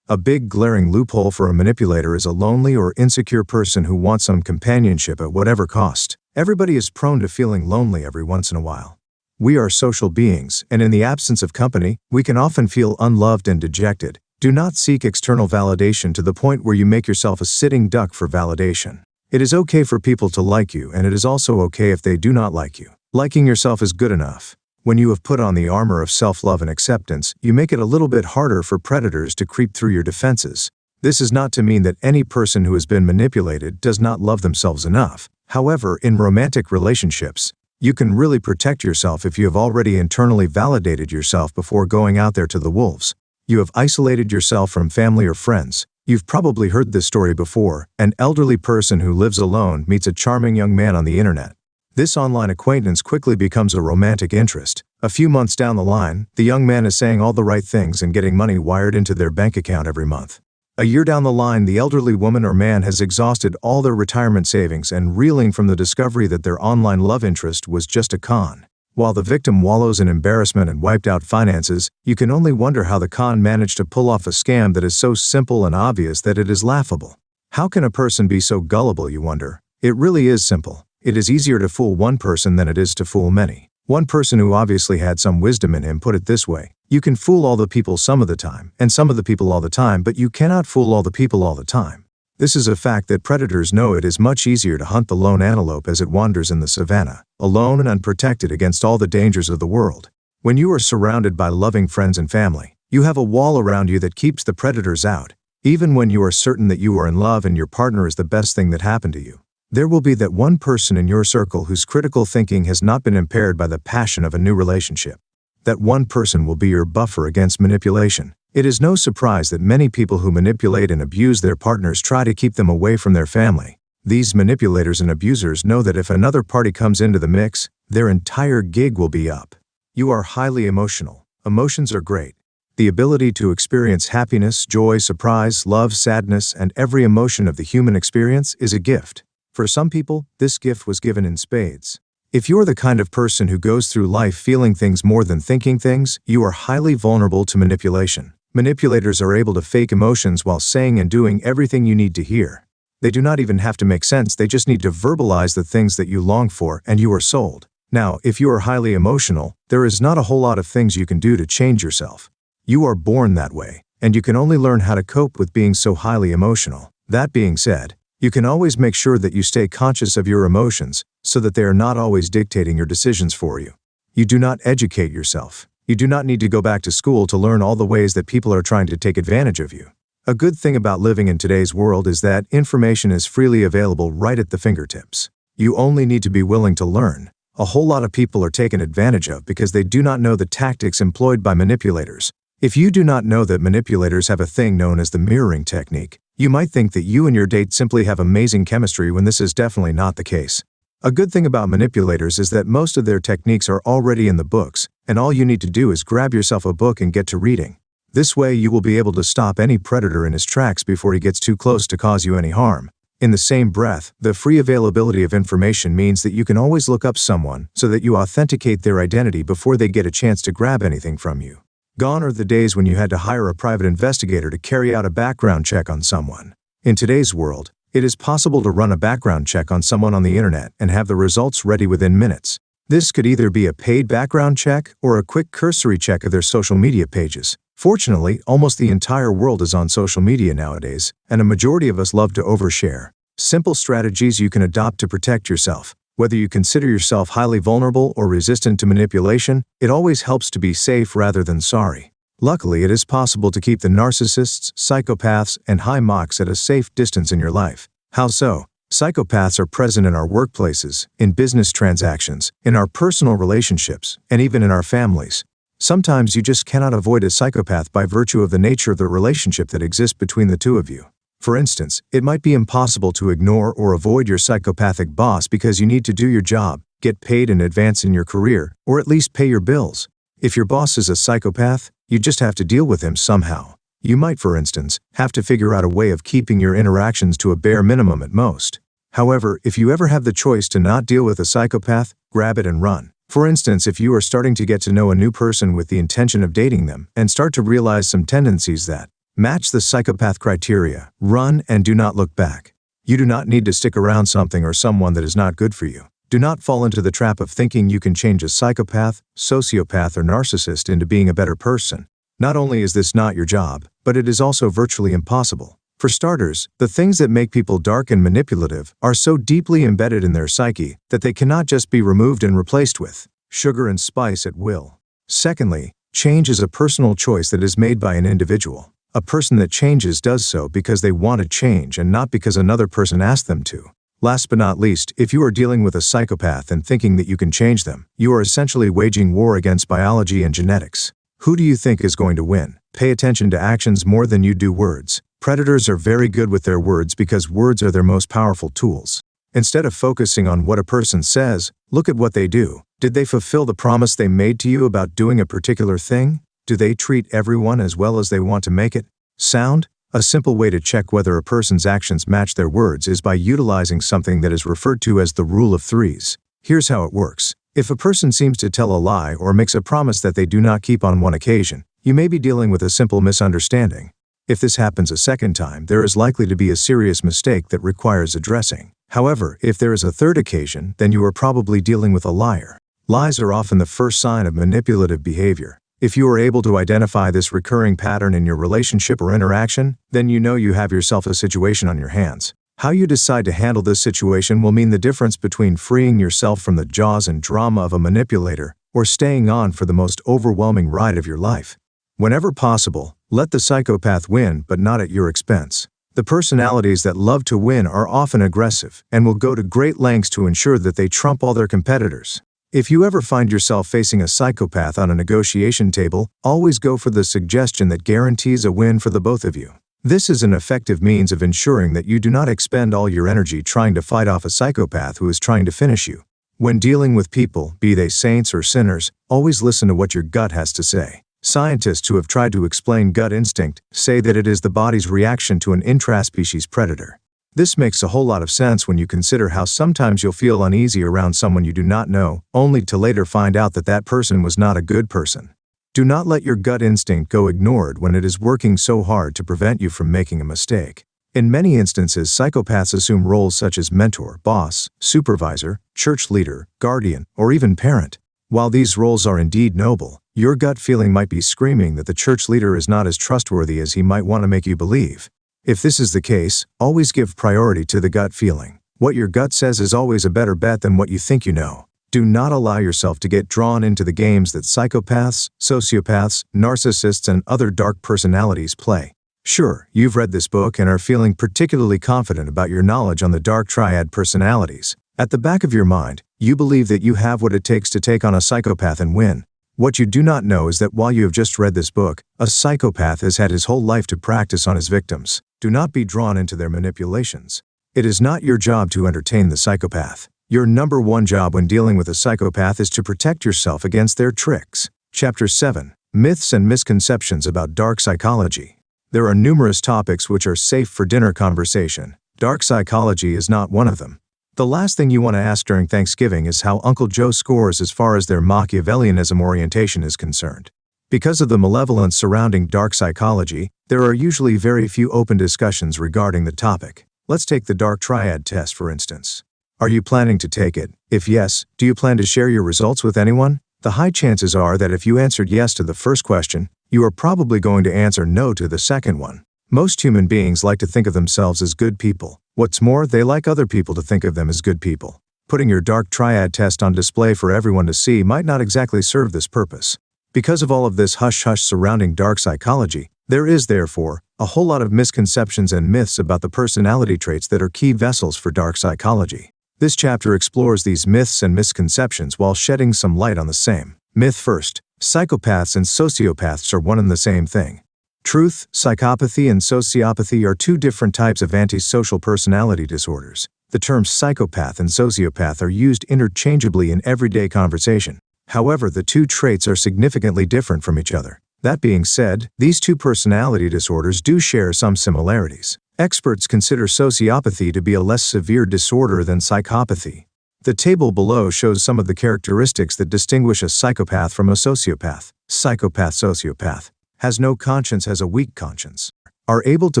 A big glaring loophole for a manipulator is a lonely or insecure person who wants some companionship at whatever cost. Everybody is prone to feeling lonely every once in a while. We are social beings, and in the absence of company, we can often feel unloved and dejected. Do not seek external validation to the point where you make yourself a sitting duck for validation. It is okay for people to like you, and it is also okay if they do not like you. Liking yourself is good enough. When you have put on the armor of self-love and acceptance, you make it a little bit harder for predators to creep through your defenses. This is not to mean that any person who has been manipulated does not love themselves enough. However, in romantic relationships, you can really protect yourself if you have already internally validated yourself before going out there to the wolves. You have isolated yourself from family or friends. You've probably heard this story before. An elderly person who lives alone meets a charming young man on the internet. This online acquaintance quickly becomes a romantic interest. A few months down the line, the young man is saying all the right things and getting money wired into their bank account every month. A year down the line, the elderly woman or man has exhausted all their retirement savings and reeling from the discovery that their online love interest was just a con. While the victim wallows in embarrassment and wiped out finances, you can only wonder how the con managed to pull off a scam that is so simple and obvious that it is laughable. How can a person be so gullible, you wonder? It really is simple. It is easier to fool one person than it is to fool many. One person who obviously had some wisdom in him put it this way: you can fool all the people some of the time, and some of the people all the time, but you cannot fool all the people all the time. This is a fact that predators know. It is much easier to hunt the lone antelope as it wanders in the savannah, alone and unprotected against all the dangers of the world. When you are surrounded by loving friends and family, you have a wall around you that keeps the predators out. Even when you are certain that you are in love and your partner is the best thing that happened to you, there will be that one person in your circle whose critical thinking has not been impaired by the passion of a new relationship. That one person will be your buffer against manipulation. It is no surprise that many people who manipulate and abuse their partners try to keep them away from their family. These manipulators and abusers know that if another party comes into the mix, their entire gig will be up. You are highly emotional. Emotions are great. The ability to experience happiness, joy, surprise, love, sadness, and every emotion of the human experience is a gift. For some people, this gift was given in spades. If you're the kind of person who goes through life feeling things more than thinking things, you are highly vulnerable to manipulation. Manipulators are able to fake emotions while saying and doing everything you need to hear. They do not even have to make sense, they just need to verbalize the things that you long for, and you are sold. Now, if you are highly emotional, there is not a whole lot of things you can do to change yourself. You are born that way, and you can only learn how to cope with being so highly emotional. That being said, you can always make sure that you stay conscious of your emotions so that they are not always dictating your decisions for you. You do not educate yourself. You do not need to go back to school to learn all the ways that people are trying to take advantage of you. A good thing about living in today's world is that information is freely available right at the fingertips. You only need to be willing to learn. A whole lot of people are taken advantage of because they do not know the tactics employed by manipulators. If you do not know that manipulators have a thing known as the mirroring technique, you might think that you and your date simply have amazing chemistry when this is definitely not the case. A good thing about manipulators is that most of their techniques are already in the books, and all you need to do is grab yourself a book and get to reading. This way you will be able to stop any predator in his tracks before he gets too close to cause you any harm. In the same breath, the free availability of information means that you can always look up someone so that you authenticate their identity before they get a chance to grab anything from you. Gone are the days when you had to hire a private investigator to carry out a background check on someone. In today's world, it is possible to run a background check on someone on the internet and have the results ready within minutes. This could either be a paid background check or a quick cursory check of their social media pages. Fortunately, almost the entire world is on social media nowadays, and a majority of us love to overshare. Simple strategies you can adopt to protect yourself. Whether you consider yourself highly vulnerable or resistant to manipulation, it always helps to be safe rather than sorry. Luckily, it is possible to keep the narcissists, psychopaths, and high mocks at a safe distance in your life. How so? Psychopaths are present in our workplaces, in business transactions, in our personal relationships, and even in our families. Sometimes you just cannot avoid a psychopath by virtue of the nature of the relationship that exists between the two of you. For instance, it might be impossible to ignore or avoid your psychopathic boss because you need to do your job, get paid and advance in your career, or at least pay your bills. If your boss is a psychopath, you just have to deal with him somehow. You might, for instance, have to figure out a way of keeping your interactions to a bare minimum at most. However, if you ever have the choice to not deal with a psychopath, grab it and run. For instance, if you are starting to get to know a new person with the intention of dating them and start to realize some tendencies that match the psychopath criteria, run and do not look back. You do not need to stick around something or someone that is not good for you. Do not fall into the trap of thinking you can change a psychopath, sociopath, or narcissist into being a better person. Not only is this not your job, but it is also virtually impossible. For starters, the things that make people dark and manipulative are so deeply embedded in their psyche that they cannot just be removed and replaced with sugar and spice at will. Secondly, change is a personal choice that is made by an individual. A person that changes does so because they want to change and not because another person asked them to. Last but not least, if you are dealing with a psychopath and thinking that you can change them, you are essentially waging war against biology and genetics. Who do you think is going to win? Pay attention to actions more than you do words. Predators are very good with their words because words are their most powerful tools. Instead of focusing on what a person says, look at what they do. Did they fulfill the promise they made to you about doing a particular thing? Do they treat everyone as well as they want to make it sound? A simple way to check whether a person's actions match their words is by utilizing something that is referred to as the rule of threes. Here's how it works. If a person seems to tell a lie or makes a promise that they do not keep on one occasion, you may be dealing with a simple misunderstanding. If this happens a second time, there is likely to be a serious mistake that requires addressing. However, if there is a third occasion, then you are probably dealing with a liar. Lies are often the first sign of manipulative behavior. If you are able to identify this recurring pattern in your relationship or interaction, then you know you have yourself a situation on your hands. How you decide to handle this situation will mean the difference between freeing yourself from the jaws and drama of a manipulator or staying on for the most overwhelming ride of your life. Whenever possible, let the psychopath win, but not at your expense. The personalities that love to win are often aggressive and will go to great lengths to ensure that they trump all their competitors. If you ever find yourself facing a psychopath on a negotiation table, always go for the suggestion that guarantees a win for the both of you. This is an effective means of ensuring that you do not expend all your energy trying to fight off a psychopath who is trying to finish you. When dealing with people, be they saints or sinners, always listen to what your gut has to say. Scientists who have tried to explain gut instinct say that it is the body's reaction to an intraspecies predator. This makes a whole lot of sense when you consider how sometimes you'll feel uneasy around someone you do not know, only to later find out that that person was not a good person. Do not let your gut instinct go ignored when it is working so hard to prevent you from making a mistake. In many instances, psychopaths assume roles such as mentor, boss, supervisor, church leader, guardian, or even parent. While these roles are indeed noble, your gut feeling might be screaming that the church leader is not as trustworthy as he might want to make you believe. If this is the case, always give priority to the gut feeling. What your gut says is always a better bet than what you think you know. Do not allow yourself to get drawn into the games that psychopaths, sociopaths, narcissists, and other dark personalities play. Sure, you've read this book and are feeling particularly confident about your knowledge on the dark triad personalities. At the back of your mind, you believe that you have what it takes to take on a psychopath and win. What you do not know is that while you have just read this book, a psychopath has had his whole life to practice on his victims. Do not be drawn into their manipulations. It is not your job to entertain the psychopath. Your number one job when dealing with a psychopath is to protect yourself against their tricks. Chapter 7. Myths and Misconceptions about Dark Psychology. There are numerous topics which are safe for dinner conversation. Dark psychology is not one of them. The last thing you want to ask during Thanksgiving is how Uncle Joe scores as far as their Machiavellianism orientation is concerned. Because of the malevolence surrounding dark psychology, there are usually very few open discussions regarding the topic. Let's take the dark triad test for instance. Are you planning to take it? If yes, do you plan to share your results with anyone? The high chances are that if you answered yes to the first question, you are probably going to answer no to the second one. Most human beings like to think of themselves as good people. What's more, they like other people to think of them as good people. Putting your dark triad test on display for everyone to see might not exactly serve this purpose. Because of all of this hush-hush surrounding dark psychology, there is, therefore, a whole lot of misconceptions and myths about the personality traits that are key vessels for dark psychology. This chapter explores these myths and misconceptions while shedding some light on the same. Myth first: psychopaths and sociopaths are one and the same thing. Truth: psychopathy and sociopathy are two different types of antisocial personality disorders. The terms psychopath and sociopath are used interchangeably in everyday conversation. However, the two traits are significantly different from each other. That being said, these two personality disorders do share some similarities. Experts consider sociopathy to be a less severe disorder than psychopathy. The table below shows some of the characteristics that distinguish a psychopath from a sociopath. Sociopath has no conscience, has a weak conscience, are able to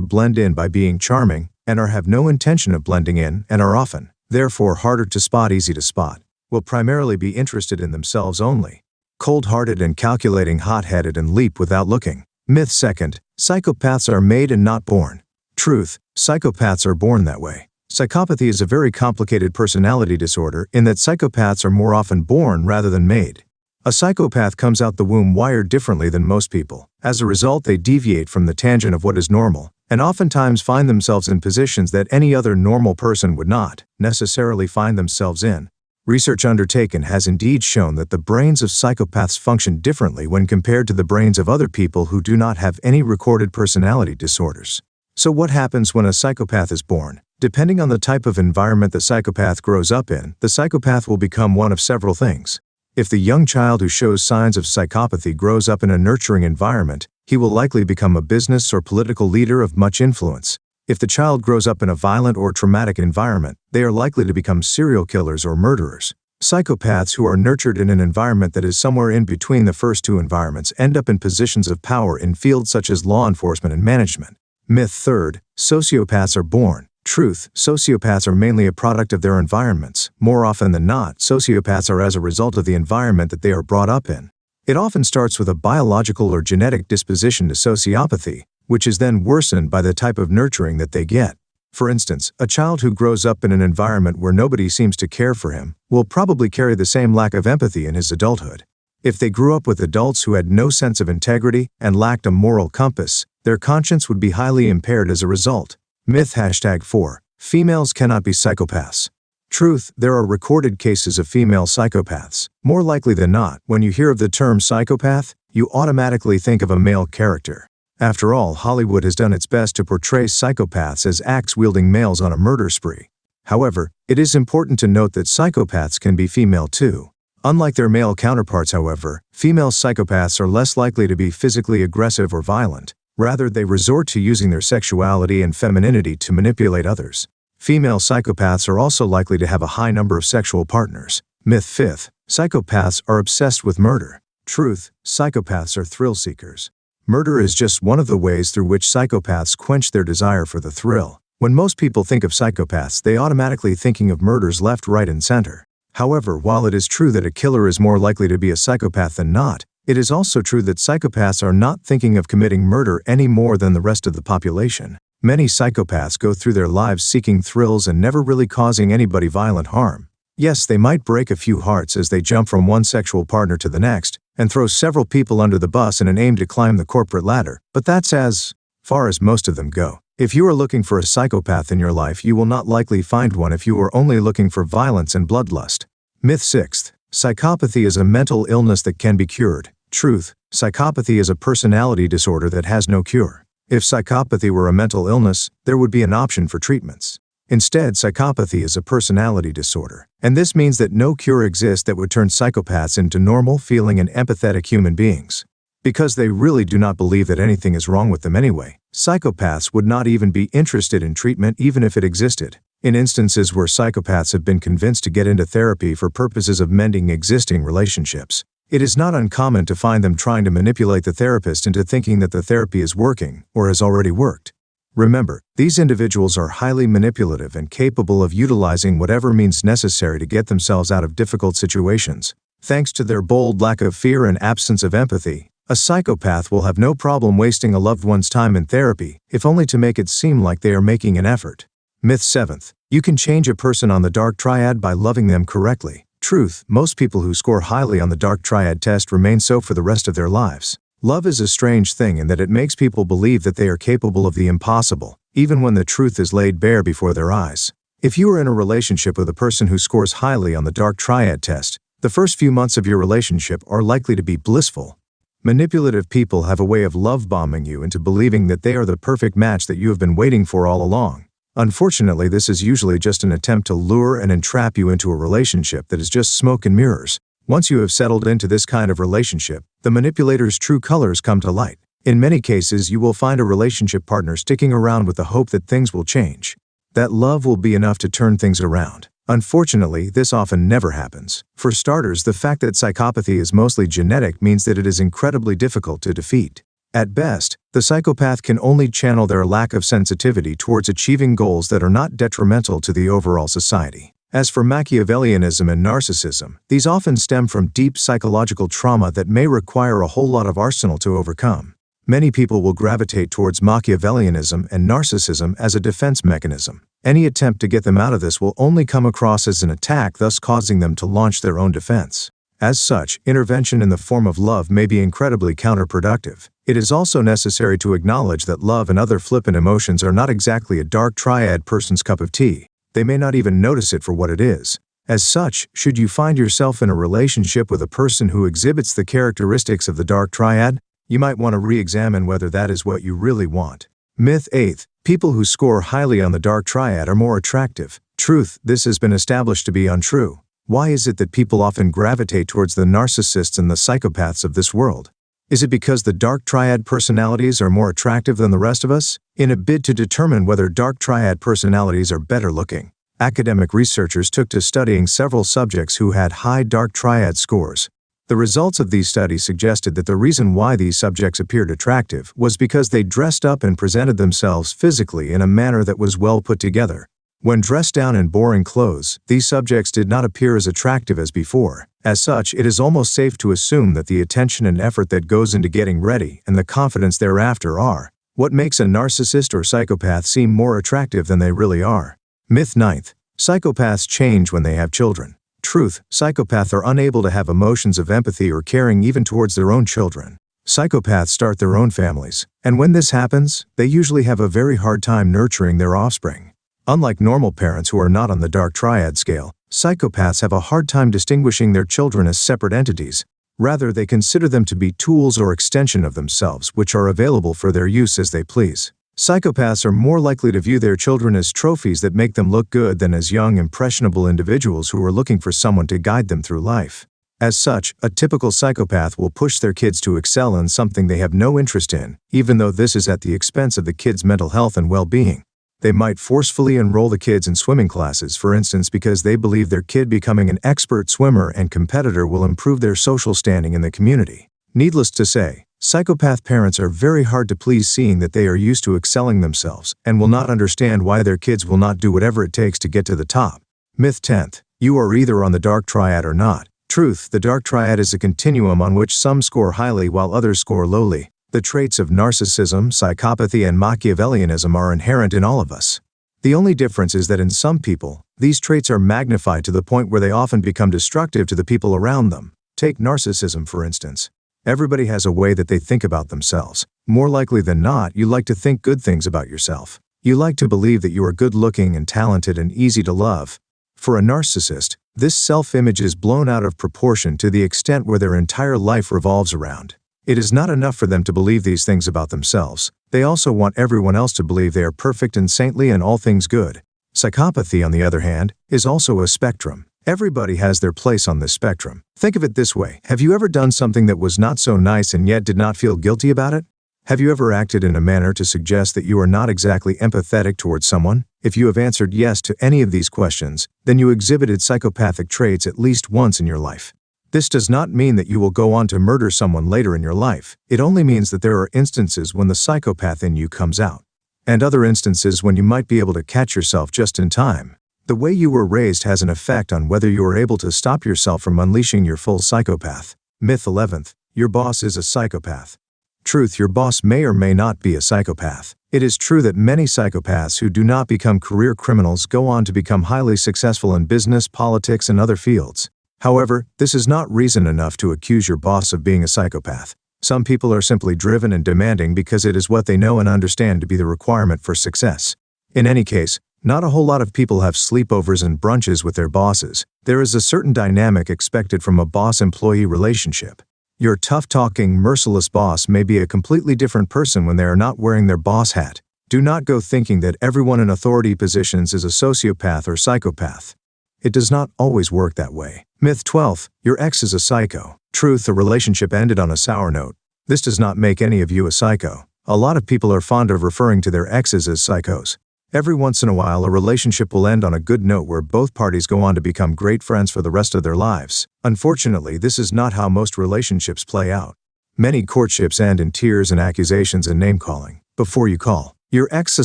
blend in by being charming, and have no intention of blending in, and are often, therefore harder to spot, easy to spot, will primarily be interested in themselves only, cold-hearted and calculating, hot-headed, and leap without looking. Myth second, psychopaths are made and not born. Truth, psychopaths are born that way. Psychopathy is a very complicated personality disorder in that psychopaths are more often born rather than made. A psychopath comes out the womb wired differently than most people. As a result, they deviate from the tangent of what is normal, and oftentimes find themselves in positions that any other normal person would not necessarily find themselves in. Research undertaken has indeed shown that the brains of psychopaths function differently when compared to the brains of other people who do not have any recorded personality disorders. So what happens when a psychopath is born? Depending on the type of environment the psychopath grows up in, the psychopath will become one of several things. If the young child who shows signs of psychopathy grows up in a nurturing environment, he will likely become a business or political leader of much influence. If the child grows up in a violent or traumatic environment, they are likely to become serial killers or murderers. Psychopaths who are nurtured in an environment that is somewhere in between the first two environments end up in positions of power in fields such as law enforcement and management. Myth third, sociopaths are born. Truth, sociopaths are mainly a product of their environments. More often than not, sociopaths are as a result of the environment that they are brought up in. It often starts with a biological or genetic disposition to sociopathy, which is then worsened by the type of nurturing that they get. For instance, a child who grows up in an environment where nobody seems to care for him will probably carry the same lack of empathy in his adulthood. If they grew up with adults who had no sense of integrity and lacked a moral compass, their conscience would be highly impaired as a result. Myth #4. Females cannot be psychopaths. Truth, there are recorded cases of female psychopaths. More likely than not, when you hear of the term psychopath, you automatically think of a male character. After all, Hollywood has done its best to portray psychopaths as axe-wielding males on a murder spree. However, it is important to note that psychopaths can be female too. Unlike their male counterparts, however, female psychopaths are less likely to be physically aggressive or violent. Rather, they resort to using their sexuality and femininity to manipulate others. Female psychopaths are also likely to have a high number of sexual partners. Myth fifth, psychopaths are obsessed with murder. Truth, psychopaths are thrill seekers. Murder is just one of the ways through which psychopaths quench their desire for the thrill. When most people think of psychopaths, they automatically thinking of murders left, right, and center. However, while it is true that a killer is more likely to be a psychopath than not, it is also true that psychopaths are not thinking of committing murder any more than the rest of the population. Many psychopaths go through their lives seeking thrills and never really causing anybody violent harm. Yes, they might break a few hearts as they jump from one sexual partner to the next, and throw several people under the bus in an aim to climb the corporate ladder, but that's as far as most of them go. If you are looking for a psychopath in your life, you will not likely find one if you are only looking for violence and bloodlust. Myth sixth, psychopathy is a mental illness that can be cured. Truth, psychopathy is a personality disorder that has no cure. If psychopathy were a mental illness, there would be an option for treatments. Instead, psychopathy is a personality disorder, and this means that no cure exists that would turn psychopaths into normal, feeling, and empathetic human beings. Because they really do not believe that anything is wrong with them anyway, psychopaths would not even be interested in treatment even if it existed. In instances where psychopaths have been convinced to get into therapy for purposes of mending existing relationships, it is not uncommon to find them trying to manipulate the therapist into thinking that the therapy is working or has already worked. Remember, these individuals are highly manipulative and capable of utilizing whatever means necessary to get themselves out of difficult situations. Thanks to their bold lack of fear and absence of empathy, a psychopath will have no problem wasting a loved one's time in therapy, if only to make it seem like they are making an effort. Myth seventh, you can change a person on the dark triad by loving them correctly. Truth, most people who score highly on the dark triad test remain so for the rest of their lives. Love is a strange thing in that it makes people believe that they are capable of the impossible, even when the truth is laid bare before their eyes. If you are in a relationship with a person who scores highly on the dark triad test, the first few months of your relationship are likely to be blissful. Manipulative people have a way of love-bombing you into believing that they are the perfect match that you have been waiting for all along. Unfortunately, this is usually just an attempt to lure and entrap you into a relationship that is just smoke and mirrors. Once you have settled into this kind of relationship, the manipulator's true colors come to light. In many cases, you will find a relationship partner sticking around with the hope that things will change, that love will be enough to turn things around. Unfortunately, this often never happens. For starters, the fact that psychopathy is mostly genetic means that it is incredibly difficult to defeat. At best, the psychopath can only channel their lack of sensitivity towards achieving goals that are not detrimental to the overall society. As for Machiavellianism and narcissism, these often stem from deep psychological trauma that may require a whole lot of arsenal to overcome. Many people will gravitate towards Machiavellianism and narcissism as a defense mechanism. Any attempt to get them out of this will only come across as an attack, thus causing them to launch their own defense. As such, intervention in the form of love may be incredibly counterproductive. It is also necessary to acknowledge that love and other flippant emotions are not exactly a dark triad person's cup of tea. They may not even notice it for what it is. As such, should you find yourself in a relationship with a person who exhibits the characteristics of the dark triad, you might want to re-examine whether that is what you really want. Myth 8. People who score highly on the dark triad are more attractive. Truth. This has been established to be untrue. Why is it that people often gravitate towards the narcissists and the psychopaths of this world? Is it because the dark triad personalities are more attractive than the rest of us? In a bid to determine whether dark triad personalities are better looking, academic researchers took to studying several subjects who had high dark triad scores. The results of these studies suggested that the reason why these subjects appeared attractive was because they dressed up and presented themselves physically in a manner that was well put together. When dressed down in boring clothes, these subjects did not appear as attractive as before. As such, it is almost safe to assume that the attention and effort that goes into getting ready and the confidence thereafter are what makes a narcissist or psychopath seem more attractive than they really are. Myth 9. Psychopaths change when they have children. Truth. Psychopaths are unable to have emotions of empathy or caring even towards their own children. Psychopaths start their own families, and when this happens, they usually have a very hard time nurturing their offspring. Unlike normal parents who are not on the dark triad scale, psychopaths have a hard time distinguishing their children as separate entities. Rather, they consider them to be tools or extension of themselves which are available for their use as they please. Psychopaths are more likely to view their children as trophies that make them look good than as young, impressionable individuals who are looking for someone to guide them through life. As such, a typical psychopath will push their kids to excel in something they have no interest in, even though this is at the expense of the kid's mental health and well-being. They might forcefully enroll the kids in swimming classes, for instance, because they believe their kid becoming an expert swimmer and competitor will improve their social standing in the community. Needless to say, psychopath parents are very hard to please, seeing that they are used to excelling themselves and will not understand why their kids will not do whatever it takes to get to the top. Myth 10. You are either on the dark triad or not. Truth. The dark triad is a continuum on which some score highly while others score lowly. The traits of narcissism, psychopathy, and Machiavellianism are inherent in all of us. The only difference is that in some people, these traits are magnified to the point where they often become destructive to the people around them. Take narcissism, for instance. Everybody has a way that they think about themselves. More likely than not, you like to think good things about yourself. You like to believe that you are good-looking and talented and easy to love. For a narcissist, this self-image is blown out of proportion to the extent where their entire life revolves around. It is not enough for them to believe these things about themselves. They also want everyone else to believe they are perfect and saintly and all things good. Psychopathy, on the other hand, is also a spectrum. Everybody has their place on this spectrum. Think of it this way. Have you ever done something that was not so nice and yet did not feel guilty about it? Have you ever acted in a manner to suggest that you are not exactly empathetic towards someone? If you have answered yes to any of these questions, then you exhibited psychopathic traits at least once in your life. This does not mean that you will go on to murder someone later in your life. It only means that there are instances when the psychopath in you comes out, and other instances when you might be able to catch yourself just in time. The way you were raised has an effect on whether you are able to stop yourself from unleashing your full psychopath. Myth 11. Your boss is a psychopath. Truth. Your boss may or may not be a psychopath. It is true that many psychopaths who do not become career criminals go on to become highly successful in business, politics, and other fields. However, this is not reason enough to accuse your boss of being a psychopath. Some people are simply driven and demanding because it is what they know and understand to be the requirement for success. In any case, not a whole lot of people have sleepovers and brunches with their bosses. There is a certain dynamic expected from a boss-employee relationship. Your tough-talking, merciless boss may be a completely different person when they are not wearing their boss hat. Do not go thinking that everyone in authority positions is a sociopath or psychopath. It does not always work that way. Myth 12. Your ex is a psycho. Truth. A relationship ended on a sour note. This does not make any of you a psycho. A lot of people are fond of referring to their exes as psychos. Every once in a while, a relationship will end on a good note where both parties go on to become great friends for the rest of their lives. Unfortunately, this is not how most relationships play out. Many courtships end in tears and accusations and name-calling. Before you call your ex a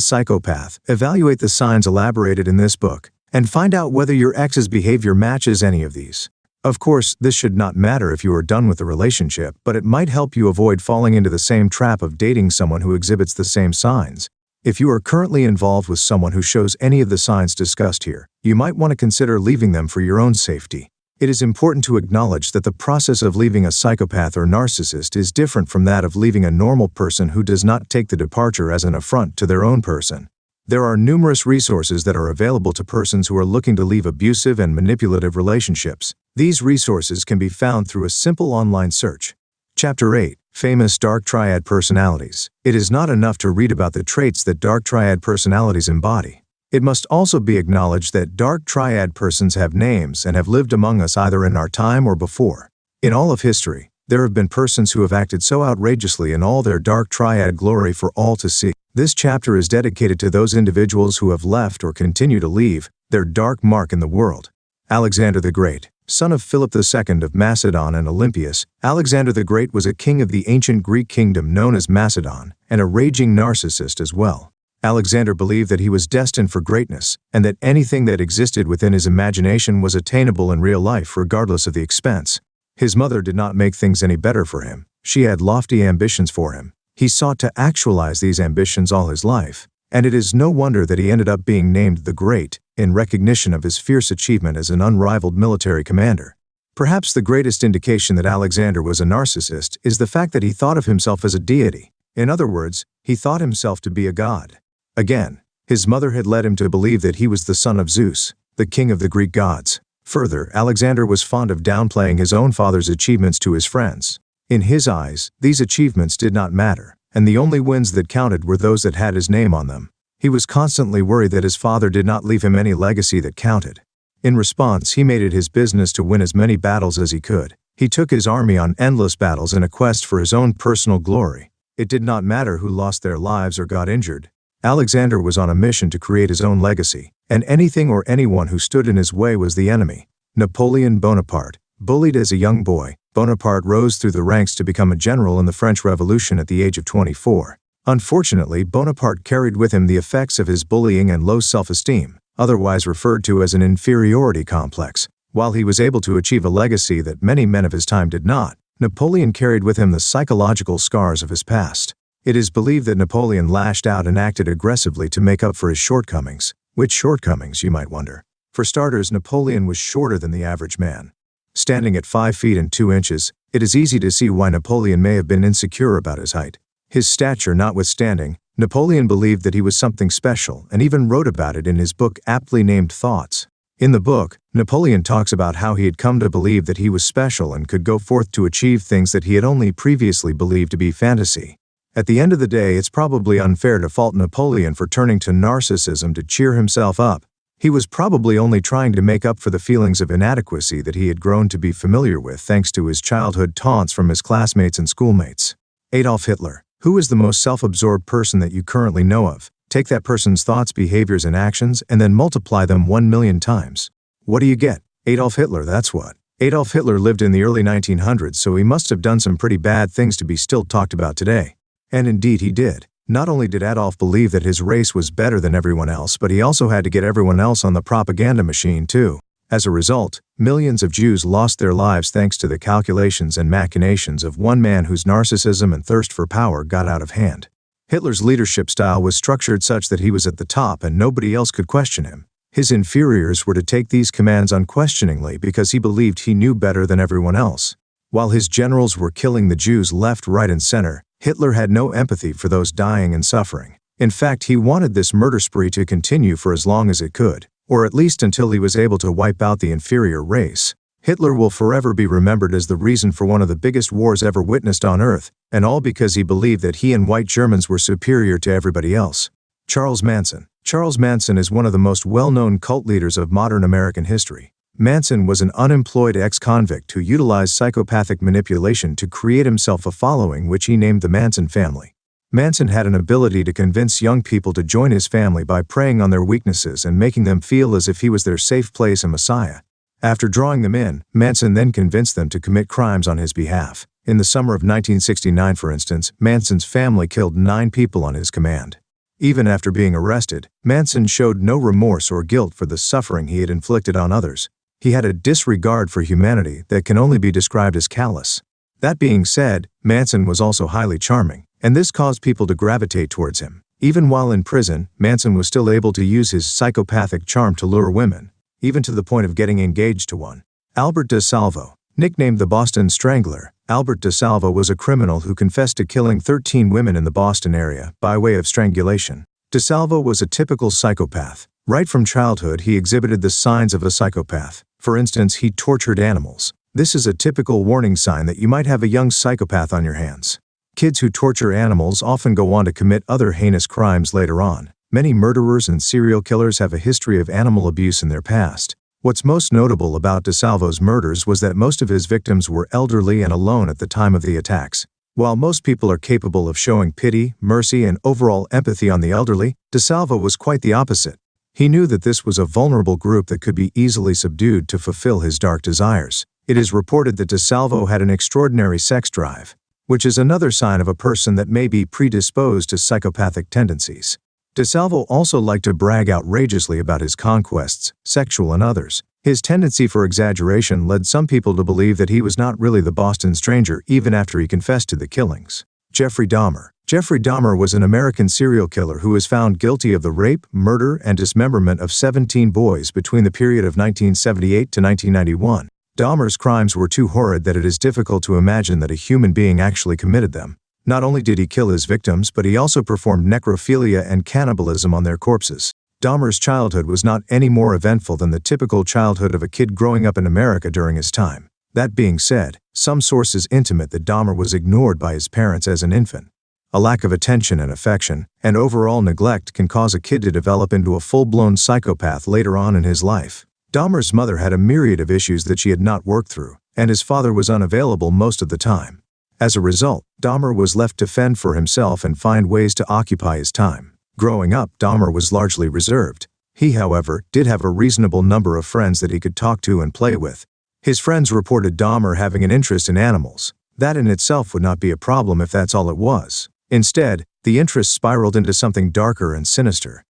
psychopath, evaluate the signs elaborated in this book and find out whether your ex's behavior matches any of these. Of course, this should not matter if you are done with the relationship, but it might help you avoid falling into the same trap of dating someone who exhibits the same signs. If you are currently involved with someone who shows any of the signs discussed here, you might want to consider leaving them for your own safety. It is important to acknowledge that the process of leaving a psychopath or narcissist is different from that of leaving a normal person who does not take the departure as an affront to their own person. There are numerous resources that are available to persons who are looking to leave abusive and manipulative relationships. These resources can be found through a simple online search. Chapter 8. Famous Dark Triad Personalities. It is not enough to read about the traits that dark triad personalities embody. It must also be acknowledged that dark triad persons have names and have lived among us either in our time or before. In all of history, there have been persons who have acted so outrageously in all their dark triad glory for all to see. This chapter is dedicated to those individuals who have left or continue to leave their dark mark in the world. Alexander the Great. Son of Philip II of Macedon and Olympias, Alexander the Great was a king of the ancient Greek kingdom known as Macedon, and a raging narcissist as well. Alexander believed that he was destined for greatness, and that anything that existed within his imagination was attainable in real life regardless of the expense. His mother did not make things any better for him. She had lofty ambitions for him. He sought to actualize these ambitions all his life, and it is no wonder that he ended up being named the Great, in recognition of his fierce achievement as an unrivaled military commander. Perhaps the greatest indication that Alexander was a narcissist is the fact that he thought of himself as a deity. In other words, he thought himself to be a god. Again, his mother had led him to believe that he was the son of Zeus, the king of the Greek gods. Further, Alexander was fond of downplaying his own father's achievements to his friends. In his eyes, these achievements did not matter, and the only wins that counted were those that had his name on them. He was constantly worried that his father did not leave him any legacy that counted. In response, he made it his business to win as many battles as he could. He took his army on endless battles in a quest for his own personal glory. It did not matter who lost their lives or got injured. Alexander was on a mission to create his own legacy, and anything or anyone who stood in his way was the enemy. Napoleon Bonaparte. Bullied as a young boy, Bonaparte rose through the ranks to become a general in the French Revolution at the age of 24. Unfortunately, Bonaparte carried with him the effects of his bullying and low self-esteem, otherwise referred to as an inferiority complex. While he was able to achieve a legacy that many men of his time did not, Napoleon carried with him the psychological scars of his past. It is believed that Napoleon lashed out and acted aggressively to make up for his shortcomings. Which shortcomings, you might wonder? For starters, Napoleon was shorter than the average man. Standing at 5 feet and 2 inches, it is easy to see why Napoleon may have been insecure about his height. His stature notwithstanding, Napoleon believed that he was something special and even wrote about it in his book aptly named Thoughts. In the book, Napoleon talks about how he had come to believe that he was special and could go forth to achieve things that he had only previously believed to be fantasy. At the end of the day, it's probably unfair to fault Napoleon for turning to narcissism to cheer himself up. He was probably only trying to make up for the feelings of inadequacy that he had grown to be familiar with thanks to his childhood taunts from his classmates and schoolmates. Adolf Hitler. Who is the most self-absorbed person that you currently know of? Take that person's thoughts, behaviors, and actions, and then multiply them 1,000,000 times. What do you get? Adolf Hitler, that's what. Adolf Hitler lived in the early 1900s, so he must have done some pretty bad things to be still talked about today. And indeed he did. Not only did Adolf believe that his race was better than everyone else, but he also had to get everyone else on the propaganda machine too. As a result, millions of Jews lost their lives thanks to the calculations and machinations of one man whose narcissism and thirst for power got out of hand. Hitler's leadership style was structured such that he was at the top and nobody else could question him. His inferiors were to take these commands unquestioningly because he believed he knew better than everyone else. While his generals were killing the Jews left, right, and center, Hitler had no empathy for those dying and suffering. In fact, he wanted this murder spree to continue for as long as it could, or at least until he was able to wipe out the inferior race. Hitler will forever be remembered as the reason for one of the biggest wars ever witnessed on Earth, and all because he believed that he and white Germans were superior to everybody else. Charles Manson. Charles Manson is one of the most well-known cult leaders of modern American history. Manson was an unemployed ex-convict who utilized psychopathic manipulation to create himself a following which he named the Manson family. Manson had an ability to convince young people to join his family by preying on their weaknesses and making them feel as if he was their safe place and messiah. After drawing them in, Manson then convinced them to commit crimes on his behalf. In the summer of 1969, for instance, Manson's family killed 9 people on his command. Even after being arrested, Manson showed no remorse or guilt for the suffering he had inflicted on others. He had a disregard for humanity that can only be described as callous. That being said, Manson was also highly charming, and this caused people to gravitate towards him. Even while in prison, Manson was still able to use his psychopathic charm to lure women, even to the point of getting engaged to one. Albert DeSalvo, nicknamed the Boston Strangler, Albert DeSalvo was a criminal who confessed to killing 13 women in the Boston area by way of strangulation. DeSalvo was a typical psychopath. Right from childhood, he exhibited the signs of a psychopath. For instance, he tortured animals. This is a typical warning sign that you might have a young psychopath on your hands. Kids who torture animals often go on to commit other heinous crimes later on. Many murderers and serial killers have a history of animal abuse in their past. What's most notable about DeSalvo's murders was that most of his victims were elderly and alone at the time of the attacks. While most people are capable of showing pity, mercy, and overall empathy on the elderly, DeSalvo was quite the opposite. He knew that this was a vulnerable group that could be easily subdued to fulfill his dark desires. It is reported that DeSalvo had an extraordinary sex drive, which is another sign of a person that may be predisposed to psychopathic tendencies. DeSalvo also liked to brag outrageously about his conquests, sexual and others. His tendency for exaggeration led some people to believe that he was not really the Boston Stranger even after he confessed to the killings. Jeffrey Dahmer. Jeffrey Dahmer was an American serial killer who was found guilty of the rape, murder, and dismemberment of 17 boys between the period of 1978 to 1991. Dahmer's crimes were too horrid that it is difficult to imagine that a human being actually committed them. Not only did he kill his victims, but he also performed necrophilia and cannibalism on their corpses. Dahmer's childhood was not any more eventful than the typical childhood of a kid growing up in America during his time. That being said, some sources intimate that Dahmer was ignored by his parents as an infant. A lack of attention and affection, and overall neglect can cause a kid to develop into a full-blown psychopath later on in his life. Dahmer's mother had a myriad of issues that she had not worked through, and his father was unavailable most of the time. As a result, Dahmer was left to fend for himself and find ways to occupy his time. Growing up, Dahmer was largely reserved. He, however, did have a reasonable number of friends that he could talk to and play with. His friends reported Dahmer having an interest in animals. That in itself would not be a problem if that's all it was. Instead, the interest spiraled into something darker and sinister.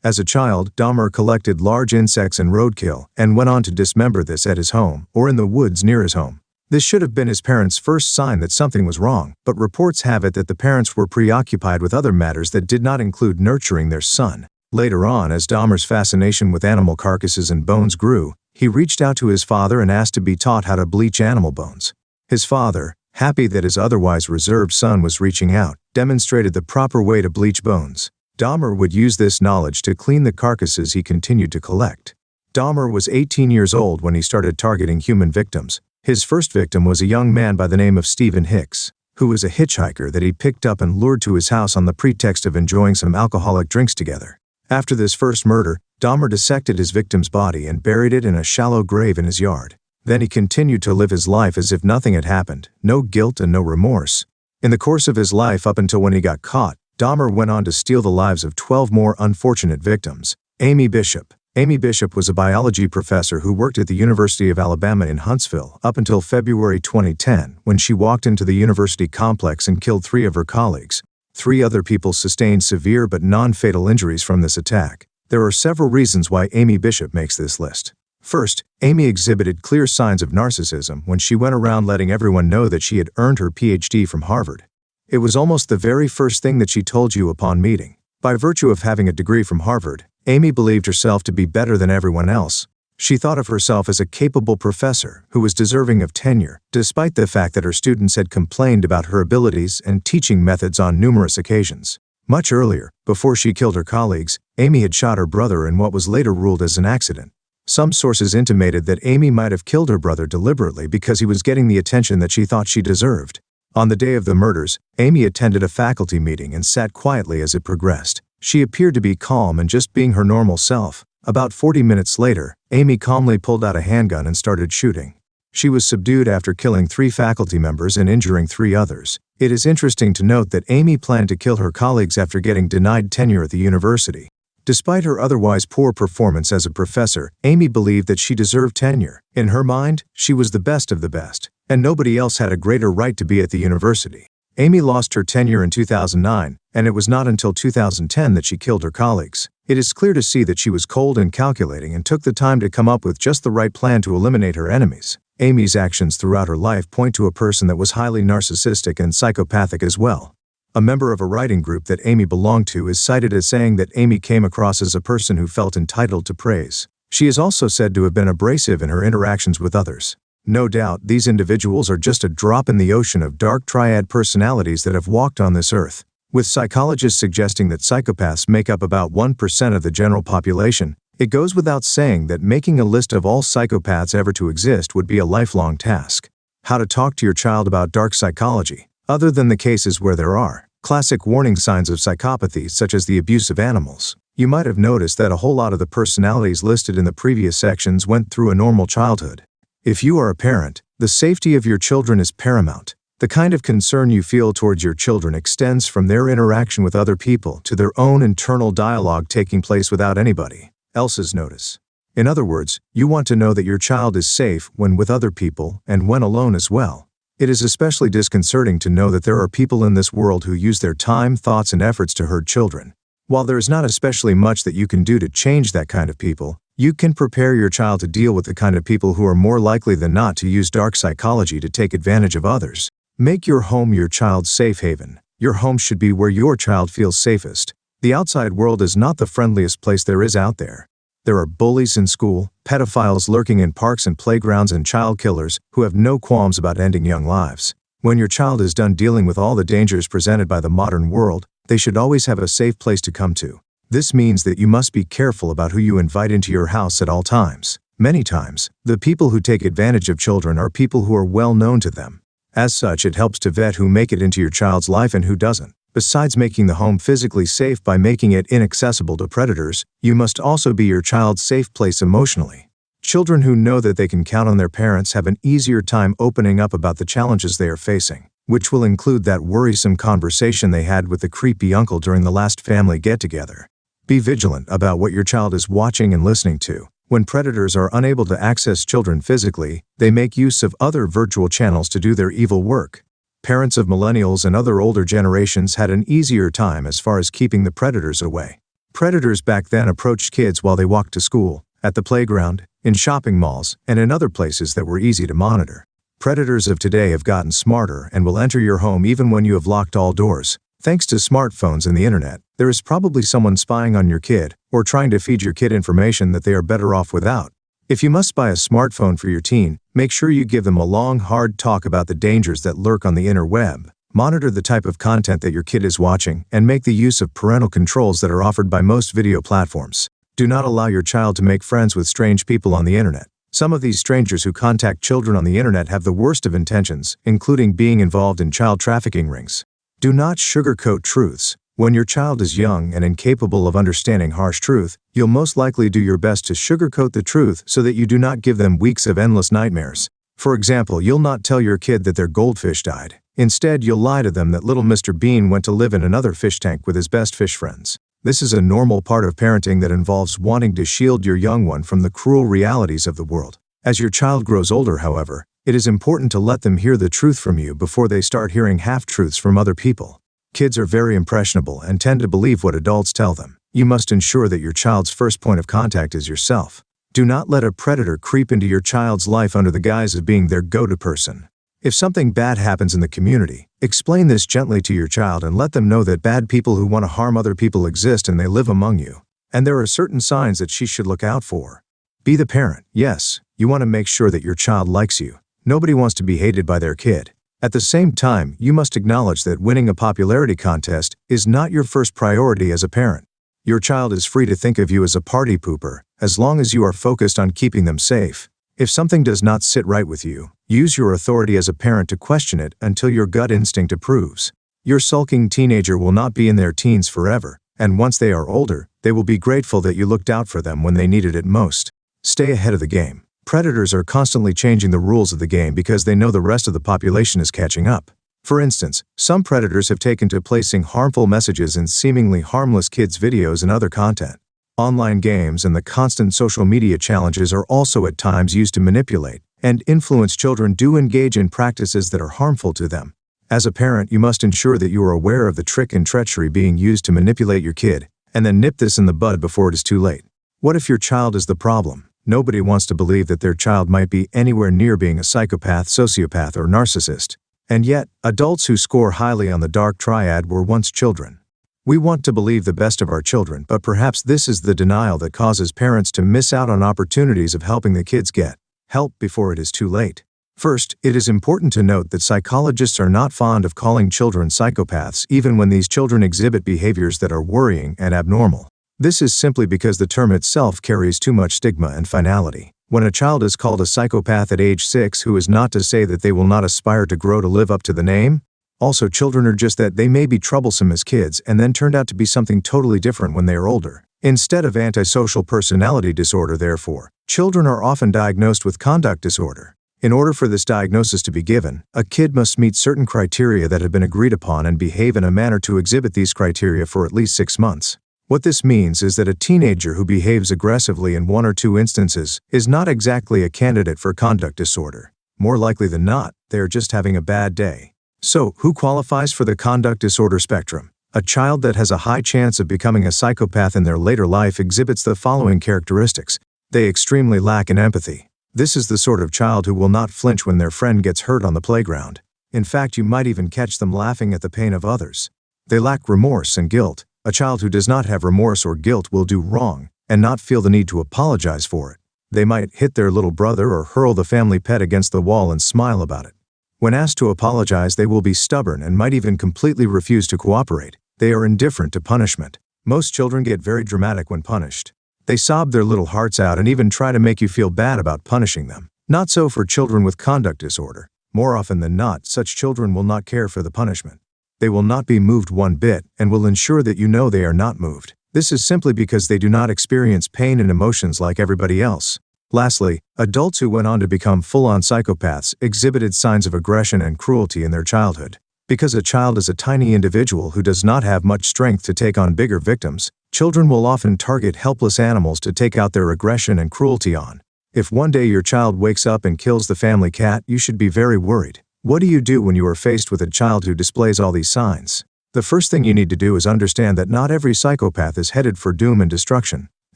As a child, Dahmer collected large insects and roadkill and went on to dismember this at his home or in the woods near his home. This should have been his parents' first sign that something was wrong, but reports have it that the parents were preoccupied with other matters that did not include nurturing their son. Later on, as Dahmer's fascination with animal carcasses and bones grew, he reached out to his father and asked to be taught how to bleach animal bones. His father, happy that his otherwise reserved son was reaching out, demonstrated the proper way to bleach bones. Dahmer would use this knowledge to clean the carcasses he continued to collect. Dahmer was 18 years old when he started targeting human victims. His first victim was a young man by the name of Stephen Hicks, who was a hitchhiker that he picked up and lured to his house on the pretext of enjoying some alcoholic drinks together. After this first murder, Dahmer dissected his victim's body and buried it in a shallow grave in his yard. Then he continued to live his life as if nothing had happened, no guilt and no remorse. In the course of his life up until when he got caught, Dahmer went on to steal the lives of 12 more unfortunate victims. Amy Bishop. Amy Bishop was a biology professor who worked at the University of Alabama in Huntsville up until February 2010 when she walked into the university complex and killed 3 of her colleagues. 3 other people sustained severe but non-fatal injuries from this attack. There are several reasons why Amy Bishop makes this list. First, Amy exhibited clear signs of narcissism when she went around letting everyone know that she had earned her PhD from Harvard. It was almost the very first thing that she told you upon meeting. By virtue of having a degree from Harvard, Amy believed herself to be better than everyone else. She thought of herself as a capable professor who was deserving of tenure, despite the fact that her students had complained about her abilities and teaching methods on numerous occasions. Much earlier, before she killed her colleagues, Amy had shot her brother in what was later ruled as an accident. Some sources intimated that Amy might have killed her brother deliberately because he was getting the attention that she thought she deserved. On the day of the murders, Amy attended a faculty meeting and sat quietly as it progressed. She appeared to be calm and just being her normal self, About 40 minutes later, Amy calmly pulled out a handgun and started shooting. She was subdued after killing 3 faculty members and injuring 3 others. It is interesting to note that Amy planned to kill her colleagues after getting denied tenure at the university. Despite her otherwise poor performance as a professor, Amy believed that she deserved tenure. In her mind, she was the best of the best, and nobody else had a greater right to be at the university. Amy lost her tenure in 2009, and it was not until 2010 that she killed her colleagues. It is clear to see that she was cold and calculating and took the time to come up with just the right plan to eliminate her enemies. Amy's actions throughout her life point to a person that was highly narcissistic and psychopathic as well. A member of a writing group that Amy belonged to is cited as saying that Amy came across as a person who felt entitled to praise. She is also said to have been abrasive in her interactions with others. No doubt, these individuals are just a drop in the ocean of dark triad personalities that have walked on this earth. With psychologists suggesting that psychopaths make up about 1% of the general population, it goes without saying that making a list of all psychopaths ever to exist would be a lifelong task. How to talk to your child about dark psychology. Other than the cases where there are classic warning signs of psychopathy such as the abuse of animals, you might have noticed that a whole lot of the personalities listed in the previous sections went through a normal childhood. If you are a parent, the safety of your children is paramount. The kind of concern you feel towards your children extends from their interaction with other people to their own internal dialogue taking place without anybody else's notice. In other words, you want to know that your child is safe when with other people and when alone as well. It is especially disconcerting to know that there are people in this world who use their time, thoughts, and efforts to hurt children. While there is not especially much that you can do to change that kind of people, you can prepare your child to deal with the kind of people who are more likely than not to use dark psychology to take advantage of others. Make your home your child's safe haven. Your home should be where your child feels safest. The outside world is not the friendliest place there is out there. There are bullies in school, pedophiles lurking in parks and playgrounds, and child killers who have no qualms about ending young lives. When your child is done dealing with all the dangers presented by the modern world, they should always have a safe place to come to. This means that you must be careful about who you invite into your house at all times. Many times, the people who take advantage of children are people who are well known to them. As such, it helps to vet who make it into your child's life and who doesn't. Besides making the home physically safe by making it inaccessible to predators, you must also be your child's safe place emotionally. Children who know that they can count on their parents have an easier time opening up about the challenges they are facing, which will include that worrisome conversation they had with the creepy uncle during the last family get-together. Be vigilant about what your child is watching and listening to. When predators are unable to access children physically, they make use of other virtual channels to do their evil work. Parents of millennials and other older generations had an easier time as far as keeping the predators away. Predators back then approached kids while they walked to school, at the playground, in shopping malls, and in other places that were easy to monitor. Predators of today have gotten smarter and will enter your home even when you have locked all doors. Thanks to smartphones and the internet, there is probably someone spying on your kid or trying to feed your kid information that they are better off without. If you must buy a smartphone for your teen, make sure you give them a long, hard talk about the dangers that lurk on the interweb. Monitor the type of content that your kid is watching and make the use of parental controls that are offered by most video platforms. Do not allow your child to make friends with strange people on the internet. Some of these strangers who contact children on the internet have the worst of intentions, including being involved in child trafficking rings. Do not sugarcoat truths. When your child is young and incapable of understanding harsh truth, you'll most likely do your best to sugarcoat the truth so that you do not give them weeks of endless nightmares. For example, you'll not tell your kid that their goldfish died. Instead, you'll lie to them that little Mr. Bean went to live in another fish tank with his best fish friends. This is a normal part of parenting that involves wanting to shield your young one from the cruel realities of the world. As your child grows older, however, it is important to let them hear the truth from you before they start hearing half-truths from other people. Kids are very impressionable and tend to believe what adults tell them. You must ensure that your child's first point of contact is yourself. Do not let a predator creep into your child's life under the guise of being their go-to person. If something bad happens in the community, explain this gently to your child and let them know that bad people who want to harm other people exist and they live among you. And there are certain signs that she should look out for. Be the parent. Yes, you want to make sure that your child likes you. Nobody wants to be hated by their kid. At the same time, you must acknowledge that winning a popularity contest is not your first priority as a parent. Your child is free to think of you as a party pooper, as long as you are focused on keeping them safe. If something does not sit right with you, use your authority as a parent to question it until your gut instinct approves. Your sulking teenager will not be in their teens forever. And once they are older, they will be grateful that you looked out for them when they needed it most. Stay ahead of the game. Predators are constantly changing the rules of the game because they know the rest of the population is catching up. For instance, some predators have taken to placing harmful messages in seemingly harmless kids' videos and other content. Online games and the constant social media challenges are also at times used to manipulate and influence children to engage in practices that are harmful to them. As a parent, you must ensure that you are aware of the trick and treachery being used to manipulate your kid, and then nip this in the bud before it is too late. What if your child is the problem? Nobody wants to believe that their child might be anywhere near being a psychopath, sociopath, or narcissist. And yet, adults who score highly on the dark triad were once children. We want to believe the best of our children, but perhaps this is the denial that causes parents to miss out on opportunities of helping the kids get help before it is too late. First, it is important to note that psychologists are not fond of calling children psychopaths even when these children exhibit behaviors that are worrying and abnormal. This is simply because the term itself carries too much stigma and finality. When a child is called a psychopath at age 6, who is not to say that they will not aspire to grow to live up to the name? Also, children are just that they may be troublesome as kids and then turned out to be something totally different when they are older. Instead of antisocial personality disorder, therefore, children are often diagnosed with conduct disorder. In order for this diagnosis to be given, a kid must meet certain criteria that have been agreed upon and behave in a manner to exhibit these criteria for at least 6 months. What this means is that a teenager who behaves aggressively in 1 or 2 instances is not exactly a candidate for conduct disorder. More likely than not, they are just having a bad day. So, who qualifies for the conduct disorder spectrum? A child that has a high chance of becoming a psychopath in their later life exhibits the following characteristics. They extremely lack in empathy. This is the sort of child who will not flinch when their friend gets hurt on the playground. In fact, you might even catch them laughing at the pain of others. They lack remorse and guilt. A child who does not have remorse or guilt will do wrong and not feel the need to apologize for it. They might hit their little brother or hurl the family pet against the wall and smile about it. When asked to apologize, they will be stubborn and might even completely refuse to cooperate. They are indifferent to punishment. Most children get very dramatic when punished. They sob their little hearts out and even try to make you feel bad about punishing them. Not so for children with conduct disorder. More often than not, such children will not care for the punishment. They will not be moved one bit and will ensure that you know they are not moved. This is simply because they do not experience pain and emotions like everybody else. Lastly, adults who went on to become full-on psychopaths exhibited signs of aggression and cruelty in their childhood. Because a child is a tiny individual who does not have much strength to take on bigger victims, children will often target helpless animals to take out their aggression and cruelty on. If one day your child wakes up and kills the family cat, you should be very worried. What do you do when you are faced with a child who displays all these signs? The first thing you need to do is understand that not every psychopath is headed for doom and destruction.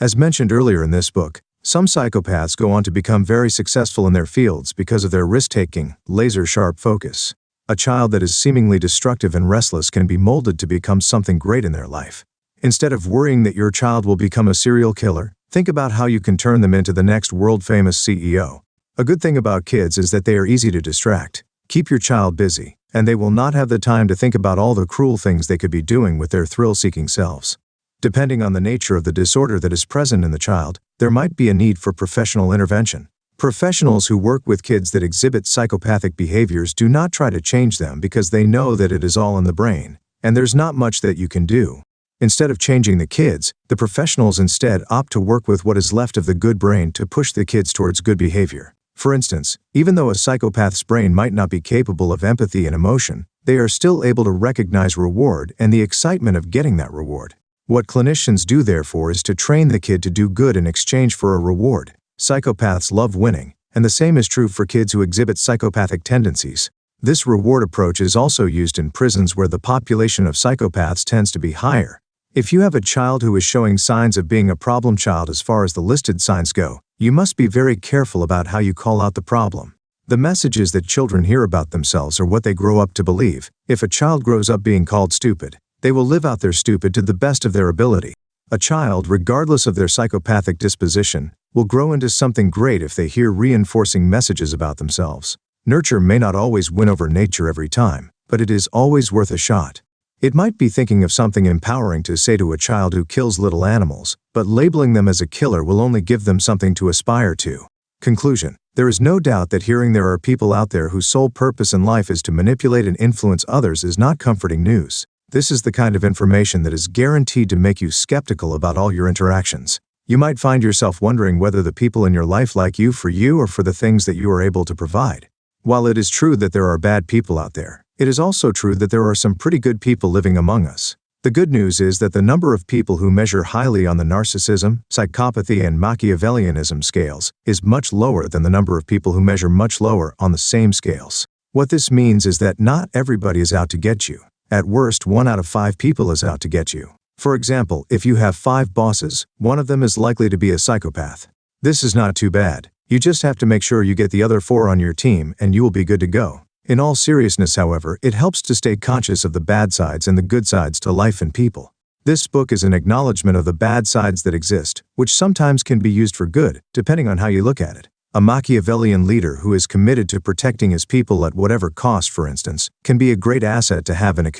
As mentioned earlier in this book, some psychopaths go on to become very successful in their fields because of their risk-taking, laser-sharp focus. A child that is seemingly destructive and restless can be molded to become something great in their life. Instead of worrying that your child will become a serial killer, think about how you can turn them into the next world-famous CEO. A good thing about kids is that they are easy to distract. Keep your child busy, and they will not have the time to think about all the cruel things they could be doing with their thrill-seeking selves. Depending on the nature of the disorder that is present in the child, there might be a need for professional intervention. Professionals who work with kids that exhibit psychopathic behaviors do not try to change them because they know that it is all in the brain, and there's not much that you can do. Instead of changing the kids, the professionals instead opt to work with what is left of the good brain to push the kids towards good behavior. For instance, even though a psychopath's brain might not be capable of empathy and emotion, they are still able to recognize reward and the excitement of getting that reward. What clinicians do, therefore, is to train the kid to do good in exchange for a reward. Psychopaths love winning, and the same is true for kids who exhibit psychopathic tendencies. This reward approach is also used in prisons where the population of psychopaths tends to be higher. If you have a child who is showing signs of being a problem child as far as the listed signs go, you must be very careful about how you call out the problem. The messages that children hear about themselves are what they grow up to believe. If a child grows up being called stupid, they will live out their stupid to the best of their ability. A child, regardless of their psychopathic disposition, will grow into something great if they hear reinforcing messages about themselves. Nurture may not always win over nature every time, but it is always worth a shot. It might be thinking of something empowering to say to a child who kills little animals, but labeling them as a killer will only give them something to aspire to. Conclusion: there is no doubt that hearing there are people out there whose sole purpose in life is to manipulate and influence others is not comforting news. This is the kind of information that is guaranteed to make you skeptical about all your interactions. You might find yourself wondering whether the people in your life like you or for the things that you are able to provide. While it is true that there are bad people out there, it is also true that there are some pretty good people living among us. The good news is that the number of people who measure highly on the narcissism, psychopathy, and Machiavellianism scales is much lower than the number of people who measure much lower on the same scales. What this means is that not everybody is out to get you. At worst, 1 out of 5 people is out to get you. For example, if you have 5 bosses, 1 of them is likely to be a psychopath. This is not too bad. You just have to make sure you get the other 4 on your team and you will be good to go. In all seriousness, however, it helps to stay conscious of the bad sides and the good sides to life and people. This book is an acknowledgement of the bad sides that exist, which sometimes can be used for good, depending on how you look at it. A Machiavellian leader who is committed to protecting his people at whatever cost, for instance, can be a great asset to have in a